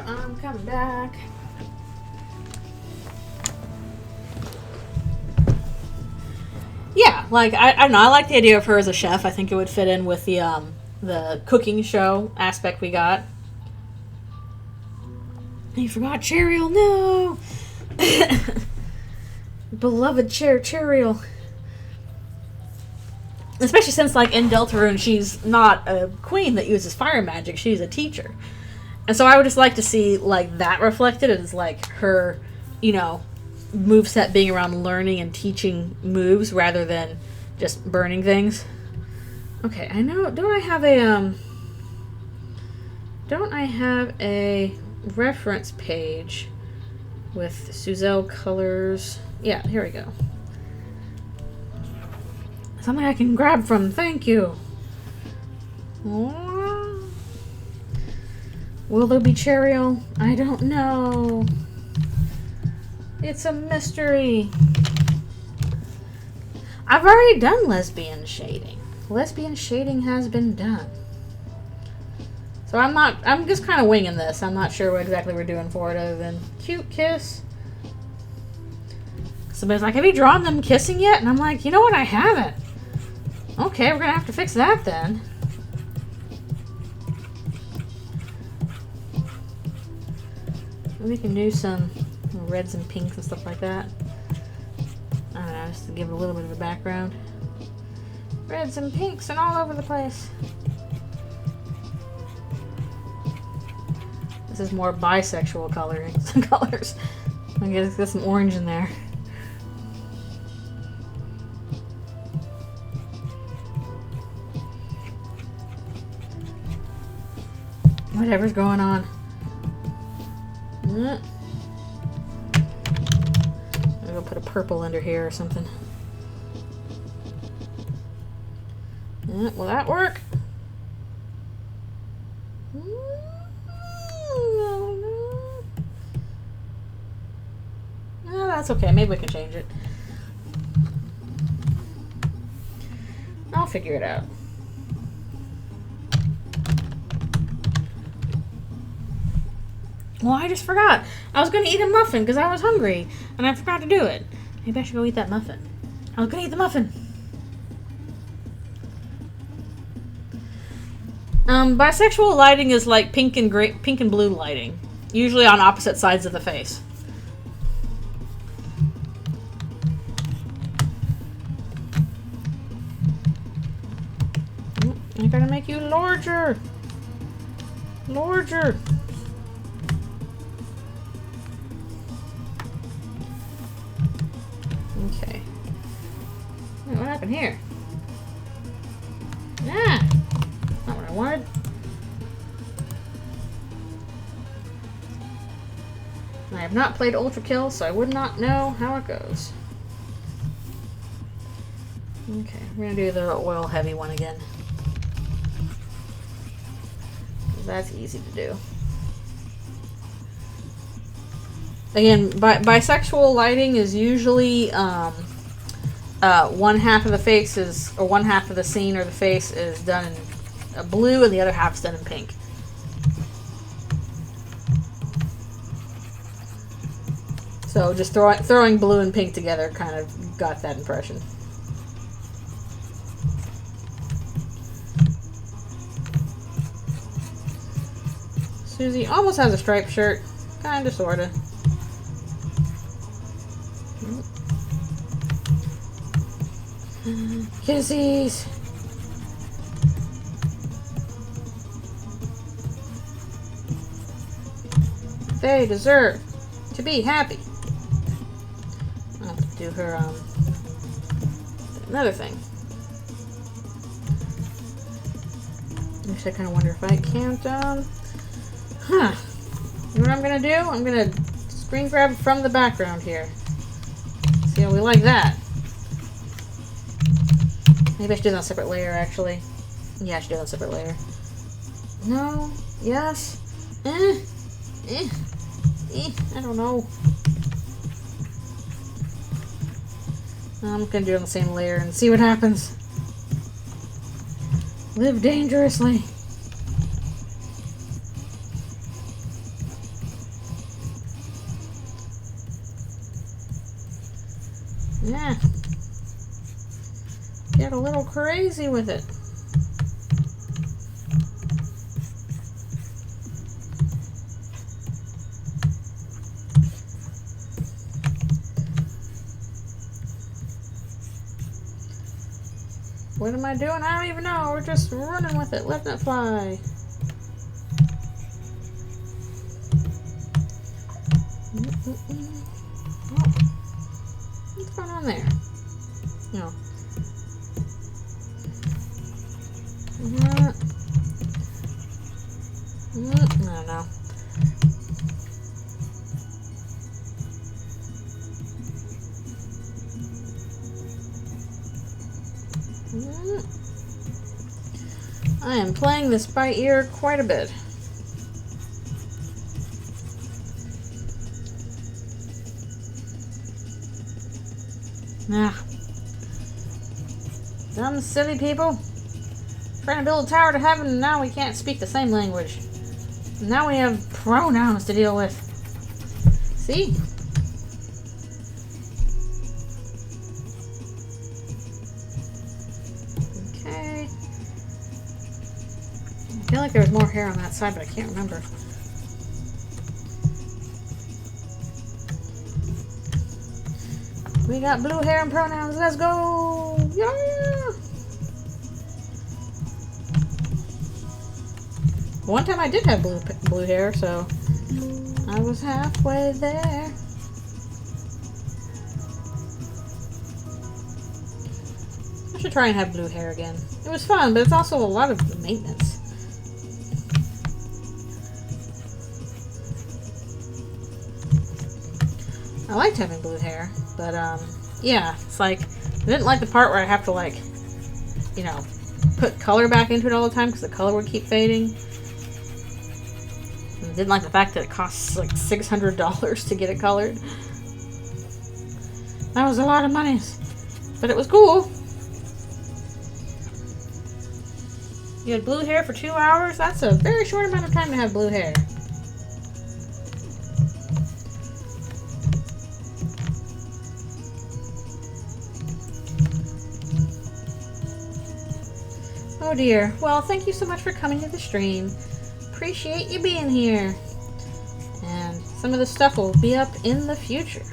I'm coming back. Yeah, like I don't know. I like the idea of her as a chef. I think it would fit in with the cooking show aspect we got. You forgot Cheryl, no. Beloved Cheryl. Especially since, like, in Deltarune, she's not a queen that uses fire magic. She's a teacher. And so I would just like to see, like, that reflected as, like, her, moveset being around learning and teaching moves rather than just burning things. Okay, I know. Don't I have a reference page with Suzelle colors? Yeah, here we go. Something I can grab from. Thank you. Will there be Cheryl? I don't know. It's a mystery. I've already done lesbian shading. Lesbian shading has been done. So I'm just kind of winging this. I'm not sure what exactly we're doing for it other than cute kiss. Somebody's like, have you drawn them kissing yet? And I'm like, you know what? I haven't. Okay, we're gonna have to fix that then. We can do some reds and pinks and stuff like that. I don't know, just to give it a little bit of a background. Reds and pinks and all over the place. This is more bisexual colors. I guess get some orange in there. Whatever's going on. I'm gonna put a purple under here or something. Will that work? No, that's okay. Maybe we can change it. I'll figure it out. Well, I just forgot. I was going to eat a muffin because I was hungry, and I forgot to do it. Maybe I should go eat that muffin. I was going to eat the muffin. Bisexual lighting is like pink and blue lighting, usually on opposite sides of the face. I'm gonna make you larger. Larger. Okay. Wait, what happened here? Ah! Not what I wanted. I have not played Ultra Kill, so I would not know how it goes. Okay, we're gonna do the oil heavy one again. That's easy to do. Again, bisexual lighting is usually one half of the face is, or one half of the scene or the face is done in blue and the other half is done in pink. So just throwing blue and pink together kind of got that impression. Susie almost has a striped shirt. Kinda, sorta. Kissies! They deserve to be happy. I'll have to do her, another thing. Actually, I kinda wonder if I can't, huh. You know what I'm gonna do? I'm gonna screen grab from the background here. See how we like that. Maybe I should do it on a separate layer, actually. Yeah, I should do it on a separate layer. No. Yes. I don't know. I'm gonna do it on the same layer and see what happens. Live dangerously. Yeah. Get a little crazy with it. What am I doing? I don't even know. We're just running with it, letting it fly. What's going on there? No. I don't know. I am playing this by ear quite a bit. Dumb, silly people. Trying to build a tower to heaven, and now we can't speak the same language. Now we have pronouns to deal with. See? feel like there was more hair on that side, but I can't remember. We got blue hair and pronouns. Let's go! Yeah! One time I did have blue hair, so I was halfway there. I should try and have blue hair again. It was fun, but it's also a lot of maintenance. I liked having blue hair, but yeah, it's like, I didn't like the part where I have to, like, you know, put color back into it all the time because the color would keep fading. And I didn't like the fact that it costs like $600 to get it colored. That was a lot of money, but it was cool. You had blue hair for 2 hours? That's a very short amount of time to have blue hair. Oh dear. Well, thank you so much for coming to the stream. Appreciate you being here. And some of the stuff will be up in the future.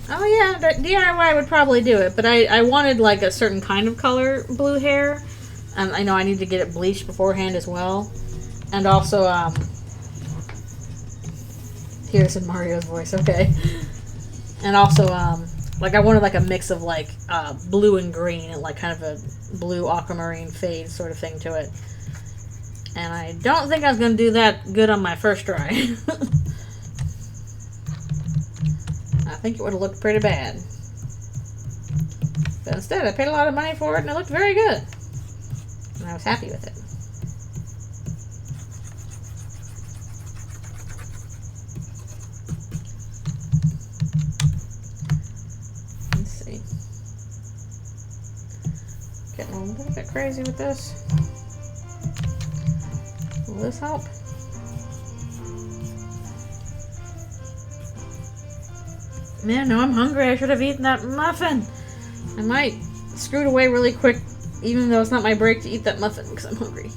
Oh yeah, DIY would probably do it, but I wanted like a certain kind of color blue hair. I know I need to get it bleached beforehand as well. And also, here's in Mario's voice, okay. And also, like I wanted like a mix of like blue and green and like kind of a blue aquamarine fade sort of thing to it. And I don't think I was going to do that good on my first try. I think it would have looked pretty bad. But instead, I paid a lot of money for it and it looked very good. And I was happy with it. Let's see. Getting a little bit crazy with this. Will this help? Man, no, I'm hungry. I should have eaten that muffin. I might screw it away really quick, even though it's not my break to eat that muffin, because I'm hungry.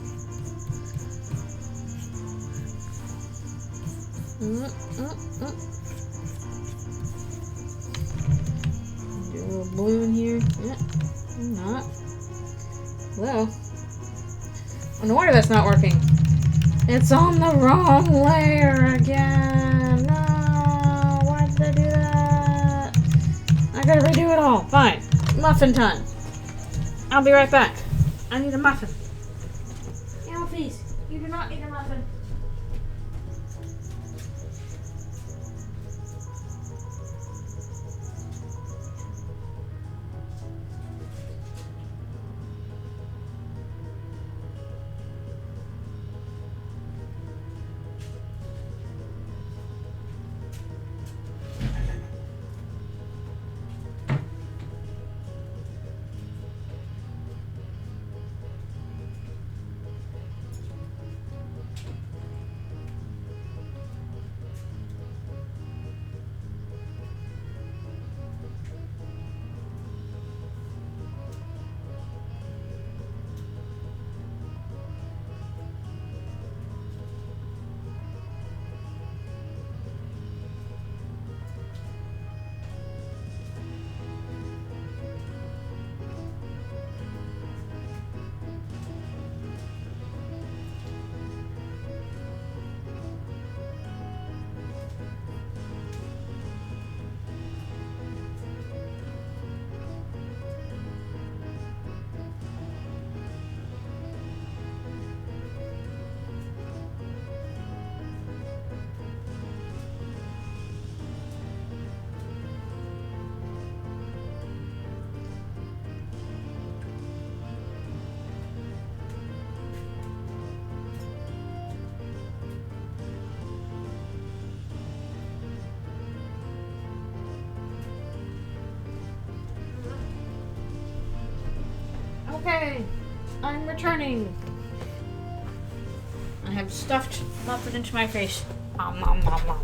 Do a little blue in here. Yeah, I'm not. Well, no wonder that's not working. It's on the wrong layer again. No, why did I do that? I gotta redo it all. Fine. Muffin time. I'll be right back. I need a muffin. Alphys, you do not need a muffin. Okay, I'm returning. I have stuffed muffin into my face. Nom, nom, nom, nom.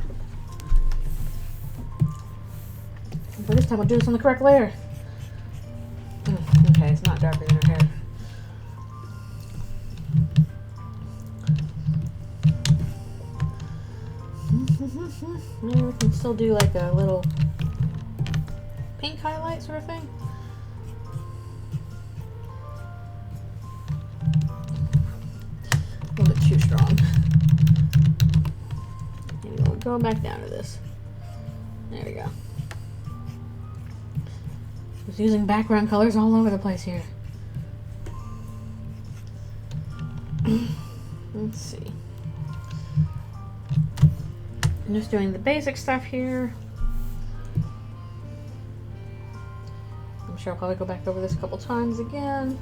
But this time I'll do this on the correct layer. it's not darker than her hair. Maybe we can still do like a little pink highlight sort of thing. A little bit too strong. Maybe we'll go back down to this. There we go. Just using background colors all over the place here. Let's see. I'm just doing the basic stuff here. I'm sure I'll probably go back over this a couple times again.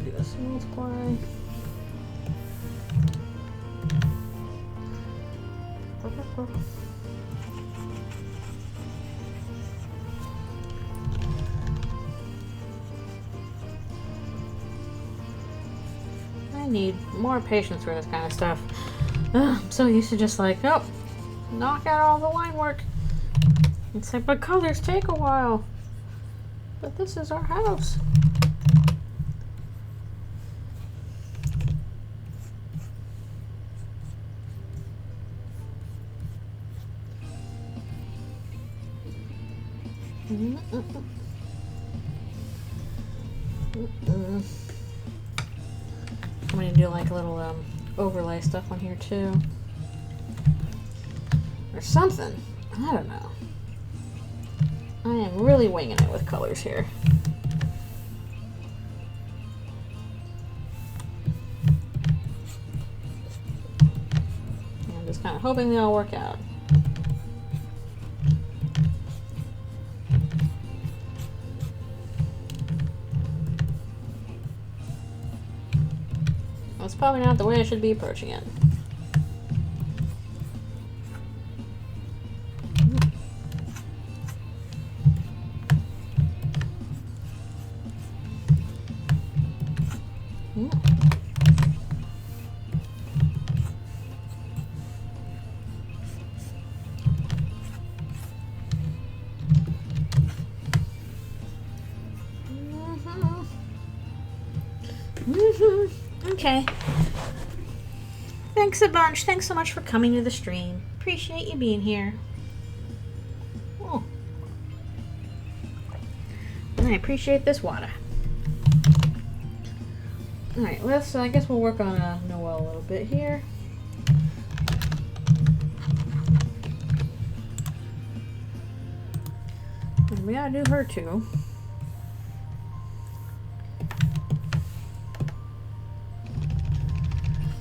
Do this multiply. I need more patience for this kind of stuff. I'm so used to just like, oh, knock out all the line work. It's like, but colors take a while. But this is our house. I'm going to do like a little overlay stuff on here too. Or something. I don't know. I am really winging it with colors here. I'm just kind of hoping they all work out. That's probably not the way I should be approaching it. Okay. Thanks a bunch. Thanks so much for coming to the stream. Appreciate you being here. Oh. And I appreciate this water. Alright, let's, I guess we'll work on Noelle a little bit here. And we gotta do her too.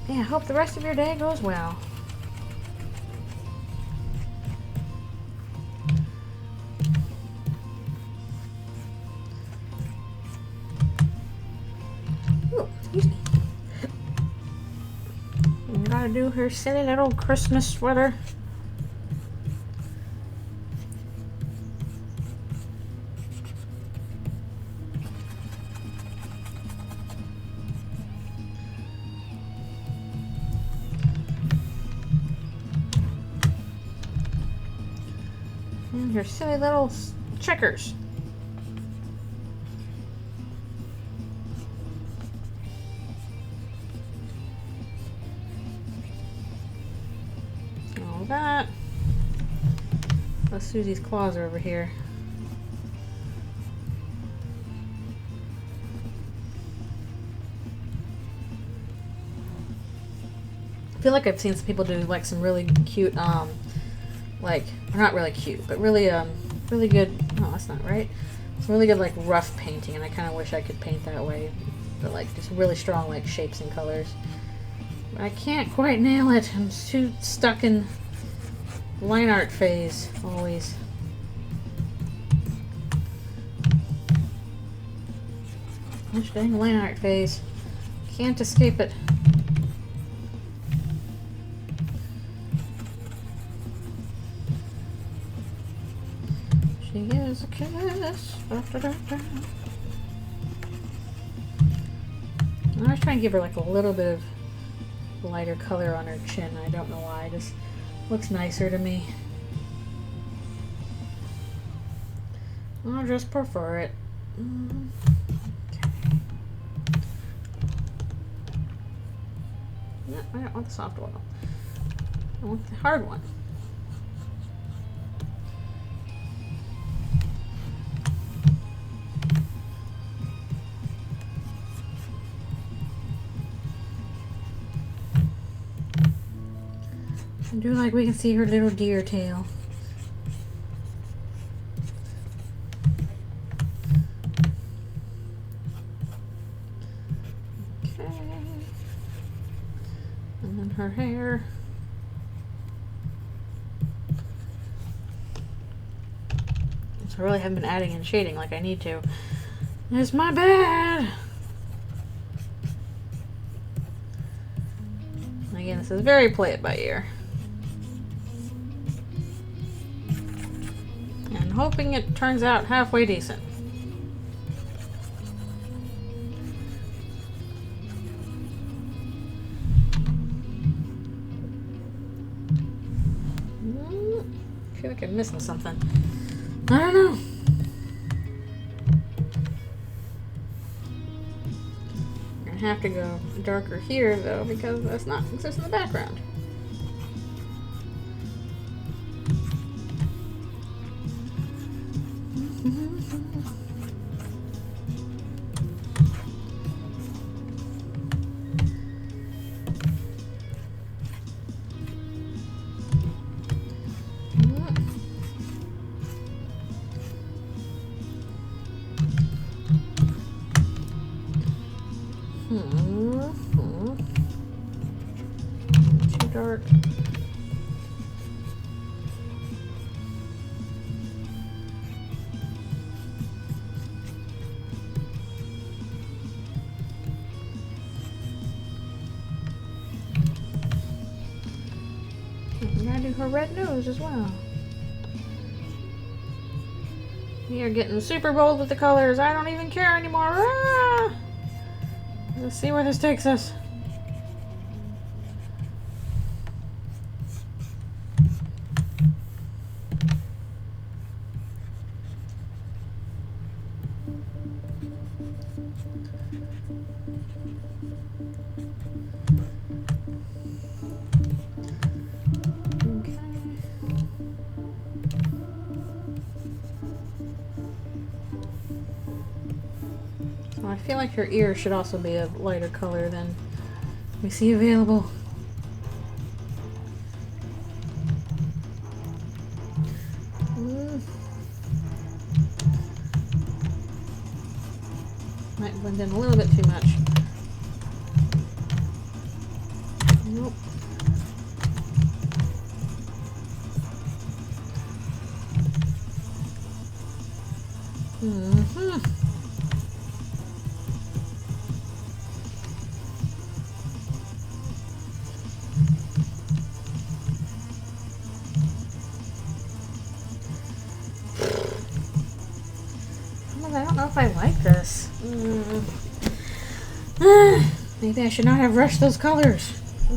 Yeah, I hope the rest of your day goes well. Ooh, excuse me. We gotta do her silly little Christmas sweater. Your silly little checkers. All that. Susie's claws are over here. I feel like I've seen some people do like some really cute like, or not really cute, but really really good, no, that's not right, some really good like rough painting, and I kind of wish I could paint that way, but like just really strong like shapes and colors, but I can't quite nail it. I'm too stuck in line art phase always. Gosh dang, line art phase, can't escape it. She is a kiss. Da, da, da, da. I was trying to give her like a little bit of lighter color on her chin. I don't know why. It just looks nicer to me. I just prefer it. Okay. No, I don't want the soft oil. I want the hard one. I do like we can see her little deer tail. Okay. And then her hair. So I really haven't been adding and shading like I need to. It's my bad! Again, this is very play it by ear. And hoping it turns out halfway decent. I feel like I'm missing something. I don't know. I'm gonna have to go darker here though because that's not just in the background. Too dark. We gotta do her red nose as well. We are getting super bold with the colors. I don't even care anymore. Ah! Let's see where this takes us. I feel like her ear should also be a lighter color than we see available. Might blend in a little bit too much. Nope. I don't know if I like this. Maybe I should not have rushed those colors. I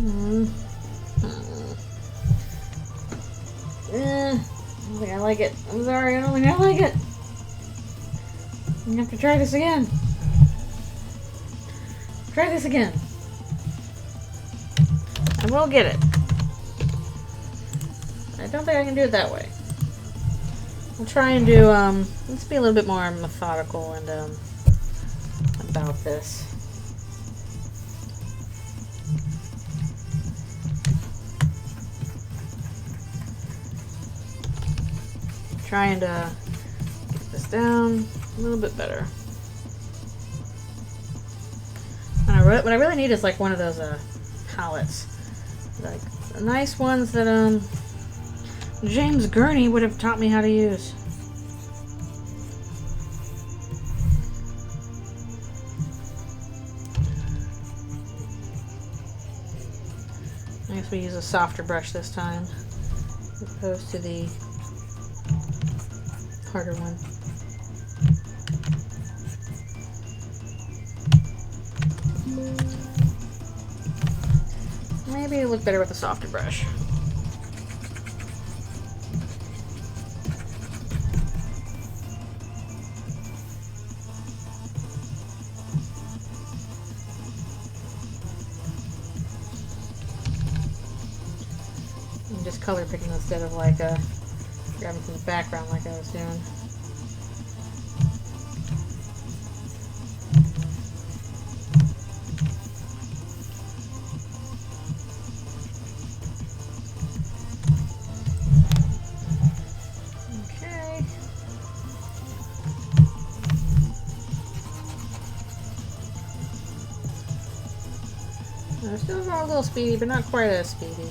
don't think I like it. I'm sorry, I don't think I like it. I'm gonna have to try this again. Try this again. I will get it. I don't think I can do it that way. I'll try and do, let's be a little bit more methodical and, about this. Try and, get this down a little bit better. And what I really need is like one of those, palettes. Like, the nice ones that, James Gurney would have taught me how to use. I guess we use a softer brush this time, as opposed to the harder one. Maybe it'll look better with a softer brush. color picking instead of like grabbing from the background like I was doing. Okay. I'm still going a little speedy, but not quite as speedy.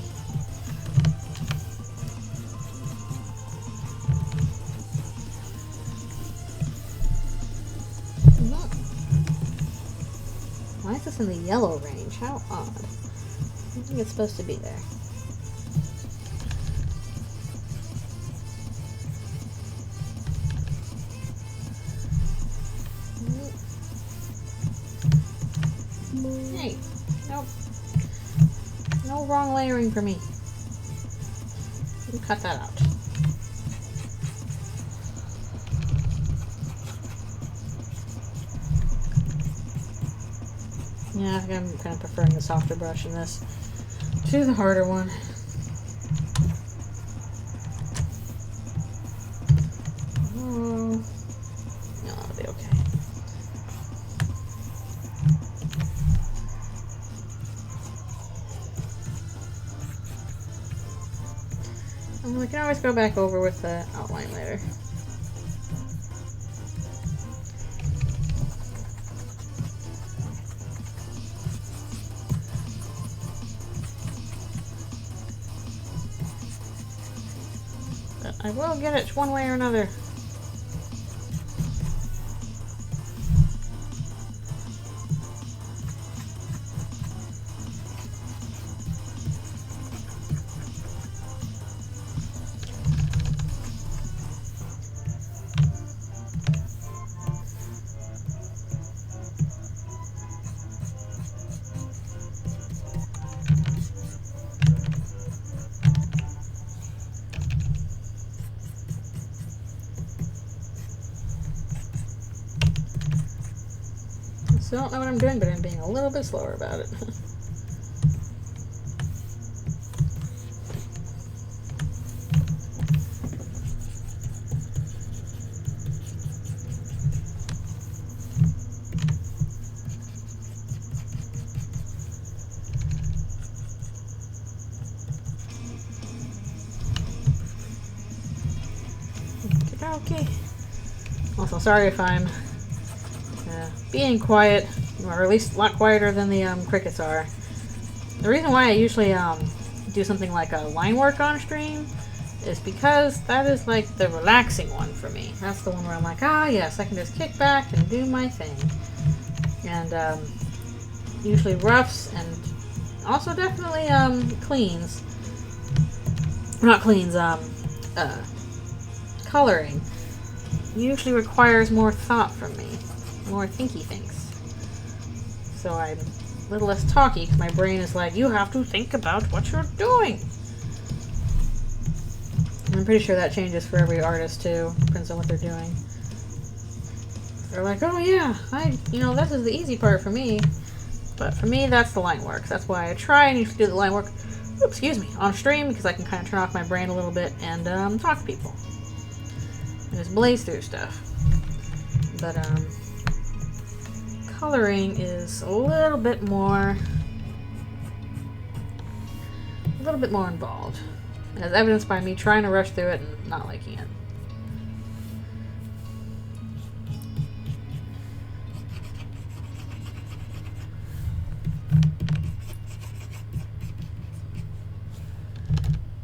Why is this in the yellow range? How odd. I think it's supposed to be there. Hey, nope. No wrong layering for me. You cut that out. Yeah, I think I'm kind of preferring the softer brush in this to the harder one. Oh, no, that'll be okay. And we can always go back over with the outline later. I will get it one way or another. Still don't know what I'm doing, but I'm being a little bit slower about it. Okay. Also, sorry if I'm being quiet, or at least a lot quieter than the crickets are. The reason why I usually do something like a line work on stream is because that is like the relaxing one for me. That's the one where I'm like, ah yes, I can just kick back and do my thing. And usually roughs and also definitely cleans. Not cleans, coloring usually requires more thought from me. More thinky things. So I'm a little less talky because my brain is like, you have to think about what you're doing. And I'm pretty sure that changes for every artist too. Depends on what they're doing. They're like, oh yeah, this is the easy part for me. But for me, that's the line work. That's why I try and usually do the line work, on stream, because I can kind of turn off my brain a little bit and talk to people. And just blaze through stuff. But coloring is a little bit more involved, as evidenced by me trying to rush through it and not liking it.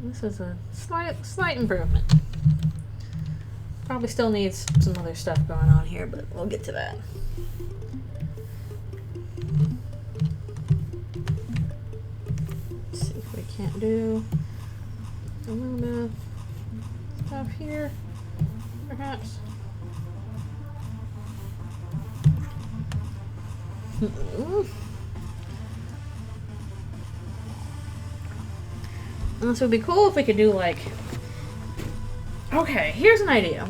This is a slight improvement. Probably still needs some other stuff going on here, but we'll get to that. Let's see if we can't do a little bit of stuff here, perhaps. This would be cool if we could do like, okay, here's an idea.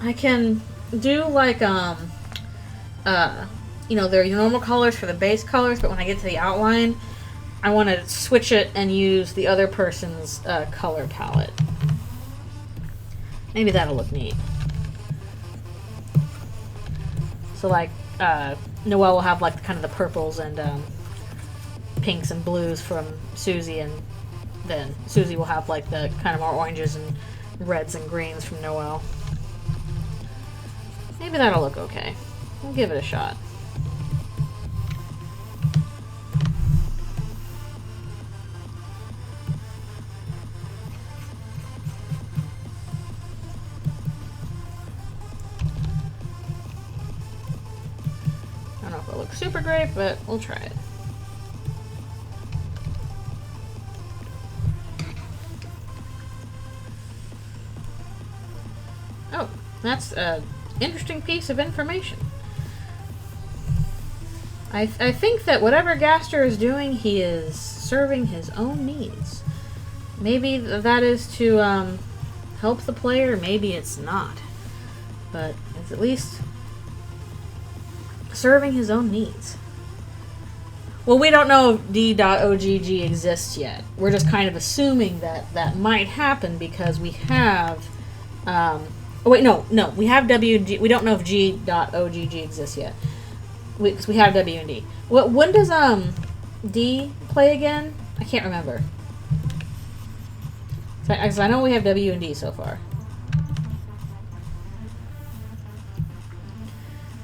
I can do like, they're your normal colors for the base colors, but when I get to the outline, I want to switch it and use the other person's color palette. Maybe that'll look neat. So like Noelle will have like kind of the purples and pinks and blues from Susie, and then Susie will have like the kind of more oranges and reds and greens from Noelle. Maybe that'll look okay. We'll give it a shot. I don't know if it'll look super great, but we'll try it. Oh, that's an interesting piece of information. I think that whatever Gaster is doing, he is serving his own needs. Maybe that is to help the player, maybe it's not. But it's at least serving his own needs. Well, we don't know if D.OGG exists yet. We're just kind of assuming that that might happen because we have... oh wait, no, we have WG. We don't know if G.OGG exists yet. Because we have W and D. When does D play again? I can't remember. I know we have W and D so far.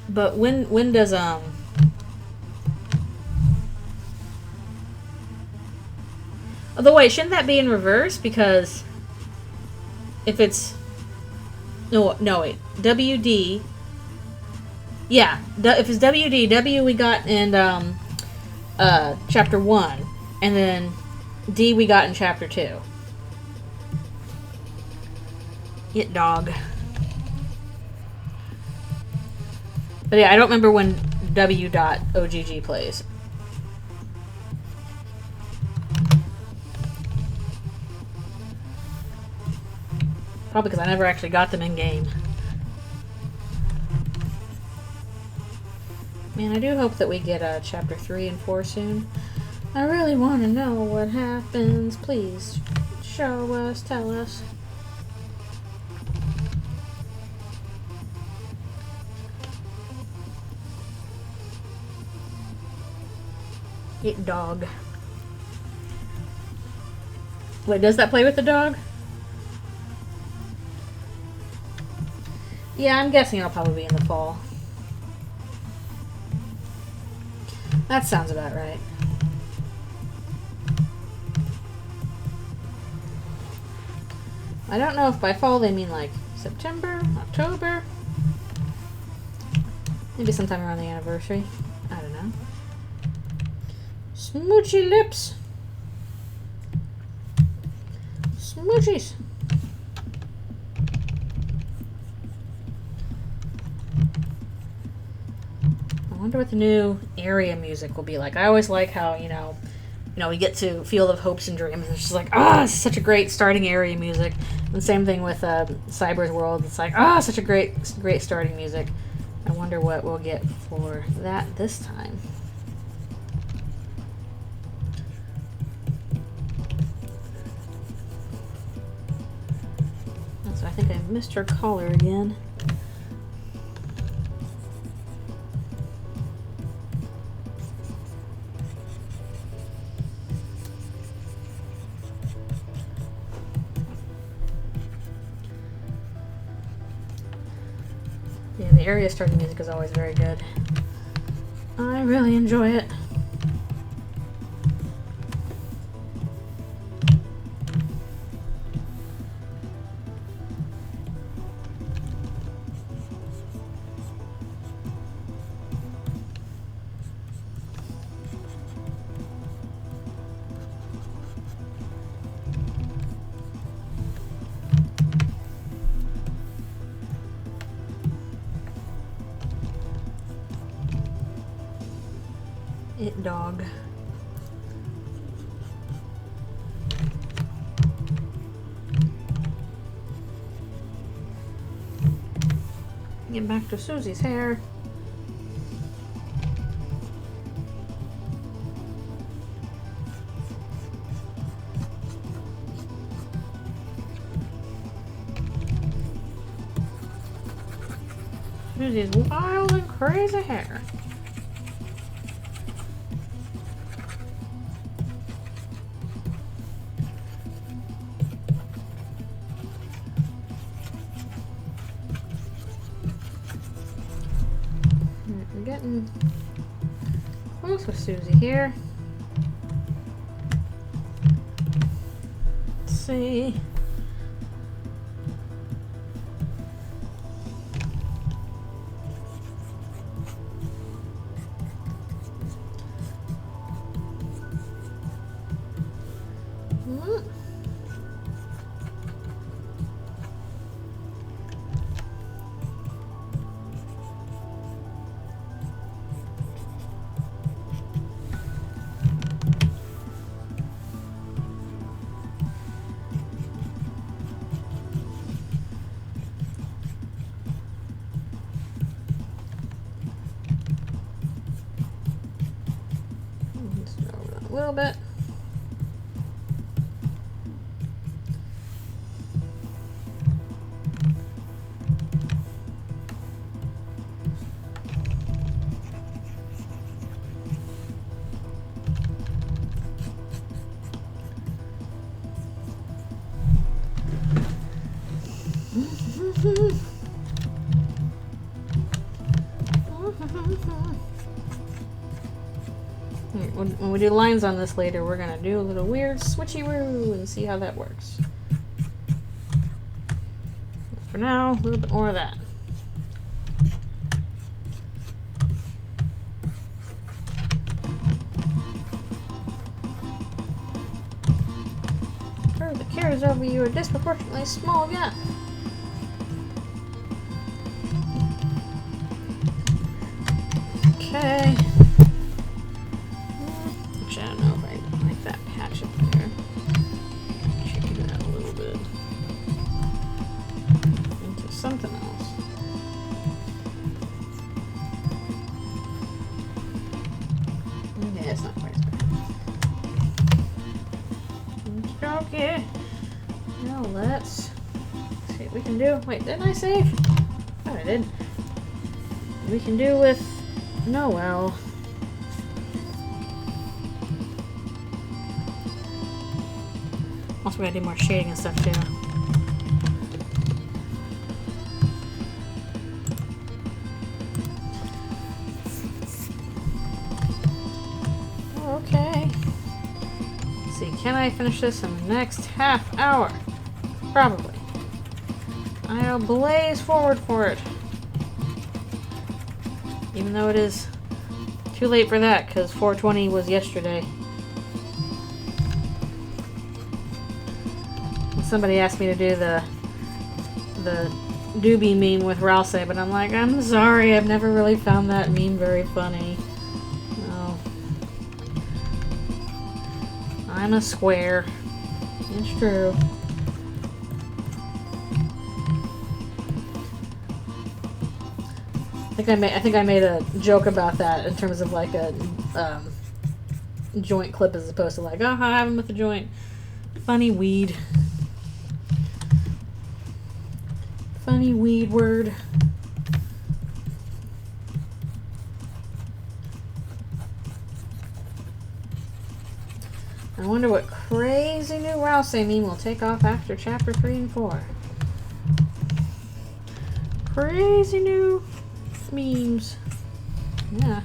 But when does Although wait, shouldn't that be in reverse? Because if it's no wait, WD. Yeah, if it's WD, W we got in chapter 1, and then D we got in chapter 2. Get dog. But yeah, I don't remember when W.OGG plays. Probably because I never actually got them in game. Man, I do hope that we get chapter 3 and 4 soon. I really want to know what happens. Please show us, tell us. Get dog. Wait, does that play with the dog? Yeah, I'm guessing it'll probably be in the fall. That sounds about right. I don't know if by fall they mean like September, October. Maybe sometime around the anniversary. I don't know. Smoochy lips. Smoochies. I wonder what the new area music will be like. I always like how, you know, we get to Field of Hopes and Dreams. And it's just like, it's such a great starting area music. And same thing with Cyber's World. It's like, such a great starting music. I wonder what we'll get for that this time. So I think I've missed her collar again. Yeah, the area starting music is always very good. I really enjoy it. It dog. Get back to Susie's hair. Susie's wild and crazy hair. We're getting close with Susie here. Let's see. A little bit. When we do lines on this later, we're gonna do a little weird switchy-woo and see how that works. For now, a little bit more of that. Curve that carries over you a disproportionately small gap. Okay. Actually, I don't know if I like that patch up there. Check it out a little bit. Into something else. Yeah, it's not quite as bad. Okay. Now let's see what we can do. Wait, didn't I save? Oh, I did. We can do with Noel. Also, we gotta do more shading and stuff too. Okay. Let's see, can I finish this in the next half hour? Probably. I'll blaze forward for it. Even though it is too late for that, because 420 was yesterday. Somebody asked me to do the doobie meme with Rousey, but I'm like, I'm sorry, I've never really found that meme very funny. No. I'm a square. It's true. I think I made a joke about that in terms of like a joint clip as opposed to like, oh, I have him with the joint. Funny weed. Funny weed word. I wonder what crazy new Rousey meme will take off after chapter 3 and 4. Crazy new memes. Yeah.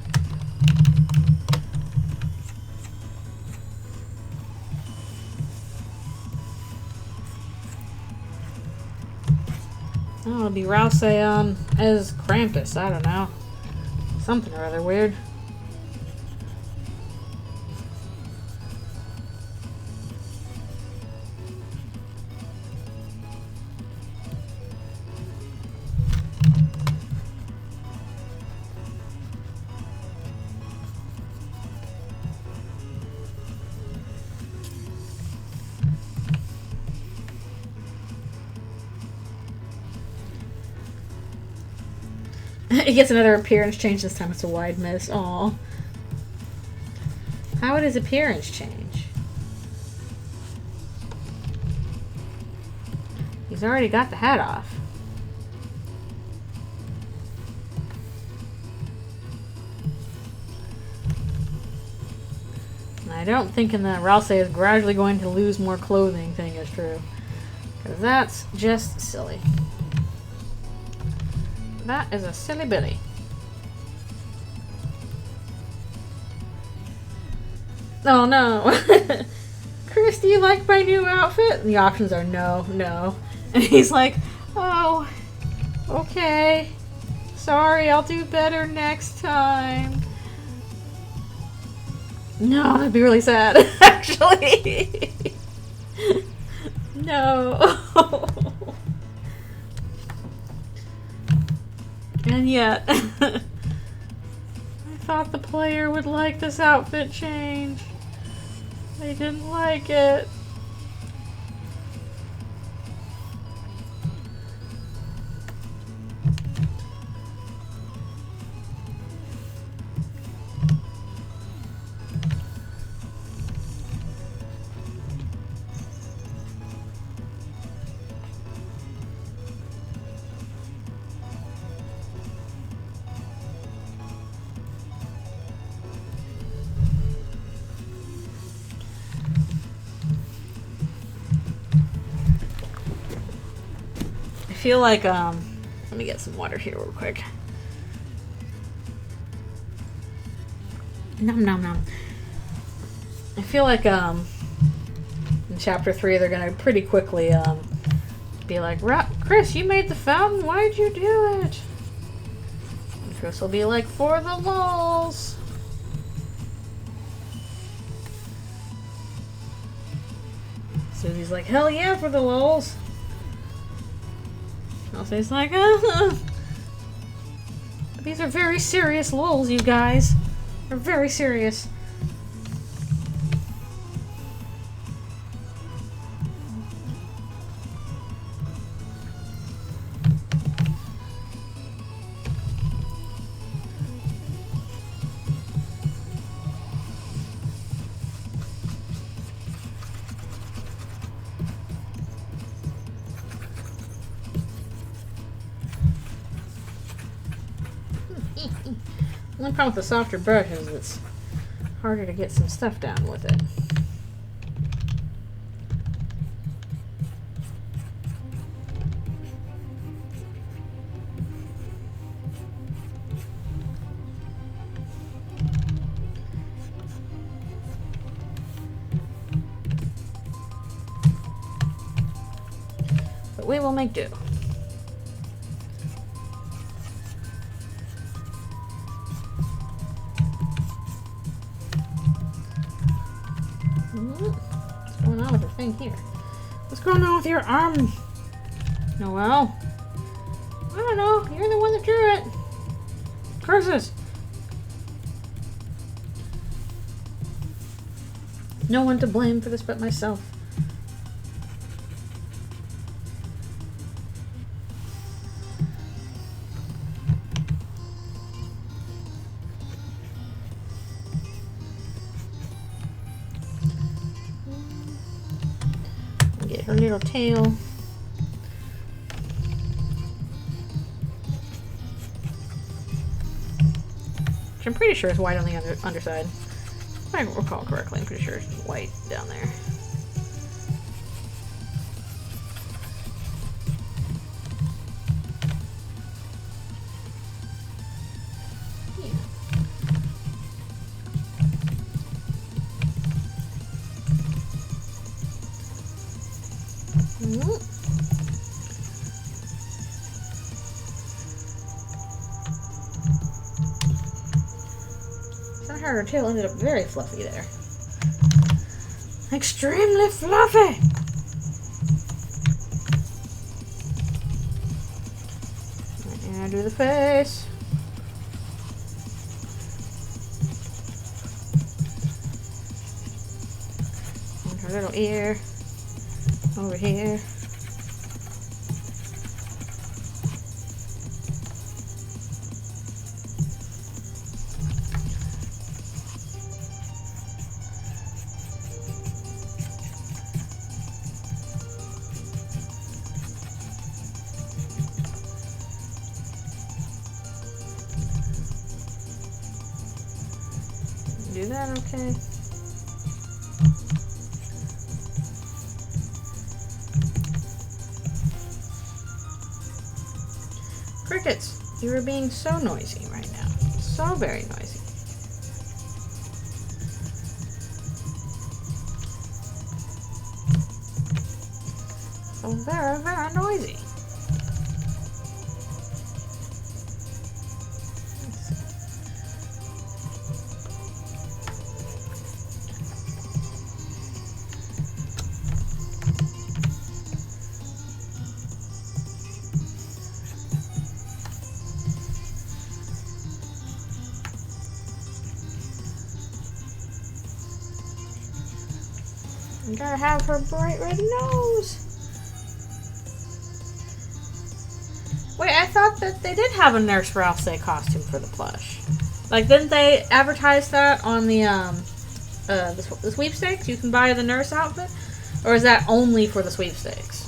Oh, it'll be Rousey as Krampus. I don't know. Something or other weird. It gets another appearance change. This time it's a wide miss. Aw. How would his appearance change? He's already got the hat off. I don't think in the Ralse is gradually going to lose more clothing thing is true. Because that's just silly. That is a silly billy. Oh no. Chris, do you like my new outfit? And the options are no, no. And he's like, oh, okay. Sorry, I'll do better next time. No, that'd be really sad, actually. No. And yet, I thought the player would like this outfit change. They didn't like it. I feel like, let me get some water here real quick. Nom nom nom. I feel like, in chapter 3, they're gonna pretty quickly, be like, Chris, you made the fountain, why'd you do it? And Chris will be like, for the lulz. Susie's like, hell yeah, for the lulz. Elsie's like, these are very serious lulz, you guys. They're very serious. The only problem with the softer brush is it's harder to get some stuff down with it. But we will make do. What's going on with the thing here? What's going on with your arm? Noelle? I don't know. You're the one that drew it. Curses. No one to blame for this but myself. Get her little tail. Which I'm pretty sure is white on the underside. If I recall correctly, I'm pretty sure it's white down there. Somehow her tail ended up very fluffy there. Extremely fluffy! And do the face. And her little ear over here. Do that, okay. Crickets, you are being so noisy right now. So very noisy. So very, very noisy. You gotta have her bright red nose. Wait, I thought that they did have a Nurse Rousey costume for the plush. Like, didn't they advertise that on the sweepstakes? You can buy the nurse outfit? Or is that only for the sweepstakes?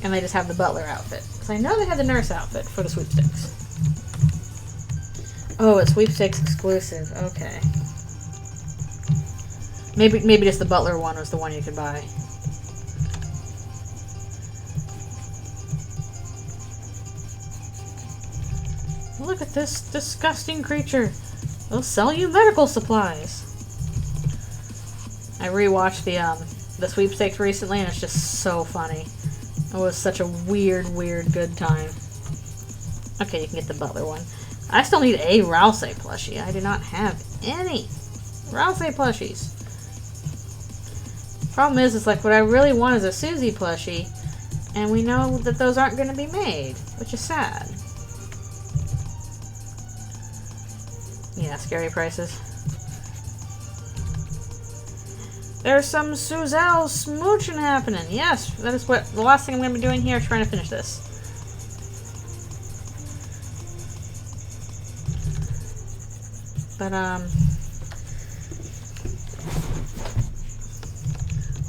And they just have the butler outfit. Because I know they had the nurse outfit for the sweepstakes. Oh, it's sweepstakes exclusive. Okay. Maybe just the butler one was the one you could buy. Look at this disgusting creature. They'll sell you medical supplies. I rewatched the sweepstakes recently and it's just so funny. It was such a weird good time. Okay, you can get the butler one. I still need a Rousey plushie. I do not have any Rousey plushies. Problem is, it's like what I really want is a Susie plushie, and we know that those aren't going to be made, which is sad. Yeah, scary prices. There's some Suzelle smooching happening. Yes, that is what the last thing I'm going to be doing here, trying to finish this. But,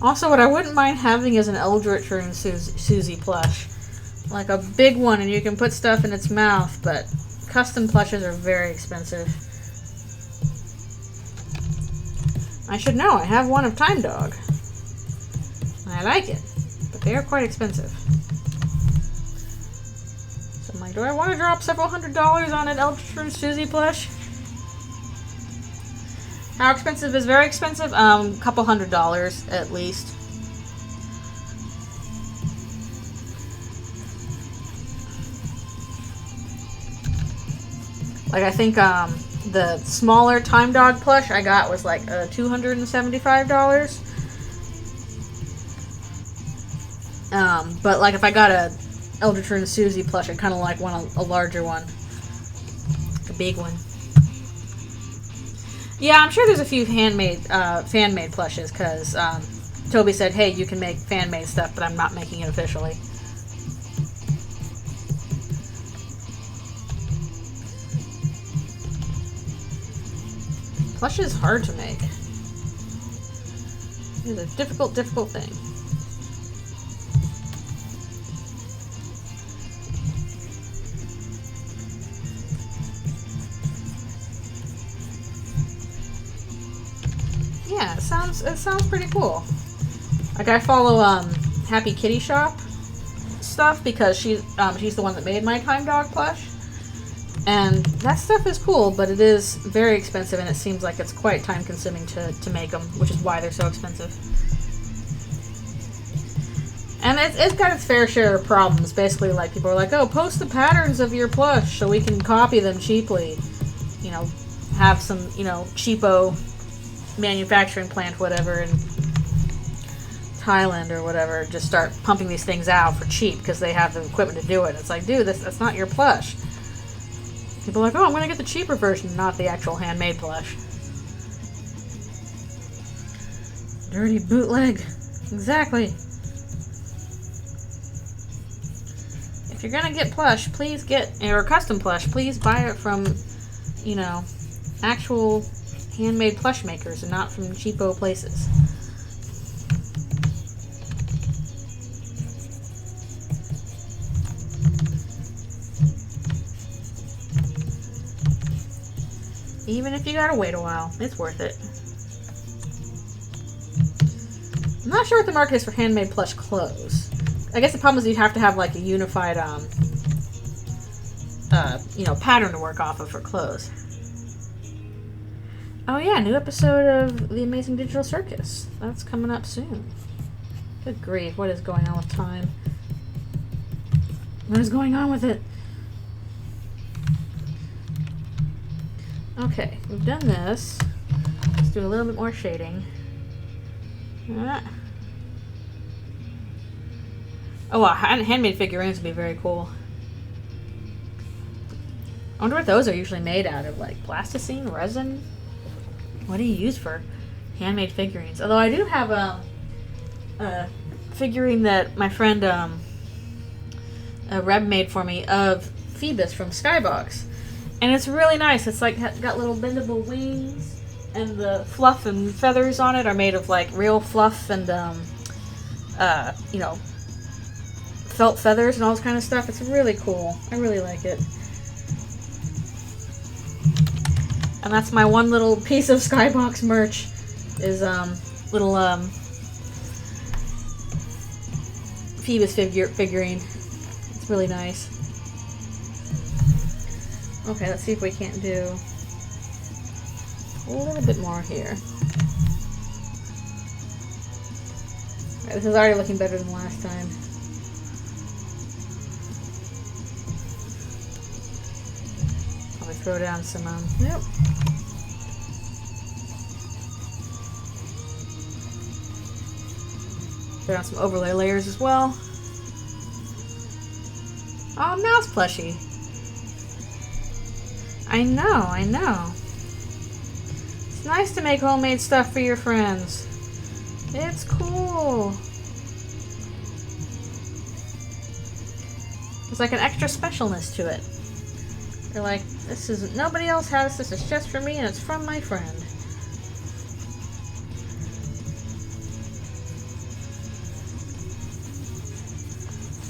also, what I wouldn't mind having is an Eldritchrune Susie plush. Like a big one, and you can put stuff in its mouth, but custom plushes are very expensive. I should know, I have one of Time Dog. I like it, but they are quite expensive. So I'm like, do I want to drop several $100s on an Eldritchrune Susie plush? How expensive is very expensive? Couple $100 at least. Like, I think the smaller Time Dog plush I got was like $275. But like if I got a Eldritchrune Susie plush, I kind of like want a larger one, a big one. Yeah, I'm sure there's a few fan-made plushes, because Toby said, hey, you can make fan-made stuff, but I'm not making it officially. Plush is hard to make. It's a difficult thing. Yeah, it sounds pretty cool. Like, I follow Happy Kitty Shop stuff because she's the one that made my Time Dog plush, and that stuff is cool, but it is very expensive, and it seems like it's quite time consuming to make them, which is why they're so expensive. And it's got its fair share of problems. Basically, like, people are like, oh, post the patterns of your plush so we can copy them cheaply. You know, have some, you know, cheapo manufacturing plant, whatever, in Thailand or whatever, just start pumping these things out for cheap because they have the equipment to do it. It's like, dude, that's not your plush. People are like, oh, I'm going to get the cheaper version, not the actual handmade plush. Dirty bootleg. Exactly. If you're going to get plush, please get, or custom plush, please buy it from, you know, actual handmade plush makers and not from cheapo places. Even if you gotta wait a while, it's worth it. I'm not sure what the market is for handmade plush clothes. I guess the problem is you'd have to have like a unified, you know, pattern to work off of for clothes. Oh yeah, new episode of The Amazing Digital Circus. That's coming up soon. Good grief, what is going on with time? What is going on with it? Okay, we've done this. Let's do a little bit more shading. Oh, wow, handmade figurines would be very cool. I wonder what those are usually made out of, like plasticine, resin? What do you use for handmade figurines? Although I do have a figurine that my friend Reb made for me of Phoebus from Skybox. And it's really nice. It's like got little bendable wings, and the fluff and feathers on it are made of like real fluff and you know, felt feathers and all this kind of stuff. It's really cool. I really like it. And that's my one little piece of Skybox merch is little Phoebus figurine. It's really nice. Okay, let's see if we can't do a little bit more here. Right, this is already looking better than last time. Probably throw down some, yep. Throw down some overlay layers as well. Oh, mouse plushie. I know, I know. It's nice to make homemade stuff for your friends. It's cool. There's like an extra specialness to it. You're like, this is, nobody else has this, it's just for me and it's from my friend.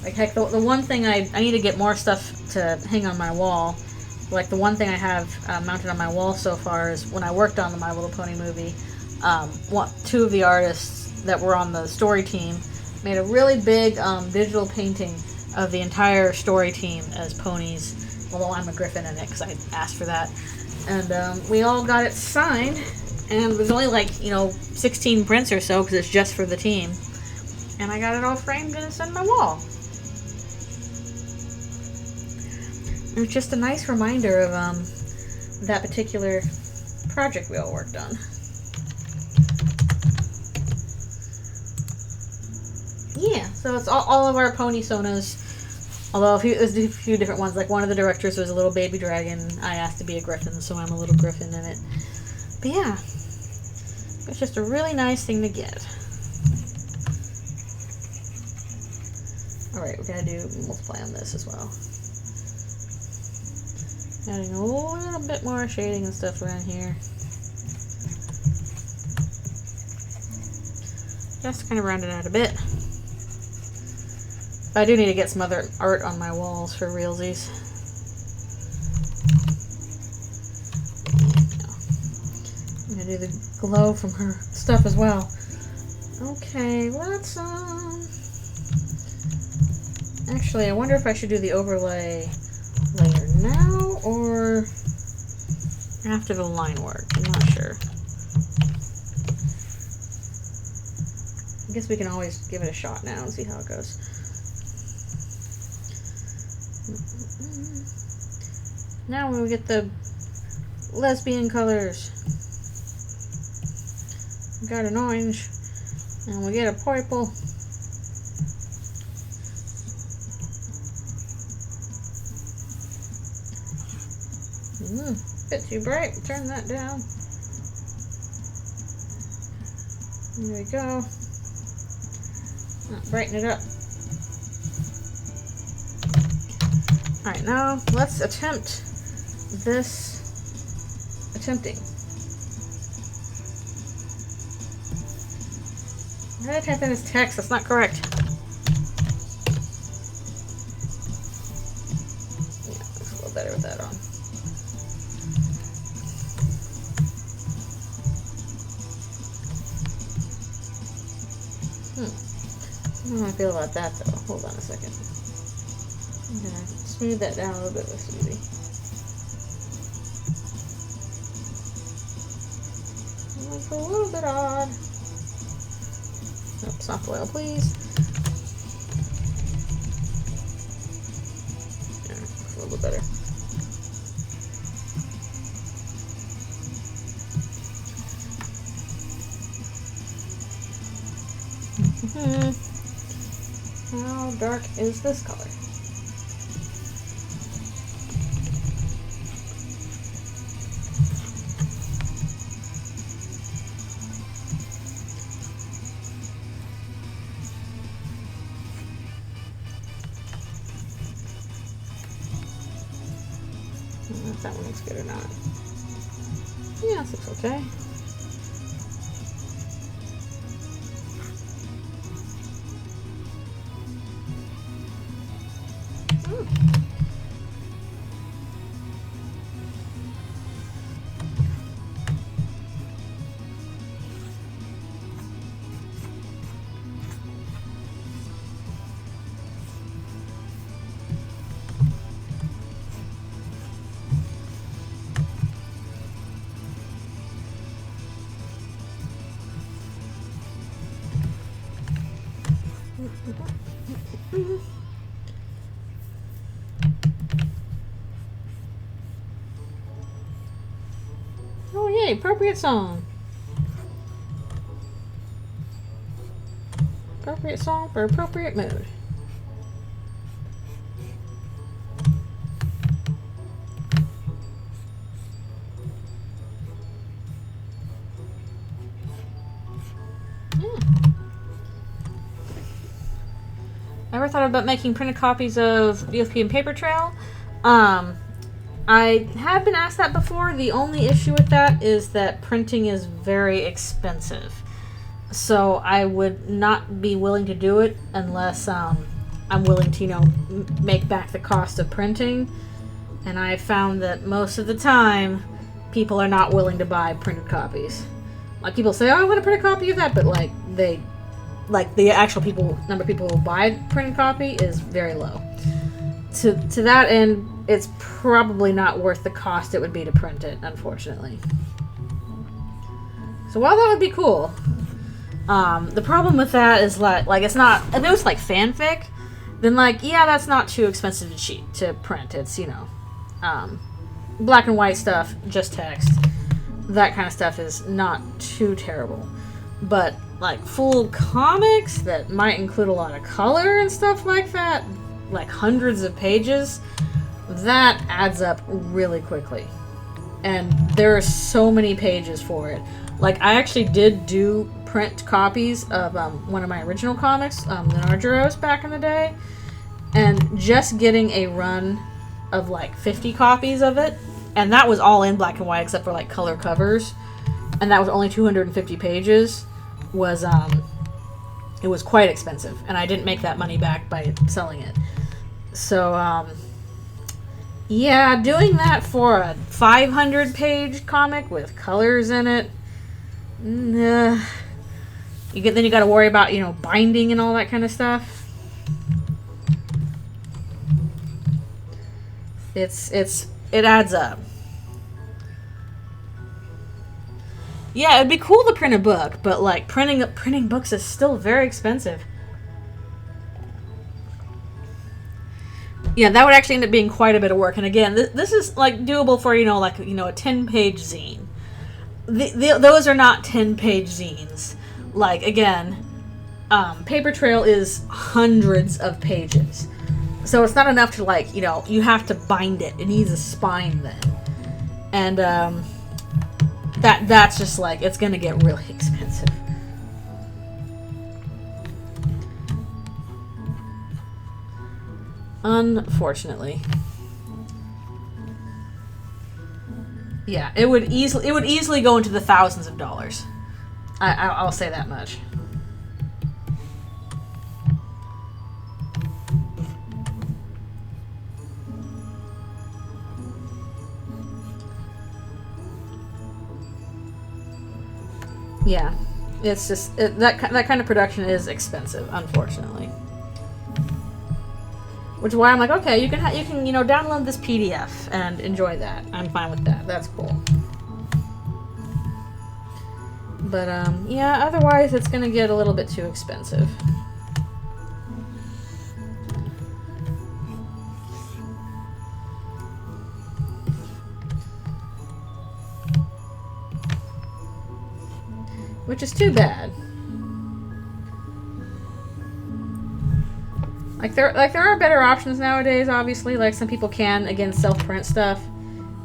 Like heck, the one thing I need to get more stuff to hang on my wall. Like the one thing I have mounted on my wall so far is when I worked on the My Little Pony movie, two of the artists that were on the story team made a really big digital painting of the entire story team as ponies. Although I'm a griffin in it because I asked for that. And we all got it signed, and there's only like, you know, 16 prints or so because it's just for the team. And I got it all framed and it's on my wall. It was just a nice reminder of that particular project we all worked on. Yeah, so it's all of our pony sonas. Although there's a few different ones. Like one of the directors was a little baby dragon. I asked to be a griffin, so I'm a little griffin in it. But yeah, it's just a really nice thing to get. Alright, we're going to do multiply on this as well. Adding a little bit more shading and stuff around here. Just to kind of round it out a bit. But I do need to get some other art on my walls for realsies. I'm going to do the glow from her stuff as well. Okay, let's actually, I wonder if I should do the overlay layer now or after the line work. I'm not sure. I guess we can always give it a shot now and see how it goes. Now we get the lesbian colors. We got an orange and we get a purple. Bit too bright. Turn that down. There we go. Brighten it up. Alright, now let's attempt this attempting. Why did I type in this text? That's not correct. Yeah, looks a little better with that on. don't know how I feel about that though. Hold on a second. I'm gonna smooth that down a little bit with Smoothie. Looks a little bit odd. Nope, soft oil, please. Yeah, looks a little bit better. How dark is this color? I don't know if that one looks good or not. Yeah, this looks okay. Oh yay, appropriate song. Appropriate song for appropriate mood. Ever thought about making printed copies of DFP and Paper Trail? I have been asked that before. The only issue with that is that printing is very expensive. So I would not be willing to do it unless I'm willing to, you know, make back the cost of printing. And I found that most of the time, people are not willing to buy printed copies. Like, people say, oh, I want a printed copy of that, but the actual number of people who buy a printed copy is very low. To that end, it's probably not worth the cost it would be to print it, unfortunately. So while that would be cool, the problem with that is like it's not, if it was like fanfic, then yeah, that's not too expensive to print. It's, you know, black and white stuff, just text. That kind of stuff is not too terrible. But like full comics that might include a lot of color and stuff like that, like hundreds of pages, that adds up really quickly. And there are so many pages for it. Like, I actually did do print copies of one of my original comics, the Nargeros, back in the day. And just getting a run of like 50 copies of it, and that was all in black and white except for like color covers, and that was only 250 pages, was it was quite expensive, and I didn't make that money back by selling it. So yeah, doing that for a 500 page comic with colors in it, then you got to worry about, you know, binding and all that kind of stuff. It adds up. Yeah, it'd be cool to print a book, but like printing books is still very expensive. Yeah, that would actually end up being quite a bit of work. And again, this is like doable for, you know, like, you know, a 10-page zine. Those are not 10-page zines. Like, again, Paper Trail is hundreds of pages. So it's not enough to, like, you know, you have to bind it. It needs a spine then. And that's just like, it's going to get really expensive. Unfortunately. Yeah, it would easily go into the thousands of dollars. I'll say that much. Yeah. It's just that kind of production is expensive, unfortunately. Which is why I'm like, okay, you can download this PDF and enjoy that. I'm fine with that. That's cool. But yeah, otherwise it's gonna get a little bit too expensive. Which is too bad. There are better options nowadays, obviously. Like, some people can, again, self-print stuff.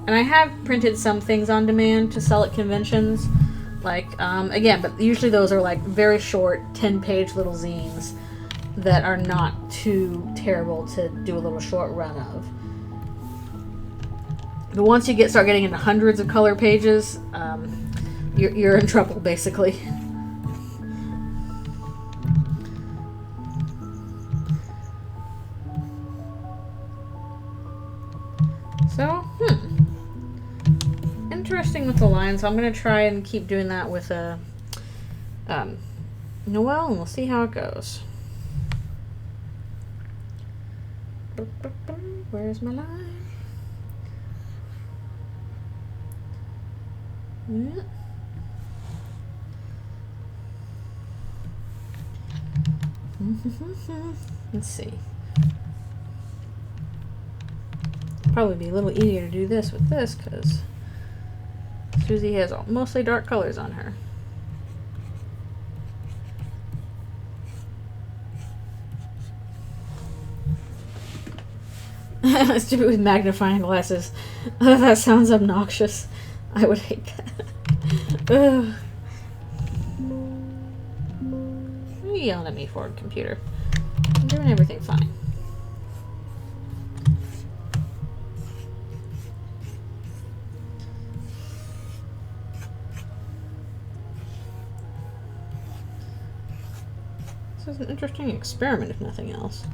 And I have printed some things on demand to sell at conventions. Like, again, but usually those are like very short, 10-page little zines that are not too terrible to do a little short run of. But once you start getting into hundreds of color pages, you're in trouble, basically. So, interesting with the line. So I'm going to try and keep doing that with Noelle, and we'll see how it goes. Where's my line? Yeah. Let's see. Probably be a little easier to do this with this because Susie has mostly dark colors on her. Stupid with magnifying glasses. That sounds obnoxious. I would hate that. What are you yelling at me for, computer? I'm doing everything fine. This is an interesting experiment, if nothing else.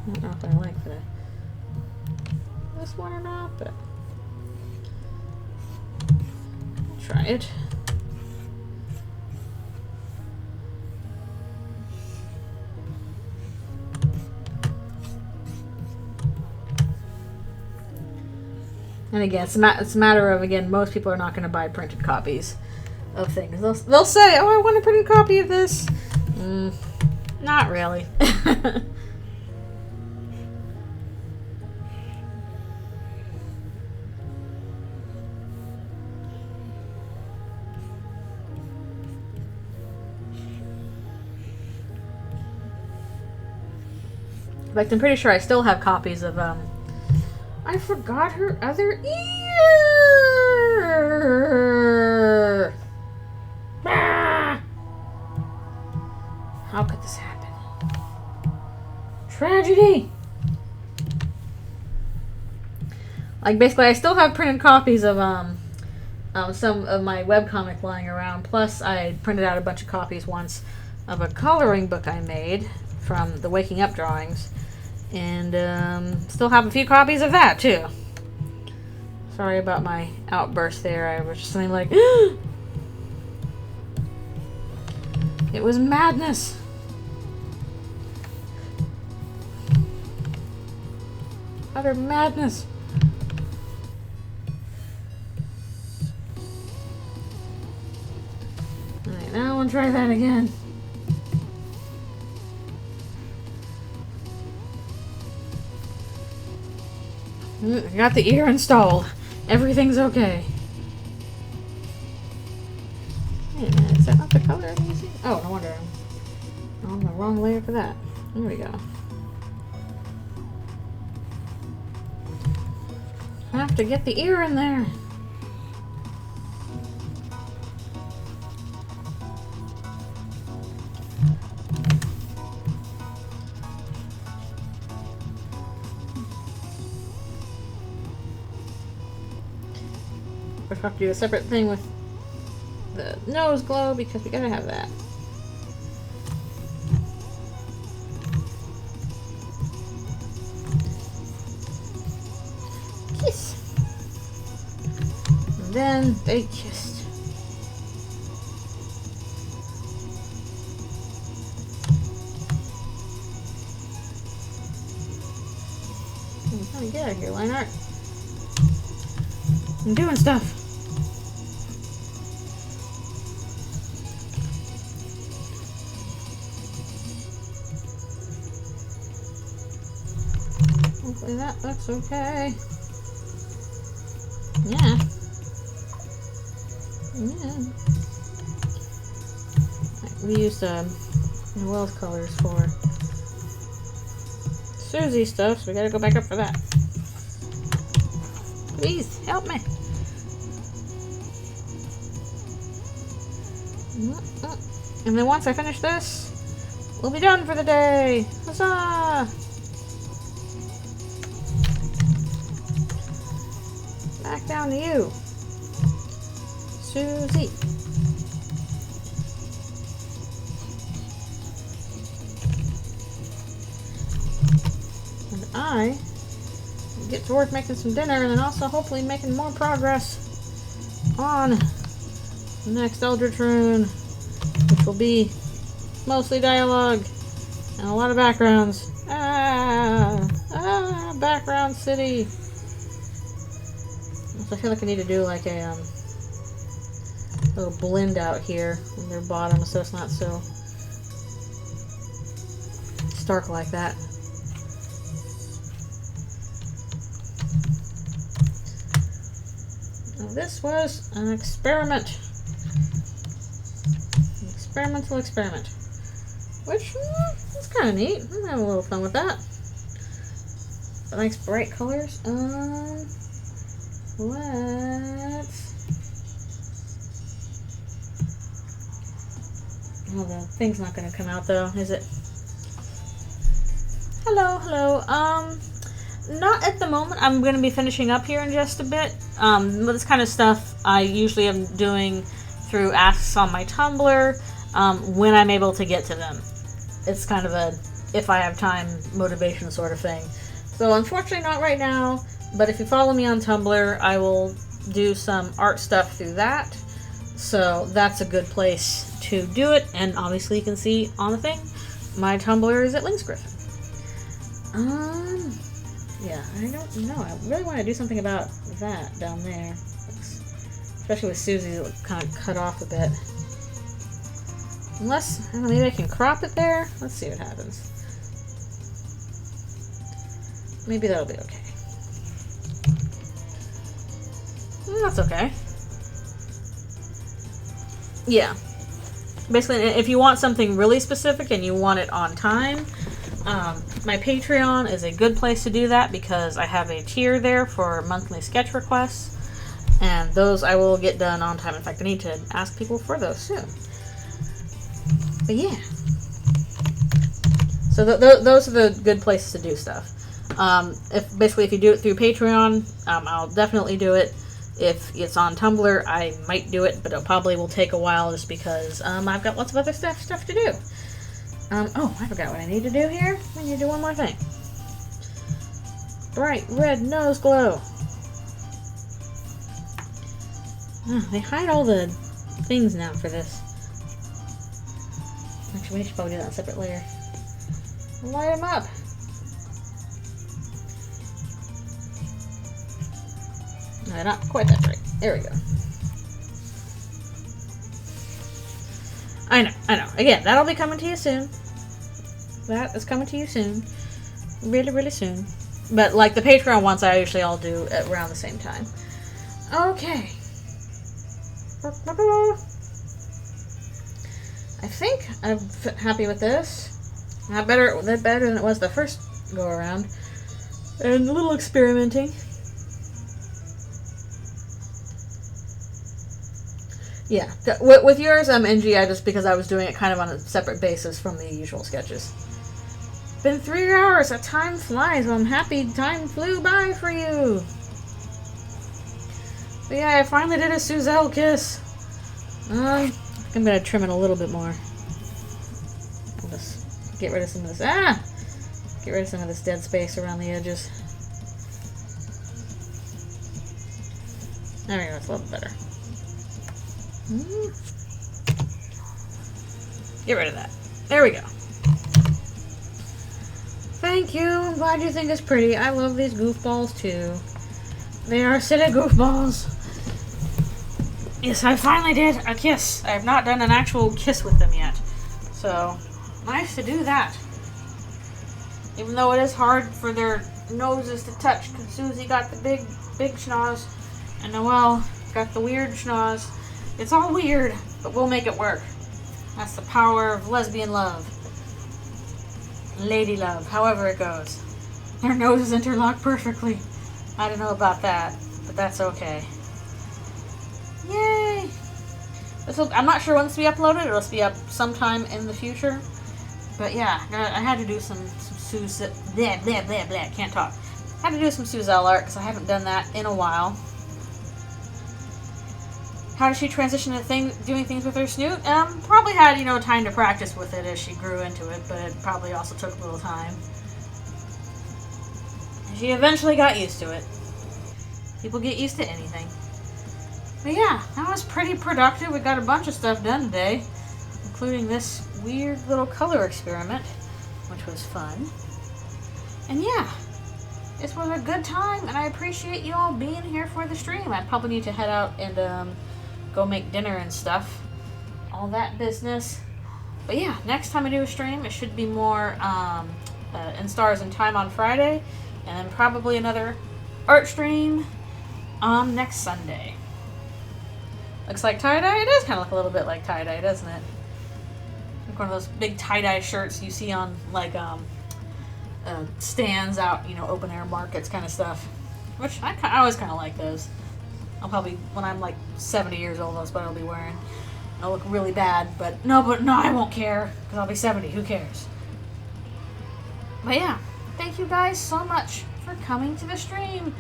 I don't know if I like this one or not, but I'll try it. And again, it's a matter of, again, most people are not going to buy printed copies of things. They'll say, oh, I want a printed copy of this. Not really. Like, I'm pretty sure I still have copies of, I forgot her other ear! Ah! How could this happen? Tragedy! Like, basically, I still have printed copies of, some of my webcomic lying around. Plus, I printed out a bunch of copies once of a coloring book I made from the Waking Up drawings. And still have a few copies of that too. Sorry about my outburst there. I was just saying, like, it was madness. Utter madness. Alright, now I want to try that again. I got the ear installed. Everything's okay. Wait a minute, is that not the color I'm using? Oh, no wonder I'm on the wrong layer for that. There we go. I have to get the ear in there. We'll have to do a separate thing with the nose glow because we gotta have that. Kiss. And then they kissed. Oh, get out of here, line art. I'm doing stuff. Hopefully that looks okay. Yeah. Yeah. We used Noelle's colors for Susie stuff, so we gotta go back up for that. Please, help me. And then once I finish this, we'll be done for the day. Huzzah! Back down to you, Susie. And I get to work making some dinner, and then also hopefully making more progress on the next Eldritchrune, which will be mostly dialogue and a lot of backgrounds. Background city. I feel like I need to do like a little blend out here on their bottom, so it's not so stark like that. Now, this was an experiment. An experimental experiment. Which is kind of neat. I'm having a little fun with that. But nice bright colors. Let's... Oh, the thing's not going to come out though, is it? Hello, hello. Not at the moment. I'm going to be finishing up here in just a bit. This kind of stuff I usually am doing through asks on my Tumblr when I'm able to get to them. It's kind of a if I have time motivation sort of thing. So unfortunately not right now, but if you follow me on Tumblr, I will do some art stuff through that. So that's a good place to do it, and obviously you can see on the thing, my Tumblr is at Lynx. Yeah, I don't know. I really want to do something about that down there. Especially with Susie's, it kind of cut off a bit. Unless, I don't know, maybe I can crop it there? Let's see what happens. Maybe that'll be okay. That's okay. Yeah. Basically, if you want something really specific and you want it on time, my Patreon is a good place to do that because I have a tier there for monthly sketch requests, and those I will get done on time. In fact, I need to ask people for those soon. But yeah. So those are the good places to do stuff. If you do it through Patreon, I'll definitely do it. If it's on Tumblr, I might do it, but it probably will take a while just because I've got lots of other stuff to do. Oh, I forgot what I need to do here. I need to do one more thing. Bright red nose glow. Oh, they hide all the things now for this. Actually, we should probably do that on a separate layer. Light them up. No, not quite that bright. There we go. I know. Again, that'll be coming to you soon. That is coming to you soon. Really, really soon. But, like, the Patreon ones I usually all do at around the same time. Okay. I think I'm happy with this. Better than it was the first go around. And a little experimenting. Yeah, with yours, NGI just because I was doing it kind of on a separate basis from the usual sketches. Been 3 hours, that time flies. I'm happy time flew by for you. But yeah, I finally did a Suzelle kiss. I'm gonna trim it a little bit more. I'll just get rid of some of this. Get rid of some of this dead space around the edges. There we go, it's a little better. Get rid of that. There we go. thank you. I'm glad you think it's pretty. I love these goofballs too. They are silly goofballs. Yes, I finally did a kiss. I have not done an actual kiss with them yet. So, nice to do that. Even though it is hard for their noses to touch, because Susie got the big schnoz, and Noelle got the weird schnoz. It's all weird, but we'll make it work. That's the power of lesbian love. Lady love, however it goes. Their noses interlock perfectly. I don't know about that, but that's okay. Yay! I'm not sure when this will be uploaded. It'll be up sometime in the future. But yeah, I had to do some blah, blah, blah, blah, can't talk. I had to do some Suzelle art because I haven't done that in a while. How did she transition to doing things with her snoot? Probably had, time to practice with it as she grew into it, but it probably also took a little time. She eventually got used to it. People get used to anything. But yeah, that was pretty productive. We got a bunch of stuff done today, including this weird little color experiment, which was fun. And yeah, this was a good time, and I appreciate you all being here for the stream. I probably need to head out and go make dinner and stuff. All that business. But yeah, next time I do a stream, it should be more in Stars and Time on Friday, and then probably another art stream on next Sunday. Looks like tie-dye? It does kind of look a little bit like tie-dye, doesn't it? Like one of those big tie-dye shirts you see on, like, stands out, open air markets kind of stuff. Which I always kind of like those. I'll probably, when I'm like 70 years old, that's what I'll be wearing. I'll look really bad, but no, I won't care, because I'll be 70. Who cares? But yeah, thank you guys so much for coming to the stream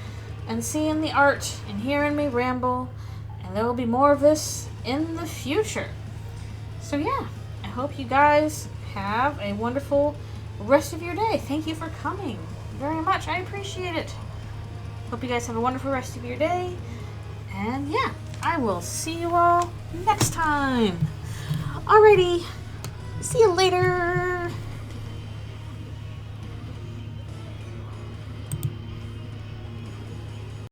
and seeing the art and hearing me ramble. And there will be more of this in the future. So yeah, I hope you guys have a wonderful rest of your day. Thank you for coming very much. I appreciate it. Hope you guys have a wonderful rest of your day. And yeah, I will see you all next time. Alrighty, see you later.